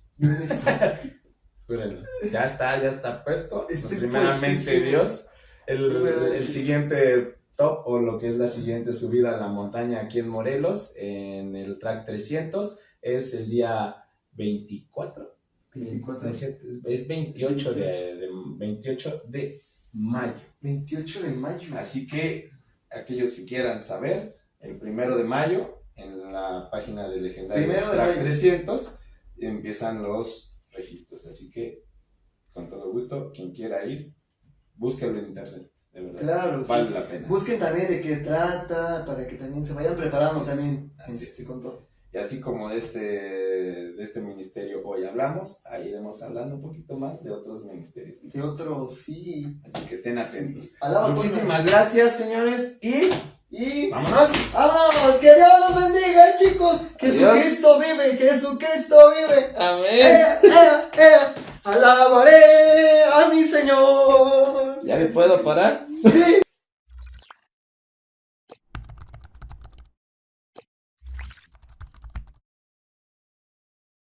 Júrenlo. Ya está puesto. Estoy Primeramente puestísimo. Dios, el Primeramente. siguiente top o lo que es la siguiente subida a la montaña aquí en Morelos, en el Track 300, es el día 24. 24. Es 28 de mayo. 28 de mayo. Así que aquellos que quieran saber, el 1 de mayo, en la página de Legendarios 1 de Track mayo. 300, empiezan los registros. Así que, con todo gusto, quien quiera ir, búsquelo en internet. De verdad, Claro, vale sí. la pena. Busquen también de qué trata, para que también se vayan preparando Así es, también así es. con todo. Y así como de este ministerio hoy hablamos, ahí iremos hablando un poquito más de otros ministerios. De otros, sí. Así que estén atentos. Sí. Alaba Muchísimas gracias, señores. Y ¡Vámonos! ¡vámonos! ¡Que Dios los bendiga, chicos! ¡Jesucristo vive! ¡Jesucristo vive! Amén. ¡Alabaré a mi Señor! ¿Ya me puedo parar? Sí.